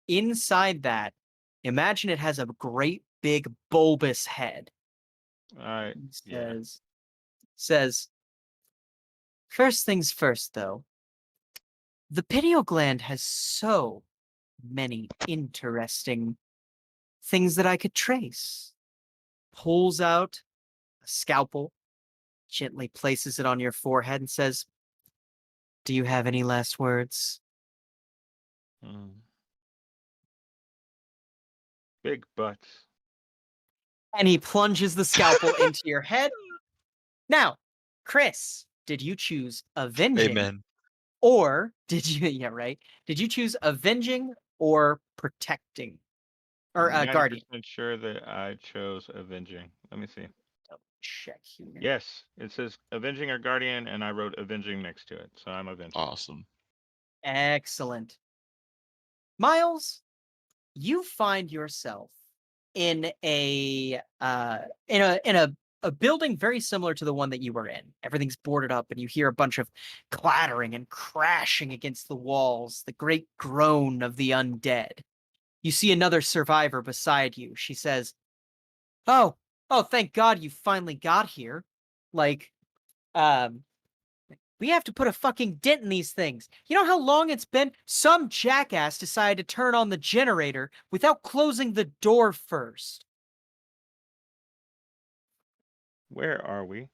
Speaker 1: inside that, imagine it has a great big bulbous head.
Speaker 5: Yeah.
Speaker 1: Says, first things first, though. The pineal gland has so many interesting things that I could trace. Pulls out a scalpel, gently places it on your forehead, and says, do you have any last words?
Speaker 5: Big butts.
Speaker 1: And he plunges the scalpel into your head. Now, Chris, did you choose avenging?
Speaker 3: Amen.
Speaker 1: Or did you, yeah, right? Did you choose avenging or protecting? Or guardian?
Speaker 5: 90% sure that I chose avenging. Let me see.
Speaker 1: Double check here.
Speaker 5: Yes, it says avenging or guardian, and I wrote avenging next to it, so I'm avenging.
Speaker 3: Awesome.
Speaker 1: Excellent. Miles, you find yourself in a building very similar to the one that you were in. Everything's boarded up, and you hear a bunch of clattering and crashing against the walls, the great groan of the undead. You see another survivor beside you. She says, oh, thank God you finally got here. Like, we have to put a fucking dent in these things. You know how long it's been? Some jackass decided to turn on the generator without closing the door first.
Speaker 5: Where are we?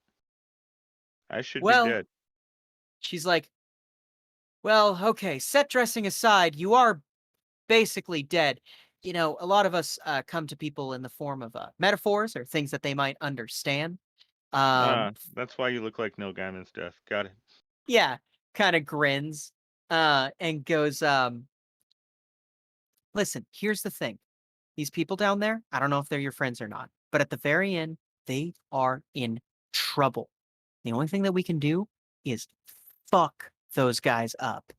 Speaker 5: I should
Speaker 1: Well,
Speaker 5: be dead.
Speaker 1: She's like, well, okay, set dressing aside, you are basically dead. You know, a lot of us come to people in the form of metaphors or things that they might understand.
Speaker 5: That's why you look like Neil Gaiman's death. Got it.
Speaker 1: Yeah, kind of grins and goes, listen, here's the thing. These people down there, I don't know if they're your friends or not, but at the very end, they are in trouble. The only thing that we can do is fuck those guys up.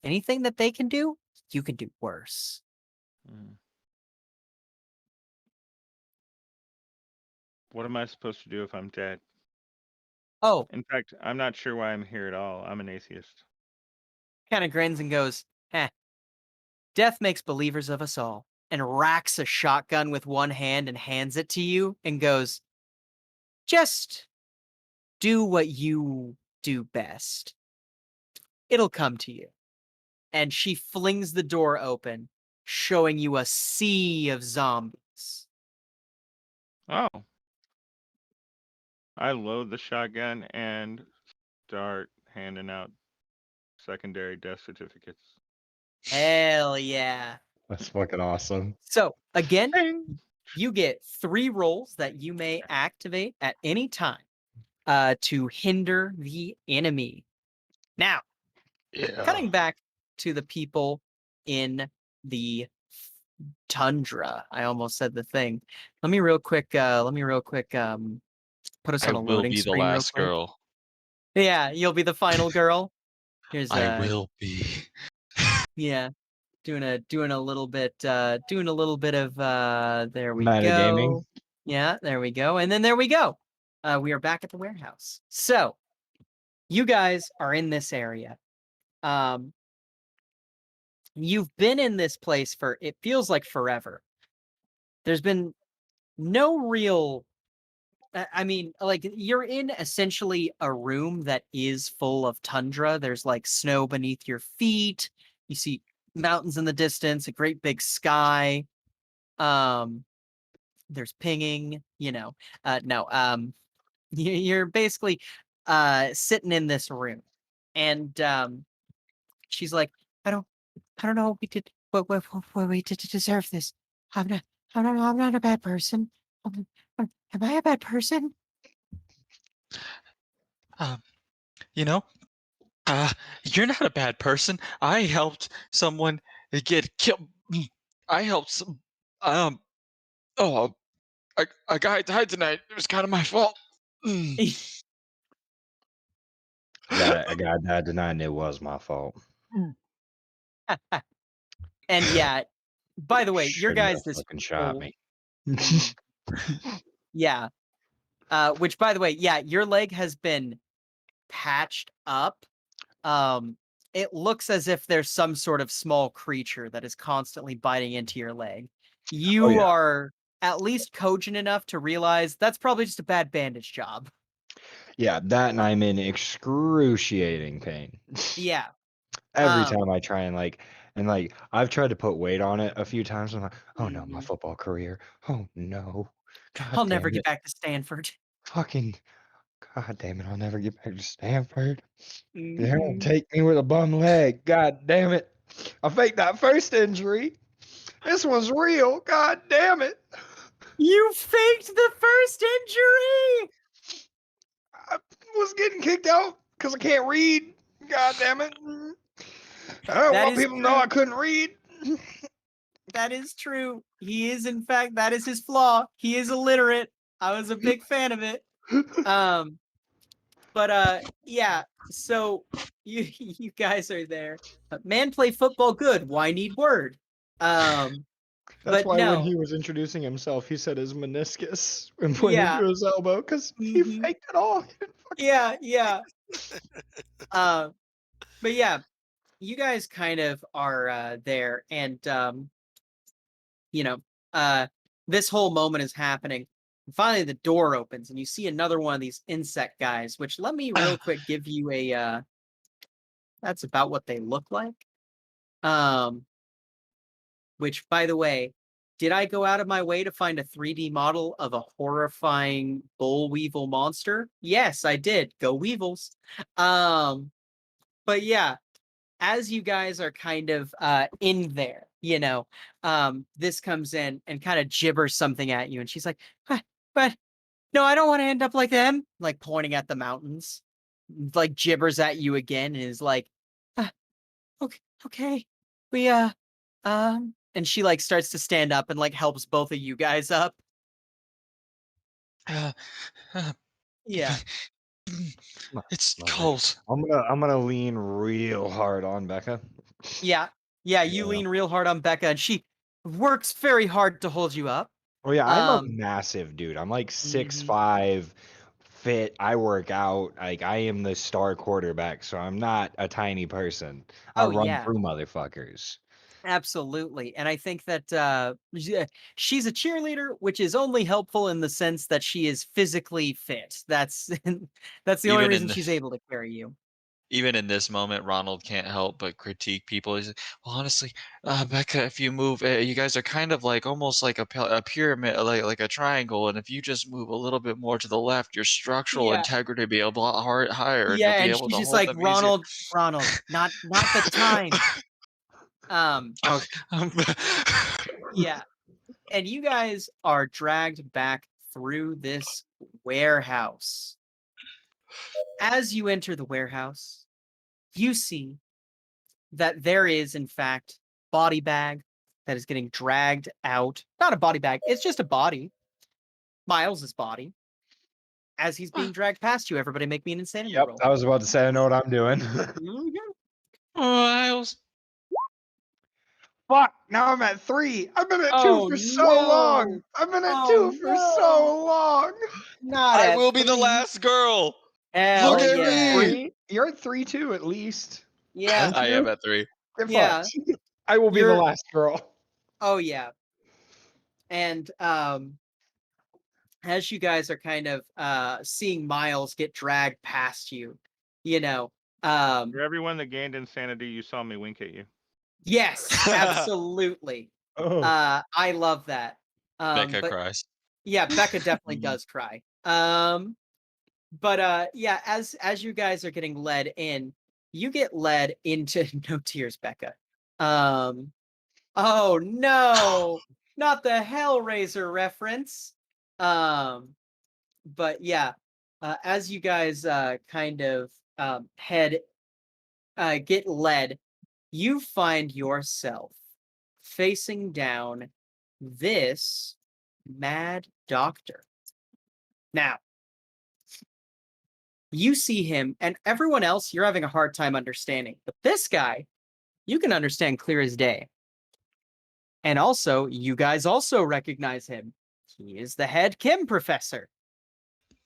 Speaker 1: Anything that they can do, you can do worse.
Speaker 5: What am I supposed to do if I'm dead?
Speaker 1: Oh,
Speaker 5: In fact, I'm not sure why I'm here at all. I'm an atheist.
Speaker 1: kind of grins and goes, death makes believers of us all, and racks a shotgun with one hand and hands it to you and goes, just do what you do best, it'll come to you. And she flings the door open, showing you a sea of zombies.
Speaker 5: Oh. I load the shotgun and start handing out secondary death certificates.
Speaker 1: Hell yeah.
Speaker 4: That's fucking awesome.
Speaker 1: So, again,
Speaker 5: Ding.
Speaker 1: you get 3 rolls that you may activate at any time to hinder the enemy. Now,
Speaker 3: Yeah.
Speaker 1: cutting back to the people in the tundra. I almost said the thing. Let me real quick put us
Speaker 3: I
Speaker 1: on a
Speaker 3: will
Speaker 1: loading
Speaker 3: be the
Speaker 1: screen real
Speaker 3: last
Speaker 1: quick.
Speaker 3: girl.
Speaker 1: Yeah, you'll be the final girl. Here's
Speaker 3: I will be.
Speaker 1: yeah. Doing a little bit of there we
Speaker 4: Metagaming.
Speaker 1: go. Yeah, there we go. And then there we go. We are back at the warehouse. So you guys are in this area. You've been in this place for, it feels like forever. There's been no real, I mean, like, you're in essentially a room that is full of tundra. There's like snow beneath your feet. You see mountains in the distance, a great big sky. There's pinging, you're basically sitting in this room. And she's like, I don't know what we did to deserve this. I'm not a bad person. Am I a bad person?
Speaker 3: Um, you know, you're not a bad person. I helped someone get killed. I helped some. Um. Oh, a guy died tonight. It was kind of my fault.
Speaker 4: I got that denying it was my fault.
Speaker 1: And yeah, by the way, your
Speaker 4: Shouldn't
Speaker 1: guys
Speaker 4: have
Speaker 1: this
Speaker 4: fucking shot
Speaker 1: whole-
Speaker 4: me.
Speaker 1: yeah. Which, by the way, yeah, your leg has been patched up. It looks as if there's some sort of small creature that is constantly biting into your leg. You
Speaker 4: yeah.
Speaker 1: are at least cogent enough to realize that's probably just a bad bandage job.
Speaker 4: Yeah, that and I'm in excruciating pain.
Speaker 1: Yeah.
Speaker 4: Every
Speaker 1: Um,
Speaker 4: time I try and I've tried to put weight on it a few times. I'm like, oh no, my
Speaker 1: Mhm.
Speaker 4: football career. Oh no. God
Speaker 1: I'll never
Speaker 4: damn
Speaker 1: get
Speaker 4: it.
Speaker 1: back to Stanford.
Speaker 4: Fucking God damn it, I'll never get back to Stanford. They're gonna
Speaker 1: Mhm.
Speaker 4: take me with a bum leg. God damn it. I faked that first injury. This one's real. God damn it.
Speaker 1: You faked the first injury.
Speaker 4: I was getting kicked out because I can't read. God damn it. I don't
Speaker 1: That
Speaker 4: want
Speaker 1: is
Speaker 4: people to know I couldn't read.
Speaker 1: That is true. He is, in fact, that is his flaw. He is illiterate. I was a big fan of it. Yeah. So you guys are there. Man play football good. Why need word?
Speaker 4: That's
Speaker 1: But
Speaker 4: why when
Speaker 1: no.
Speaker 4: he was introducing himself, he said his meniscus and pointed
Speaker 1: Yeah.
Speaker 4: to his elbow because he
Speaker 1: Mhm.
Speaker 4: faked it all. He didn't fucking-
Speaker 1: Yeah. But yeah, you guys kind of are there, and you know, this whole moment is happening. And finally, the door opens, and you see another one of these insect guys. Which, let me real quick give you a. That's about what they look like. Which, by the way, did I go out of my way to find a 3D model of a horrifying bull weevil monster? Yes, I did. Go Weevils. But yeah, as you guys are kind of in there, this comes in and kind of gibbers something at you, and she's like, but no, I don't want to end up like them, like pointing at the mountains, like gibbers at you again, and is like, "Ah, okay, we and she like starts to stand up and like helps both of you guys up.
Speaker 3: Uh, uh,
Speaker 1: Yeah.
Speaker 3: it's
Speaker 4: Love it.
Speaker 3: cold.
Speaker 4: I'm gonna lean real hard on Becca.
Speaker 1: Yeah, you
Speaker 4: Yeah.
Speaker 1: lean real hard on Becca, and she works very hard to hold you up.
Speaker 4: Oh yeah, I'm a
Speaker 1: Um,
Speaker 4: massive dude. I'm like
Speaker 1: Mhm.
Speaker 4: 6'5", fit. I work out. Like I am the star quarterback, so I'm not a tiny person. I
Speaker 1: Oh,
Speaker 4: run
Speaker 1: yeah.
Speaker 4: through motherfuckers.
Speaker 1: Absolutely. And I think that she's a cheerleader, which is only helpful in the sense that she is physically fit. That's that's the only
Speaker 3: Even
Speaker 1: reason
Speaker 3: in
Speaker 1: she's able to carry you.
Speaker 3: even in this moment, Ronald can't help but critique people. He's like, well, honestly, Becca, if you move, you guys are kind of like almost like a pyramid, like a triangle. And if you just move a little bit more to the left, your structural
Speaker 1: Yeah.
Speaker 3: integrity will be a lot higher, and you'll
Speaker 1: Yeah,
Speaker 3: be
Speaker 1: and
Speaker 3: able
Speaker 1: she's
Speaker 3: to
Speaker 1: just
Speaker 3: hold
Speaker 1: like,
Speaker 3: them easier.
Speaker 1: Ronald, not the time. Um,
Speaker 3: Oh,
Speaker 1: yeah. And you guys are dragged back through this warehouse. As you enter the warehouse, you see that there is, in fact, body bag that is getting dragged out. Not a body bag, it's just a body. Miles's body. As he's being dragged past you, everybody make me an insanity
Speaker 4: Yep,
Speaker 1: roll.
Speaker 4: I was about to say I know what I'm doing.
Speaker 3: Miles.
Speaker 4: Fuck! Now I'm at 3. I've been at 2
Speaker 1: Oh
Speaker 4: for so long.
Speaker 1: no!
Speaker 4: I've been at
Speaker 1: Oh
Speaker 4: 2 for
Speaker 1: no!
Speaker 4: so long.
Speaker 1: Not
Speaker 3: I
Speaker 1: at
Speaker 3: will be the
Speaker 1: 3.
Speaker 3: last girl.
Speaker 1: Hell
Speaker 3: Look
Speaker 4: Oh,
Speaker 3: at
Speaker 4: you're at
Speaker 1: yeah.
Speaker 3: me.
Speaker 4: 3. You're at 3 too, at least.
Speaker 1: Yeah.
Speaker 4: Aren't
Speaker 3: I am
Speaker 4: you?
Speaker 3: at 3.
Speaker 4: Get
Speaker 1: Yeah.
Speaker 4: fucked. I will be the
Speaker 1: You're
Speaker 4: last girl.
Speaker 1: oh yeah. And as you guys are kind of seeing Miles get dragged past you, you know,
Speaker 5: For everyone that gained insanity, you saw me wink at you.
Speaker 1: yes, absolutely.
Speaker 4: Oh.
Speaker 1: I love that.
Speaker 3: Becca
Speaker 1: But
Speaker 3: cries.
Speaker 1: yeah, Becca definitely does cry. But yeah, as you guys are getting led in, you get led into no tears, Becca. Oh no, not the Hellraiser reference. But yeah, as you guys kind of head get led, you find yourself facing down this mad doctor. Now, you see him, and everyone else you're having a hard time understanding. But this guy, you can understand clear as day. And also, you guys also recognize him. He is the head chem professor.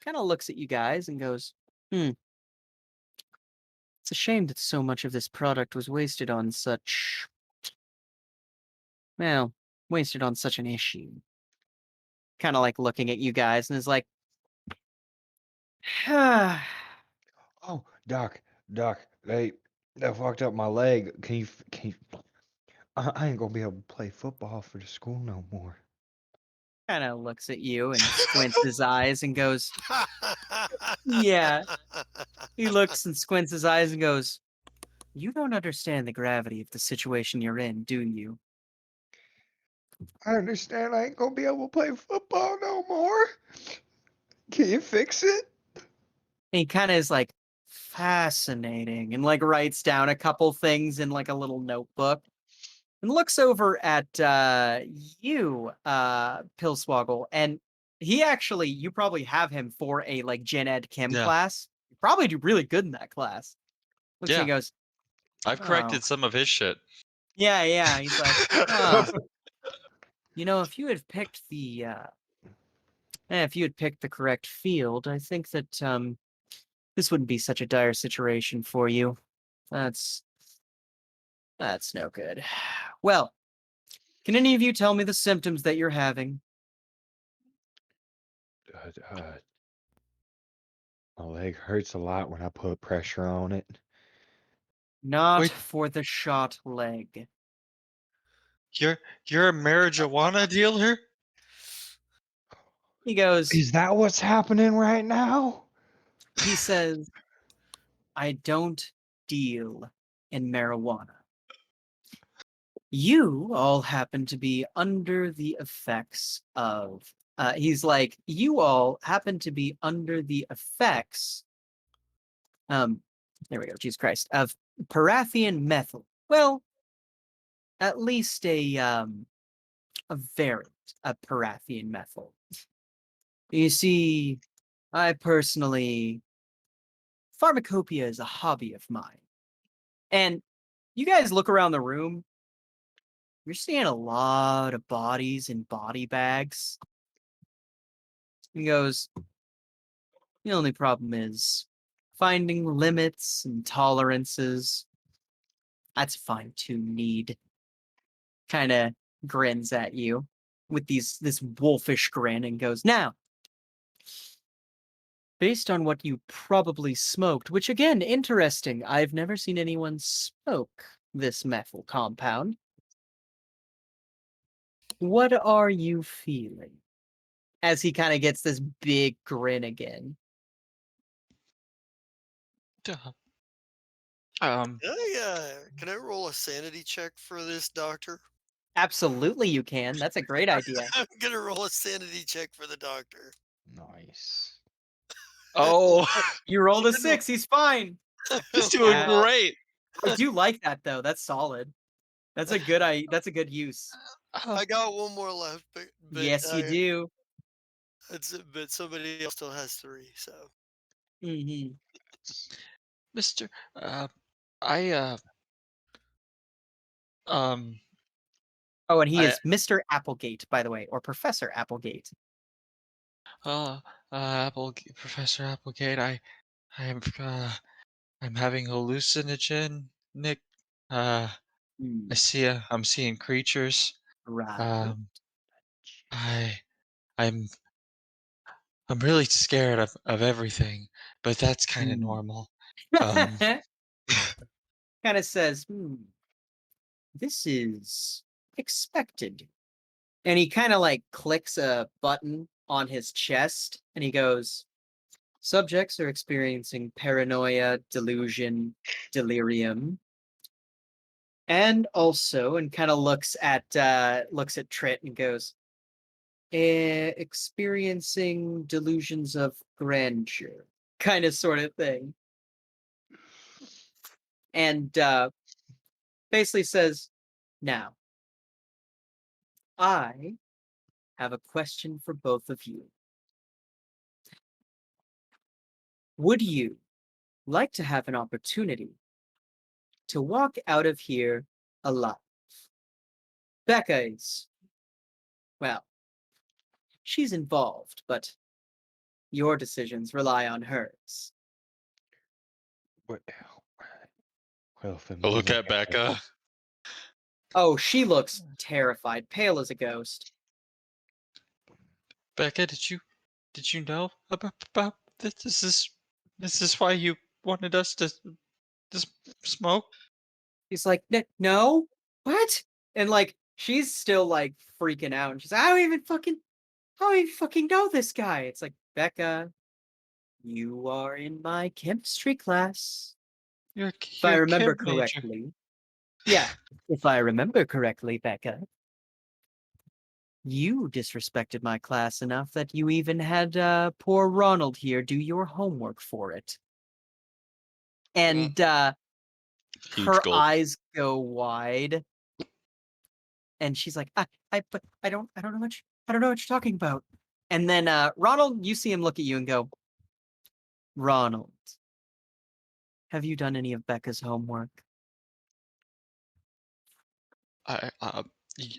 Speaker 1: Kind of looks at you guys and goes, it's a shame that so much of this product was wasted on such, well, wasted on such an issue. Kind of like looking at you guys and is like,
Speaker 4: Oh, Doc, they fucked up my leg. Can you I ain't gonna be able to play football for the school no more.
Speaker 1: kind of looks at you and squints his eyes and goes, yeah. He looks and squints his eyes and goes, you don't understand the gravity of the situation you're in, do you?
Speaker 4: I understand I ain't gonna be able to play football no more. Can you fix it?
Speaker 1: And he kind of is like, fascinating, and like writes down a couple things in like a little notebook and looks over at you, Pillswoggle, and he actually, you probably have him for a like gen ed chem
Speaker 3: Yeah.
Speaker 1: class. You probably do really good in that class. Looks and
Speaker 3: Yeah.
Speaker 1: goes,
Speaker 3: I've
Speaker 1: oh,
Speaker 3: corrected some of his shit.
Speaker 1: yeah. He's like, oh, if you had picked the correct field, I think that this wouldn't be such a dire situation for you. That's no good. Well, can any of you tell me the symptoms that you're having?
Speaker 4: My leg hurts a lot when I put pressure on it.
Speaker 1: Not
Speaker 3: Wait.
Speaker 1: for the shot leg.
Speaker 3: You're a marijuana dealer?
Speaker 1: He goes,
Speaker 4: Is that what's happening right now?
Speaker 1: he says, I don't deal in marijuana. You all happen to be under the effects of, he's like, you all happen to be under the effects, there we go, Jesus Christ, of Parathian methyl. Well, at least a variant of Parathian methyl. You see, I personally, pharmacopoeia is a hobby of mine. And you guys look around the room, you're seeing a lot of bodies in body bags. He goes, the only problem is finding limits and tolerances. That's a fine-tuned need. kind of grins at you with this wolfish grin and goes, "Now, based on what you probably smoked, which again, interesting. I've never seen anyone smoke this methyl compound. What are you feeling?" As he kind of gets this big grin again.
Speaker 3: Duh.
Speaker 2: Can I roll a sanity check for this doctor?
Speaker 1: Absolutely, you can. That's a great idea.
Speaker 2: I'm gonna roll a sanity check for the doctor.
Speaker 4: Nice.
Speaker 3: Oh,
Speaker 1: You rolled a
Speaker 2: Even though-
Speaker 1: 6. He's fine.
Speaker 3: he's doing
Speaker 1: Wow.
Speaker 3: great.
Speaker 1: I do like that though. That's solid. That's a good use.
Speaker 2: I got one more left, but
Speaker 1: Yes, you do.
Speaker 2: but somebody else still has 3. So
Speaker 1: Hmm.
Speaker 3: Mister, I um,
Speaker 1: Oh, and he
Speaker 3: I
Speaker 1: is Mr. Applegate, by the way, or Professor Applegate.
Speaker 3: uh, Professor Applegate, I'm I'm having hallucinogen, Nick. Uh,
Speaker 1: Hmm,
Speaker 3: I'm seeing creatures.
Speaker 1: right.
Speaker 3: Um, I I'm I'm really scared of everything, but that's kind of
Speaker 1: Hmm.
Speaker 3: normal. Um,
Speaker 1: Kind of says, this is expected. And he kind of like clicks a button on his chest and he goes, subjects are experiencing paranoia, delusion, delirium, and also, and kind of looks at Trit and goes, experiencing delusions of grandeur, kind of sort of thing. And basically says, now, I have a question for both of you. Would you like to have an opportunity to walk out of here alive? Becca is, well, she's involved, but your decisions rely on hers.
Speaker 4: What? Well, for
Speaker 3: I
Speaker 4: me,
Speaker 3: look
Speaker 4: like
Speaker 3: at
Speaker 4: I said,
Speaker 3: Becca.
Speaker 1: Oh, she looks terrified, pale as a ghost.
Speaker 3: Becca, did you know about this? This is why you wanted us to smoke?
Speaker 1: He's like, no, what? And like, she's still like freaking out. And she's like, I don't even fucking know this guy. It's like, Becca, you are in my chemistry class. If I
Speaker 3: You're a
Speaker 1: remember
Speaker 3: chem major.
Speaker 1: correctly. Yeah, if I remember correctly, Becca, you disrespected my class enough that you even had poor Ronald here do your homework for it. And
Speaker 3: Huge
Speaker 1: her
Speaker 3: gulp.
Speaker 1: eyes go wide, and she's like, but I don't know I don't know what you're talking about. And then Ronald, you see him look at you and go, Ronald, have you done any of Becca's homework?
Speaker 3: I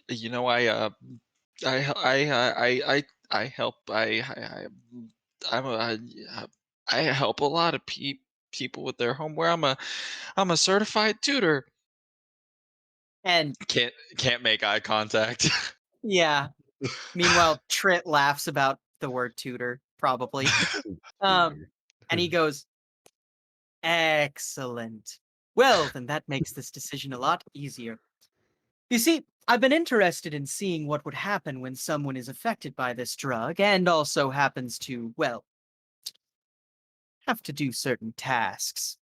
Speaker 3: you know I hel- I help I'm a I help a lot of people with their homework. I'm a certified tutor.
Speaker 1: And
Speaker 3: Can't make eye contact.
Speaker 1: yeah, meanwhile, Trit laughs about the word tutor, probably.
Speaker 4: tutor.
Speaker 1: And he goes, excellent. Well, then that makes this decision a lot easier. You see, I've been interested in seeing what would happen when someone is affected by this drug and also happens to, well, have to do certain tasks.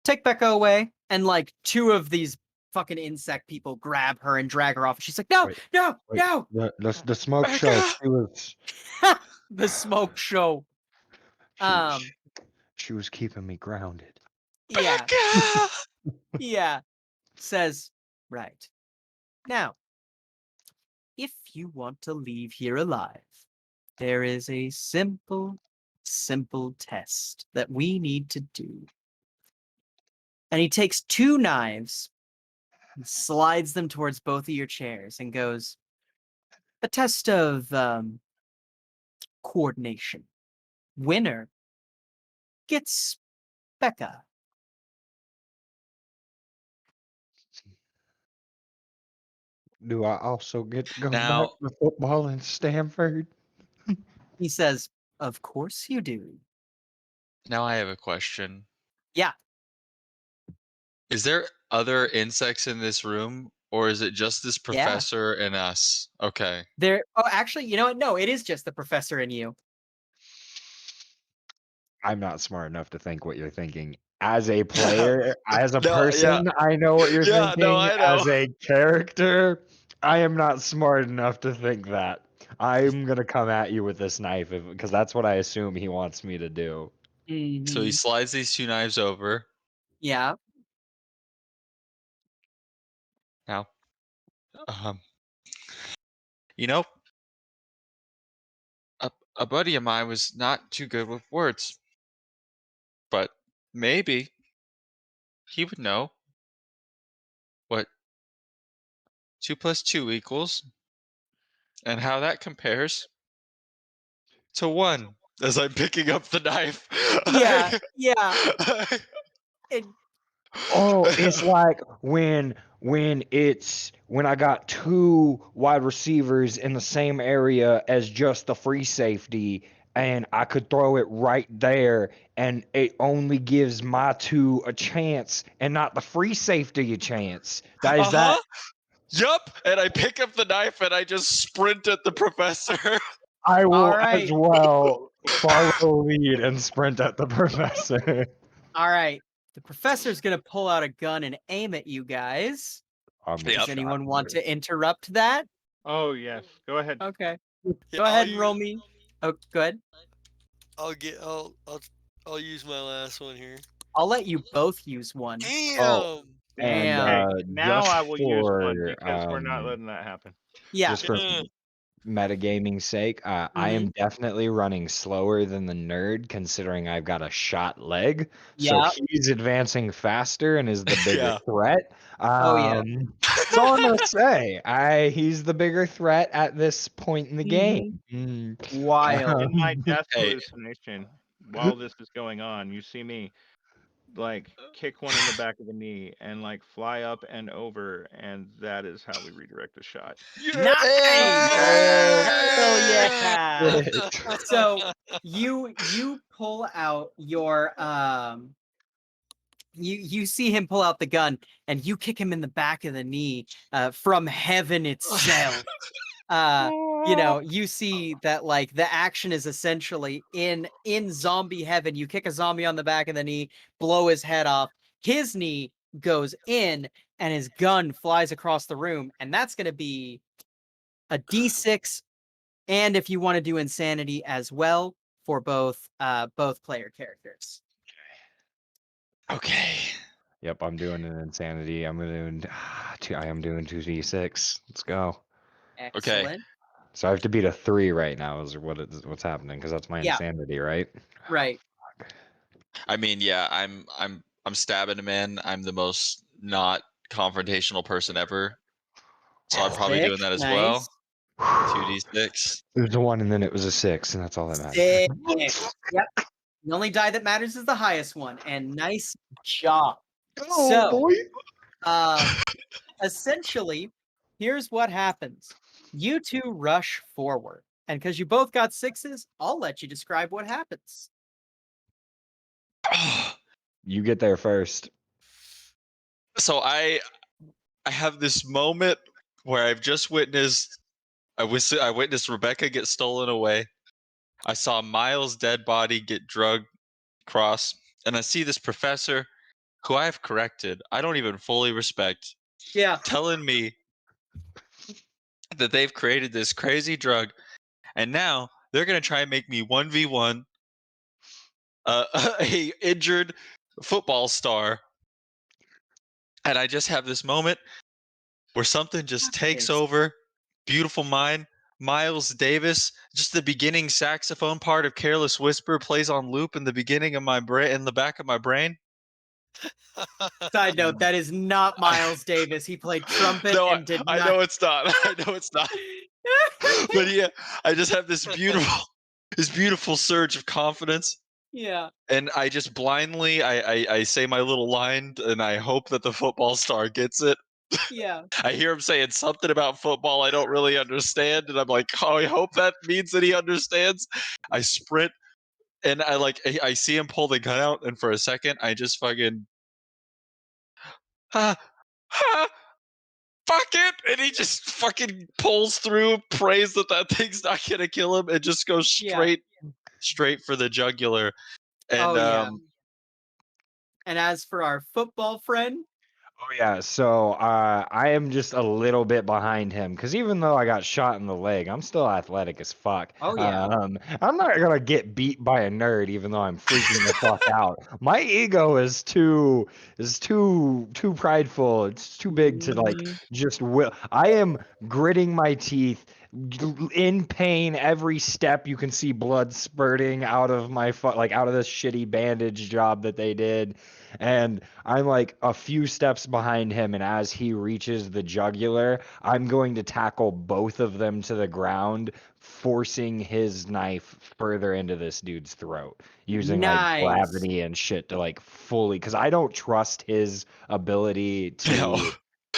Speaker 1: Take Becca away, and like 2 of these fucking insect people grab her and drag her off. And she's like, no,
Speaker 4: Wait,
Speaker 1: no,
Speaker 4: wait.
Speaker 1: no.
Speaker 4: The smoke show.
Speaker 3: Becca!
Speaker 1: The smoke show.
Speaker 4: She,
Speaker 1: Um,
Speaker 4: she was keeping me grounded.
Speaker 1: yeah,
Speaker 3: Becca!
Speaker 1: yeah. Says, right. Now, if you want to leave here alive, there is a simple test that we need to do. And he takes 2 knives and slides them towards both of your chairs and goes, a test of coordination. Winner gets Becca.
Speaker 4: Do I also get to go back
Speaker 3: Now,
Speaker 4: to football in Stanford?
Speaker 1: He says, "Of course you do."
Speaker 3: now I have a question.
Speaker 1: Yeah.
Speaker 3: Is there other insects in this room, or is it just this
Speaker 1: Yeah.
Speaker 3: professor and us? Okay.
Speaker 1: There. Oh, actually, you know what? No, it is just the professor and you.
Speaker 4: I'm not smart enough to think what you're thinking. As a player, as a
Speaker 3: No, yeah.
Speaker 4: person, I know what you're
Speaker 3: Yeah, no,
Speaker 4: thinking.
Speaker 3: I know.
Speaker 4: As a character, I am not smart enough to think that. I'm gonna come at you with this knife because that's what I assume he wants me to do.
Speaker 3: So he
Speaker 1: Mhm.
Speaker 3: slides these 2 knives over.
Speaker 1: Yeah.
Speaker 3: Now, um, you know, a buddy of mine was not too good with words, but maybe he would know what 2 plus 2 equals and how that compares to 1 as I'm picking up the knife.
Speaker 1: Yeah. Yeah. And
Speaker 4: Oh, it's like when I got two wide receivers in the same area as just the free safety, and I could throw it right there, and it only gives my two a chance and not the free safety a chance. That is that.
Speaker 3: Uh-huh. Yup. And I pick up the knife and I just sprint at the professor.
Speaker 4: I will
Speaker 1: all
Speaker 4: as
Speaker 1: right.
Speaker 4: well follow the lead and sprint at the professor.
Speaker 1: All right. The professor's gonna pull out a gun and aim at you guys.
Speaker 4: I'm gonna
Speaker 3: Yep.
Speaker 1: Does
Speaker 4: shot
Speaker 1: anyone want
Speaker 4: first.
Speaker 1: to interrupt that?
Speaker 5: Oh yes, go ahead.
Speaker 1: Okay.
Speaker 2: Yeah,
Speaker 1: Go ahead and roll me. Oh, good.
Speaker 2: I'll use my last one here.
Speaker 1: I'll let you both use one.
Speaker 4: Oh,
Speaker 2: Damn.
Speaker 4: and
Speaker 1: Damn.
Speaker 5: Okay, now
Speaker 4: just
Speaker 5: I will use one
Speaker 4: for
Speaker 5: because we're not letting that happen.
Speaker 1: Yeah.
Speaker 4: just for
Speaker 2: Yeah.
Speaker 4: metagaming's sake, I
Speaker 1: Mhm.
Speaker 4: am definitely running slower than the nerd, considering I've got a shot leg. So
Speaker 1: Yeah.
Speaker 4: he's advancing faster and is the bigger
Speaker 3: Yeah.
Speaker 4: threat.
Speaker 1: Oh yeah.
Speaker 4: That's all I'm gonna say. He's the bigger threat at this point in the game.
Speaker 1: Wild.
Speaker 5: In my death
Speaker 3: Hey.
Speaker 5: hallucination, while this is going on, you see me like kick one in the back of the knee and like fly up and over, and that is how we redirect the shot.
Speaker 1: Nice. Hell yeah.
Speaker 4: Shit.
Speaker 1: So you pull out your you see him pull out the gun and you kick him in the back of the knee from heaven itself. You know, you see that like the action is essentially in zombie heaven. You kick a zombie on the back of the knee, blow his head off, his knee goes in, and his gun flies across the room, and that's going to be a d6, and if you want to do insanity as well for both player characters.
Speaker 3: Okay.
Speaker 4: Yep, I'm doing an insanity. I am doing 2d6. Let's go.
Speaker 1: Excellent.
Speaker 4: So I have to beat a 3 right now is what's happening, because that's my
Speaker 1: Yeah.
Speaker 4: insanity, right?
Speaker 1: Right.
Speaker 3: I mean, yeah, I'm stabbing him in. I'm the most not confrontational person ever. So I'm probably doing that as well.
Speaker 1: Nice.
Speaker 3: 2d6.
Speaker 4: It was a 1 and then it was a 6, and that's all that matters.
Speaker 1: Sick. Yep. The only die that matters is the highest one, and nice job. So,
Speaker 4: boy.
Speaker 1: essentially, here's what happens. You two rush forward, and because you both got 6s, I'll let you describe what happens.
Speaker 4: You get there first.
Speaker 3: So I have this moment where I've just witnessed I witnessed Rebecca get stolen away. I saw Miles' dead body get drugged across, and I see this professor who I have corrected. I don't even fully respect,
Speaker 1: Yeah.
Speaker 3: telling me that they've created this crazy drug, and now they're gonna try and make me 1v1 a injured football star. And I just have this moment where something just takes over. Beautiful mind. Miles Davis, just the beginning saxophone part of Careless Whisper plays on loop in the beginning of my brain, in the back of my brain.
Speaker 1: Side note, that is not Miles Davis. He played trumpet
Speaker 3: No,
Speaker 1: and did
Speaker 3: I
Speaker 1: not.
Speaker 3: know it's not. I know it's not. But yeah, I just have this beautiful surge of confidence,
Speaker 1: Yeah.
Speaker 3: and I just blindly I say my little line, and I hope that the football star gets it.
Speaker 1: Yeah.
Speaker 3: I hear him saying something about football I don't really understand, and I'm like, oh, I hope that means that he understands. I sprint, and I see him pull the gun out, and for a second, I just fucking, ah, ah, fuck it, and he just fucking pulls through, prays that that thing's not gonna kill him, and just goes
Speaker 1: Yeah.
Speaker 3: straight for the jugular. And
Speaker 1: Oh yeah. And as for our football friend,
Speaker 4: Oh yeah, so I am just a little bit behind him because even though I got shot in the leg, I'm still athletic as fuck.
Speaker 1: oh yeah.
Speaker 4: I'm not gonna get beat by a nerd, even though I'm freaking the fuck out. My ego is too prideful. It's too big to like
Speaker 1: Mhm.
Speaker 4: just will. I am gritting my teeth, in pain every step. You can see blood spurting out of my like out of this shitty bandage job that they did, and I'm like a few steps behind him, and as he reaches the jugular, I'm going to tackle both of them to the ground, forcing his knife further into this dude's throat, using like
Speaker 1: Nice.
Speaker 4: gravity and shit to like fully, because I don't trust his ability
Speaker 3: no,
Speaker 4: to
Speaker 3: no,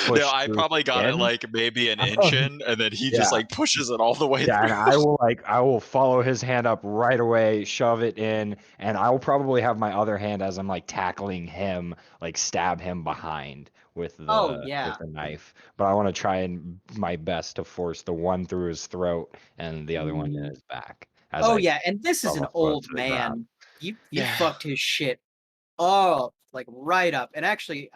Speaker 4: push
Speaker 3: I
Speaker 4: through
Speaker 3: probably got it
Speaker 4: skin.
Speaker 3: like maybe an inch in, and then he just
Speaker 4: Yeah.
Speaker 3: like pushes it all the way
Speaker 4: Yeah, and
Speaker 3: through.
Speaker 4: I will follow his hand up right away, shove it in, and I will probably have my other hand as I'm like tackling him, like stab him behind with
Speaker 1: Oh
Speaker 4: with
Speaker 1: yeah.
Speaker 4: the knife. But I want to try and my best to force the one through his throat and the other one in
Speaker 1: Mhm.
Speaker 4: his back as
Speaker 1: Oh
Speaker 4: I
Speaker 1: yeah, and this is
Speaker 4: shove
Speaker 1: an
Speaker 4: them both
Speaker 1: old
Speaker 4: to the ground.
Speaker 1: man. You
Speaker 3: Yeah.
Speaker 1: fucked his shit up, like right up. And actually,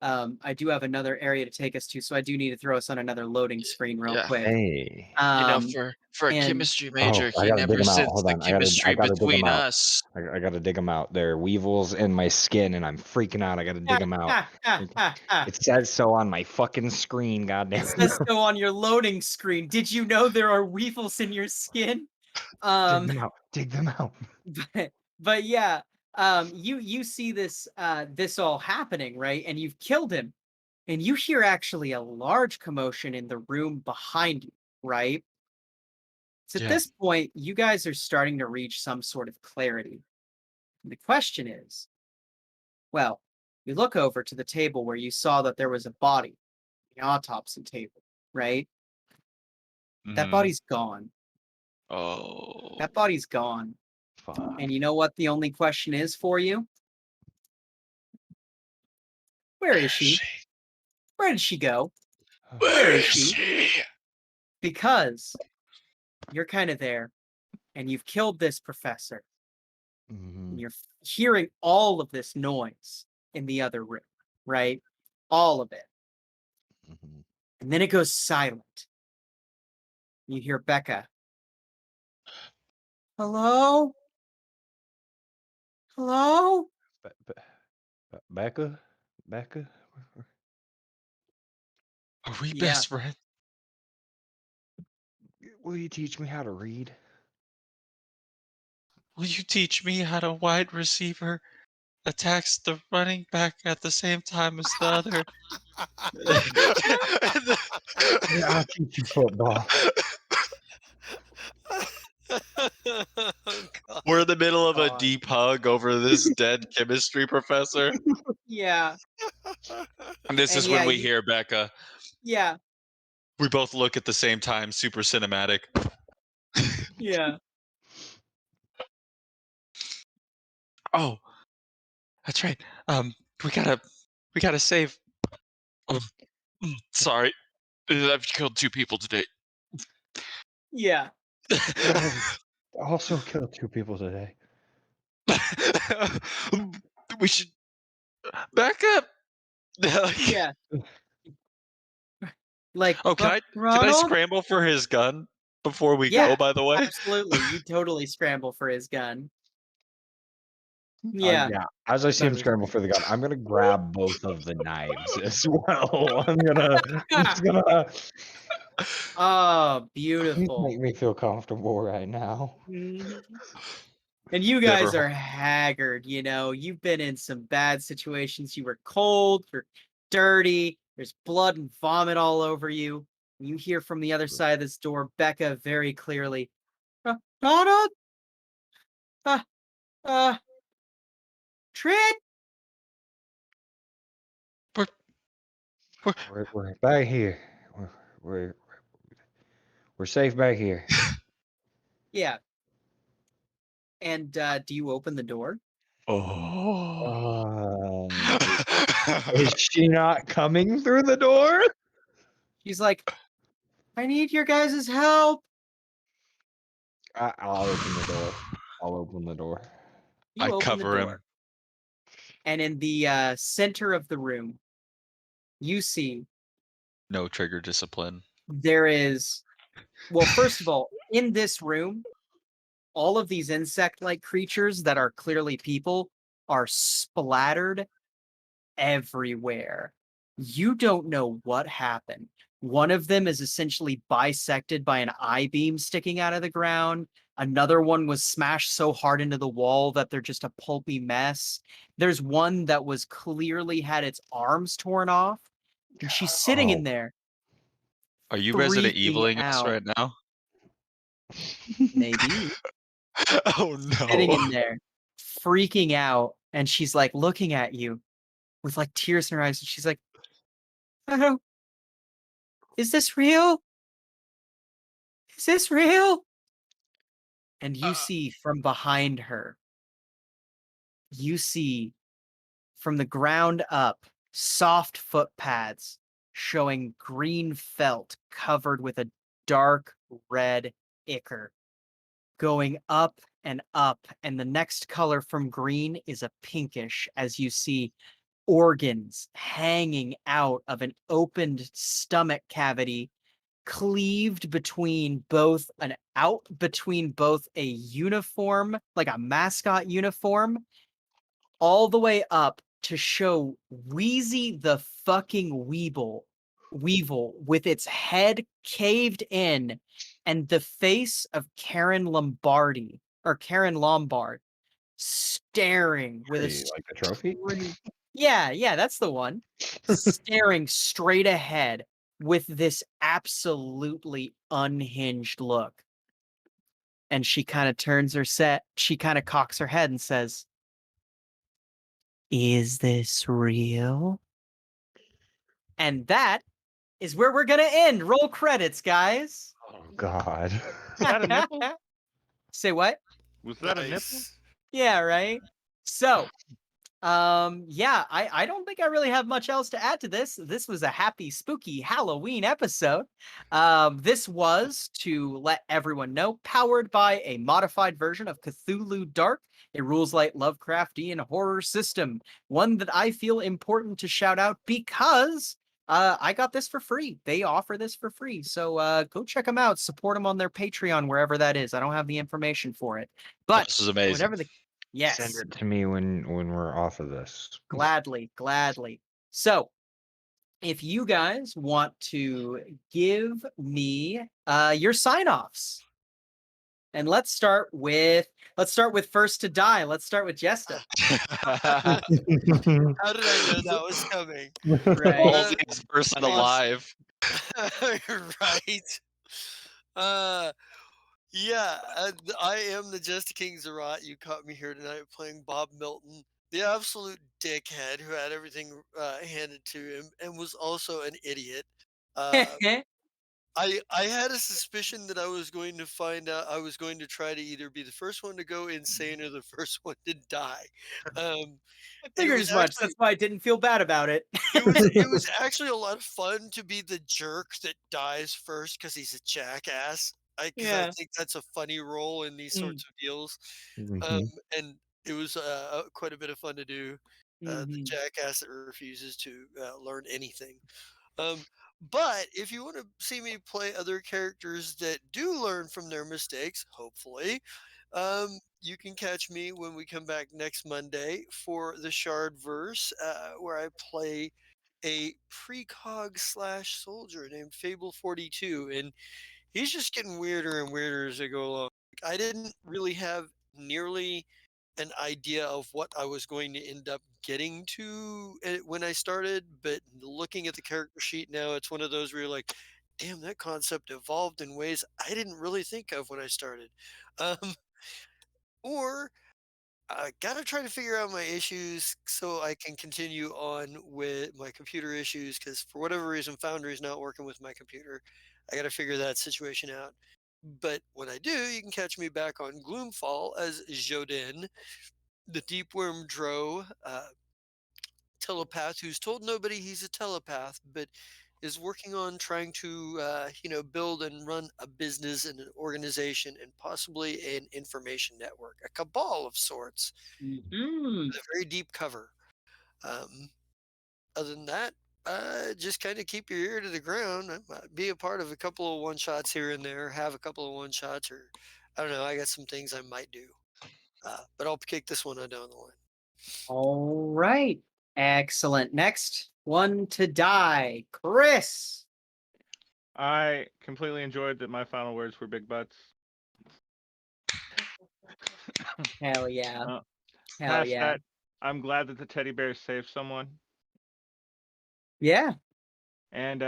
Speaker 1: I do have another area to take us to, so I do need to throw us on another loading screen real
Speaker 3: Yeah.
Speaker 1: quick.
Speaker 4: Hey.
Speaker 1: Um,
Speaker 3: For a
Speaker 1: and
Speaker 3: chemistry
Speaker 4: Oh,
Speaker 3: major,
Speaker 4: I
Speaker 3: he
Speaker 4: gotta dig
Speaker 3: never
Speaker 4: them out.
Speaker 3: sends
Speaker 4: Hold
Speaker 3: the
Speaker 4: on. I
Speaker 3: chemistry
Speaker 4: gotta dig them
Speaker 3: between
Speaker 4: out.
Speaker 3: us.
Speaker 4: I gotta dig them out. There are weevils in my skin, and I'm freaking out. I gotta dig them out. It says so on my fucking screen.
Speaker 1: It
Speaker 4: Goddamn.
Speaker 1: says so on your loading screen. Did you know there are weevils in your skin?
Speaker 4: Dig
Speaker 1: Um,
Speaker 4: them out. Dig them out.
Speaker 1: but yeah, you see this all happening, right? And you've killed him, and you hear actually a large commotion in the room behind you, right? So at
Speaker 3: Yeah.
Speaker 1: this point, you guys are starting to reach some sort of clarity. And the question is, well, you look over to the table where you saw that there was a body, the autopsy table, right? That
Speaker 3: Hmm.
Speaker 1: body's gone.
Speaker 3: Oh.
Speaker 1: That body's gone.
Speaker 4: Fuck.
Speaker 1: And you know what the only question is for you? Where is she? Where did she go? Where
Speaker 3: Where
Speaker 1: is
Speaker 3: is
Speaker 1: she?
Speaker 3: she?
Speaker 1: Because you're kind of there and you've killed this professor and
Speaker 4: Mhm,
Speaker 1: you're hearing all of this noise in the other room, right? All of it.
Speaker 4: mhm.
Speaker 1: And then it goes silent. You hear Becca. Hello? Hello?
Speaker 4: Be- Be- Becca? Becca?
Speaker 3: Are we
Speaker 1: Yeah.
Speaker 3: best friends?
Speaker 4: Will you teach me how to read?
Speaker 3: Will you teach me how to wide receiver attacks the running back at the same time as the other? And the-
Speaker 4: Yeah, I'll teach you football.
Speaker 2: Oh, God.
Speaker 3: We're in the middle of a
Speaker 1: God.
Speaker 3: deep hug over this dead chemistry professor.
Speaker 1: Yeah.
Speaker 3: And this
Speaker 1: And
Speaker 3: is when
Speaker 1: yeah,
Speaker 3: we hear Becca.
Speaker 1: yeah.
Speaker 3: We both look at the same time, super cinematic.
Speaker 1: Yeah.
Speaker 3: Oh, that's right. Um, we gotta we gotta save. Oh, sorry, I've killed 2 people today.
Speaker 1: Yeah.
Speaker 4: I also killed 2 people today.
Speaker 3: We should back up.
Speaker 1: Yeah. Like,
Speaker 3: Oh, can I
Speaker 1: Ronald?
Speaker 3: scramble for his gun before we
Speaker 1: Yeah,
Speaker 3: go? By the way.
Speaker 1: absolutely. You totally scramble for his gun. Yeah.
Speaker 4: Yeah, as I see him
Speaker 1: That is
Speaker 4: scramble for the gun, I'm gonna grab both of the knives as well. I'm just gonna
Speaker 1: Oh,
Speaker 4: please
Speaker 1: beautiful.
Speaker 4: make me feel comfortable right now.
Speaker 1: Mhm. And you
Speaker 3: Never.
Speaker 1: guys are haggard, you've been in some bad situations. You were cold, you're dirty, there's blood and vomit all over you. And you hear from the other side of this door, Becca very clearly, Ronald? Uh, uh, Trid?
Speaker 3: We're
Speaker 4: We're back here. We're we're we're safe back here.
Speaker 1: Yeah. And do you open the door?
Speaker 3: Oh.
Speaker 4: Is she not coming through the door?
Speaker 1: She's like, I need your guys' help.
Speaker 4: I'll open the door. I'll open the door.
Speaker 1: You
Speaker 3: I
Speaker 1: open the
Speaker 3: cover him.
Speaker 1: door. And in the center of the room, you see
Speaker 3: No trigger discipline.
Speaker 1: there is, well, first of all, in this room, all of these insect-like creatures that are clearly people are splattered everywhere. You don't know what happened. One of them is essentially bisected by an I-beam sticking out of the ground. Another one was smashed so hard into the wall that they're just a pulpy mess. There's one that was clearly had its arms torn off, and she's sitting in
Speaker 4: Oh.
Speaker 1: there
Speaker 3: Are you Resident
Speaker 1: freaking
Speaker 3: Eviling us
Speaker 1: out.
Speaker 3: right now?
Speaker 1: Maybe
Speaker 3: Oh
Speaker 1: sitting in
Speaker 3: no.
Speaker 1: there, freaking out, and she's like looking at you with like tears in her eyes, and she's like, "Oh, is this real? Is this real?" And you see from behind her, you see from the ground up soft footpads showing green felt covered with a dark red ichor going up and up. And the next color from green is a pinkish as you see organs hanging out of an opened stomach cavity cleaved between both a uniform, like a mascot uniform, all the way up to show Wheezy the fucking Weevil with its head caved in and the face of Karen Lombardi or Karen Lombard staring with a
Speaker 4: Hey, like the trophy?
Speaker 1: yeah, that's the one. Staring straight ahead with this absolutely unhinged look. And she kind of she kind of cocks her head and says, "Is this real?" And that is where we're gonna end. Roll credits, guys.
Speaker 4: Oh God.
Speaker 5: Was that a nipple?
Speaker 1: Say what?
Speaker 5: Was that a nipple?
Speaker 2: Nice.
Speaker 1: Yeah, right. So, yeah, I don't think I really have much else to add to this. This was a happy, spooky Halloween episode. This was, to let everyone know, powered by a modified version of Cthulhu Dark, a rules light Lovecraftian horror system. One that I feel important to shout out because I got this for free. They offer this for free. So go check them out. Support them on their Patreon, wherever that is. I don't have the information for it. But
Speaker 3: This is amazing.
Speaker 1: whatever the
Speaker 4: Send
Speaker 1: yes,
Speaker 4: it to me when we're off of this.
Speaker 1: gladly. So if you guys want to give me your sign-offs, and let's start with first to die. Let's start with Jesta.
Speaker 2: How did I know that was coming?
Speaker 1: Right.
Speaker 3: Oldest person alive.
Speaker 2: Right. Yeah, I am the Jester King Zerat. You caught me here tonight playing Bob Milton, the absolute dickhead who had everything handed to him and was also an idiot. Uh, I had a suspicion that I was going to find out. I was going to try to either be the first one to go insane or the first one to die. Um,
Speaker 1: I
Speaker 2: and it
Speaker 1: figured
Speaker 2: was
Speaker 1: as much.
Speaker 2: actually
Speaker 1: That's why I didn't feel bad about it.
Speaker 2: it was actually a lot of fun to be the jerk that dies first because he's a jackass. Because I
Speaker 1: Yeah.
Speaker 2: think that's a funny role in these
Speaker 1: Mm.
Speaker 2: sorts of deals.
Speaker 4: Mhm.
Speaker 2: And it was quite a bit of fun to do. The
Speaker 1: Mhm.
Speaker 2: jackass that refuses to learn anything. Um, but if you want to see me play other characters that do learn from their mistakes, hopefully, you can catch me when we come back next Monday for the Shard verse, where I play a precog slash soldier named Fable 42, and he's just getting weirder and weirder as I go along. I didn't really have nearly an idea of what I was going to end up getting to when I started, but looking at the character sheet now, it's one of those where you're like, damn, that concept evolved in ways I didn't really think of when I started. Um, or I gotta try to figure out my issues so I can continue on with my computer issues. Because for whatever reason, Foundry is not working with my computer. I gotta figure that situation out. But when I do, you can catch me back on Gloomfall as Jodin, the Deep Worm Dro telepath who's told nobody he's a telepath, but is working on trying to, build and run a business and an organization and possibly an information network, a cabal of sorts,
Speaker 1: Mhm.
Speaker 2: with a very deep cover. Um, Other than that, just kind of keep your ear to the ground. Be a part of a couple of one shots here and there. Have a couple of one shots, or I don't know. I got some things I might do, but I'll kick this one on down the line.
Speaker 1: All right. Excellent. Next one to die. Chris.
Speaker 5: I completely enjoyed that my final words were big butts.
Speaker 1: Hell yeah.
Speaker 5: Uh,
Speaker 1: Hell
Speaker 5: Past
Speaker 1: yeah.
Speaker 5: that, I'm glad that the teddy bear saved someone.
Speaker 1: Yeah.
Speaker 5: And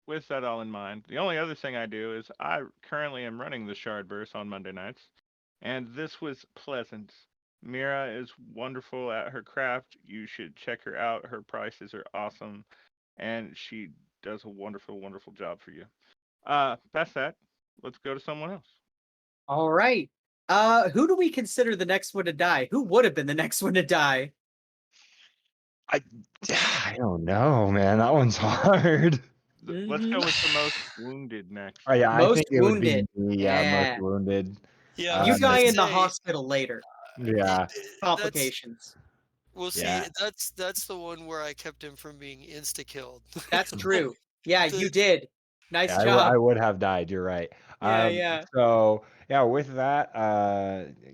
Speaker 5: with that all in mind, the only other thing I do is I currently am running the Shardverse on Monday nights, and this was pleasant. Mira is wonderful at her craft. You should check her out. Her prices are awesome, and she does a wonderful, wonderful job for you. Past that, let's go to someone else.
Speaker 1: All right. Who do we consider the next one to die? Who would have been the next one to die?
Speaker 4: I don't know, man. That one's hard.
Speaker 5: Let's
Speaker 1: Mhm.
Speaker 5: go with the most wounded next.
Speaker 4: Oh yeah, I
Speaker 1: Most
Speaker 4: think it would be
Speaker 1: wounded.
Speaker 4: me. Yeah, most
Speaker 1: Yeah.
Speaker 4: wounded.
Speaker 2: Yeah, I
Speaker 1: You
Speaker 2: was gonna
Speaker 1: die in the
Speaker 2: say
Speaker 1: hospital later.
Speaker 2: it,
Speaker 4: Yeah,
Speaker 2: that's
Speaker 1: Complications.
Speaker 2: Well, see,
Speaker 4: yeah.
Speaker 2: that's the one where I kept him from being insta killed.
Speaker 1: That's true. Yeah, you
Speaker 2: The-
Speaker 1: did. Nice
Speaker 4: Yeah,
Speaker 1: job.
Speaker 4: I would have died. You're right.
Speaker 1: Yeah,
Speaker 4: Um,
Speaker 1: yeah.
Speaker 4: so yeah, with that,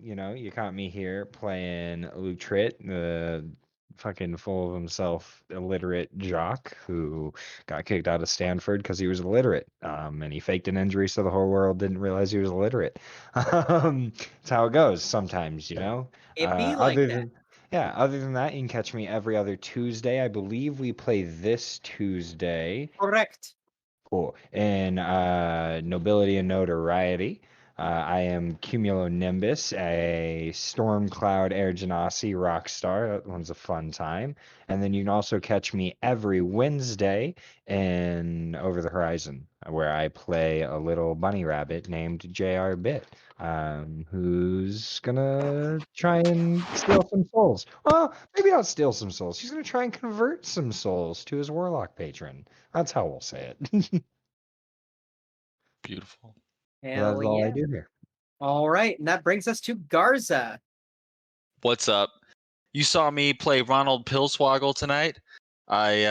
Speaker 4: you caught me here playing Luke Tritt, the fucking full of himself illiterate jock who got kicked out of Stanford because he was illiterate. And he faked an injury so the whole world didn't realize he was illiterate. That's how it goes sometimes, you know.
Speaker 1: It be like
Speaker 4: Other
Speaker 1: that.
Speaker 4: than Yeah, other than that, you can catch me every other Tuesday. I believe we play this Tuesday.
Speaker 1: Correct.
Speaker 4: Cool. In Nobility and Notoriety, I am Cumulonimbus, a Stormcloud Air Genasi rock star. That one's a fun time. And then you can also catch me every Wednesday in Over the Horizon, where I play a little bunny rabbit named JR Bit, who's gonna try and steal some souls. Well, maybe not steal some souls. He's gonna try and convert some souls to his Warlock patron. That's how we'll say it.
Speaker 3: Beautiful.
Speaker 1: Hell
Speaker 4: That's all I
Speaker 1: yeah.
Speaker 4: do here.
Speaker 1: All right. And that brings us to Garza.
Speaker 3: What's up? You saw me play Ronald Pillswoggle tonight. I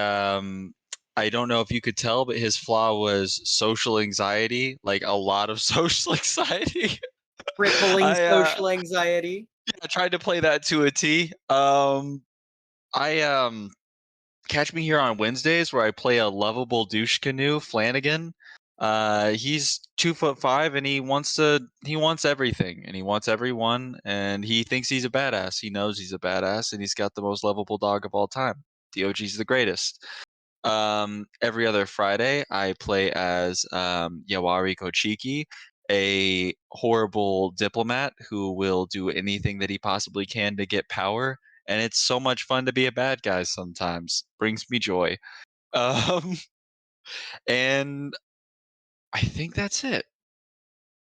Speaker 3: don't know if you could tell, but his flaw was social anxiety, like a lot of social anxiety.
Speaker 1: Crippling
Speaker 3: I
Speaker 1: social anxiety.
Speaker 3: I tried to play that to a T. I catch me here on Wednesdays where I play a lovable douche canoe, Flanagan. He's 2'5" and he wants everything and he wants everyone and he thinks he's a badass. He knows he's a badass and he's got the most lovable dog of all time. The OG's the greatest. Every other Friday I play as Yawari Kochiki, a horrible diplomat who will do anything that he possibly can to get power. And it's so much fun to be a bad guy sometimes. Brings me joy. Um, and I think that's it.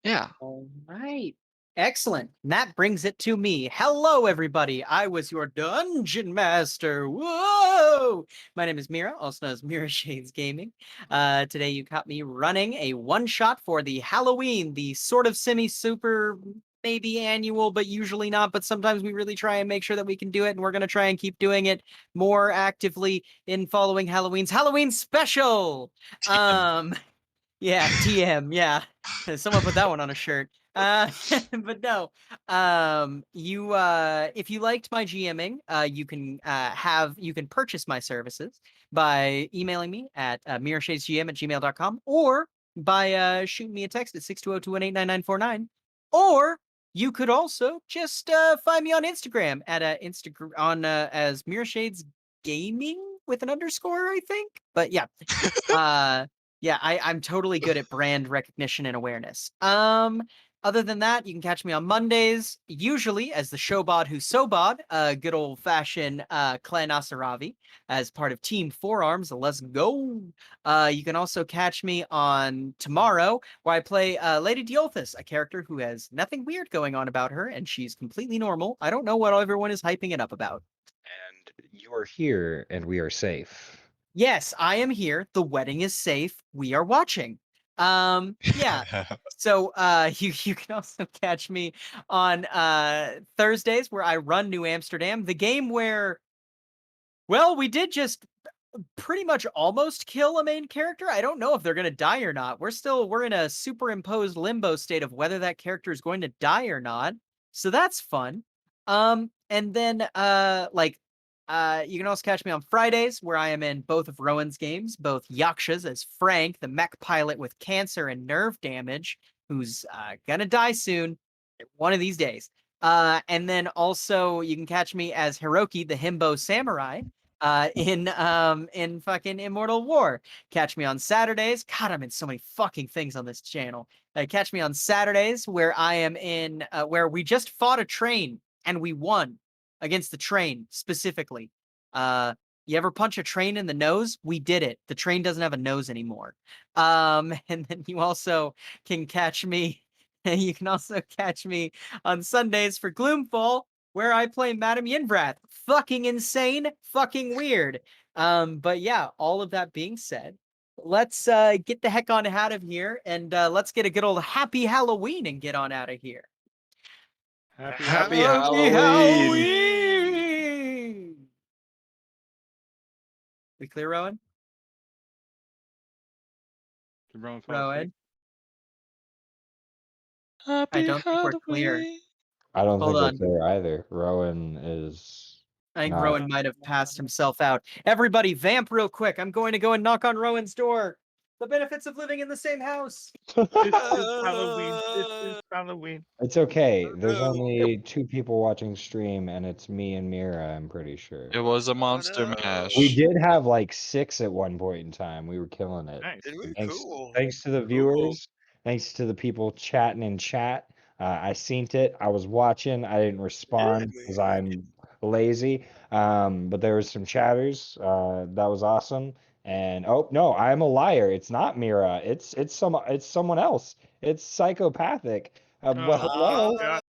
Speaker 3: Yeah.
Speaker 1: All right. Excellent. And that brings it to me. Hello, everybody. I was your dungeon master. Whoa! My name is Mira, also known as Mira Shades Gaming. Today, you caught me running a one-shot for the Halloween, the sort of semi-super, maybe annual, but usually not. But sometimes we really try and make sure that we can do it, and we're going to try and keep doing it more actively in following Halloween's Halloween special. Yeah, TM, yeah. Someone put that one on a shirt. But no, if you liked my GMing, you can purchase my services by emailing me at mirrorshadesgm@gmail.com or by shooting me a text at 620-218-9949. Or you could also just find me on Instagram at as Mirror Shades Gaming with an underscore, I think. But yeah. Yeah, I'm totally good at brand recognition and awareness. Other than that, you can catch me on Mondays, usually as the Showbod Who Sobod, good old-fashioned Clan Asaravi, as part of Team Forearms. Let's go! You can also catch me on tomorrow, where I play Lady Diolthus, a character who has nothing weird going on about her, and she's completely normal. I don't know what everyone is hyping it up about.
Speaker 4: And you are here, and we are safe.
Speaker 1: Yes, I am here. The wedding is safe. We are watching. Yeah. So you can also catch me on Thursdays where I run New Amsterdam, the game where, well, we did just pretty much almost kill a main character. I don't know if they're going to die or not. We're in a superimposed limbo state of whether that character is going to die or not. So that's fun. And then you can also catch me on Fridays where I am in both of Rowan's games, both Yakshas as Frank, the mech pilot with cancer and nerve damage, who's gonna die soon, one of these days. And then also you can catch me as Hiroki, the Himbo Samurai, in fucking Immortal War. Catch me on Saturdays. God, I'm in so many fucking things on this channel. Catch me on Saturdays where I am in where we just fought a train and we won against the train specifically. You ever punch a train in the nose? We did it. The train doesn't have a nose anymore. And then you also can catch me. You can also catch me on Sundays for Gloomfall, where I play Madame Yinvrath. Fucking insane, fucking weird. But yeah, all of that being said, let's get the heck on out of here, and let's get a good old happy Halloween and get on out of here.
Speaker 5: Happy
Speaker 3: Happy
Speaker 5: Halloween.
Speaker 3: Halloween.
Speaker 1: We clear, Rowan?
Speaker 5: Did Rowan fall
Speaker 1: Rowan?
Speaker 5: asleep?
Speaker 3: Happy
Speaker 1: don't think we're clear.
Speaker 3: Halloween.
Speaker 4: I don't
Speaker 1: Hold
Speaker 4: think
Speaker 1: on.
Speaker 4: that's there either. Rowan is.
Speaker 1: I think
Speaker 4: Nah.
Speaker 1: Rowan might have passed himself out. Everybody, vamp real quick. I'm going to go and knock on Rowan's door. The benefits of living in the same house.
Speaker 5: This is Halloween. This is Halloween.
Speaker 4: It's okay. There's
Speaker 2: no.
Speaker 4: only 2 people watching stream, and it's me and Mira, I'm pretty sure.
Speaker 3: It was a monster
Speaker 2: no.
Speaker 3: mash.
Speaker 4: We did have like 6 at one point in time. We were killing it.
Speaker 5: Nice.
Speaker 2: Did we?
Speaker 4: Thanks,
Speaker 2: Cool.
Speaker 4: thanks to the
Speaker 2: Cool.
Speaker 4: viewers. Thanks to the people chatting in chat. I seen it. I was watching. I didn't respond because I'm lazy. But there was some chatters. That was awesome. And oh no, I'm a liar. It's not Mira. It's someone else. It's psychopathic. Well,
Speaker 5: Oh,
Speaker 4: hello.
Speaker 5: God.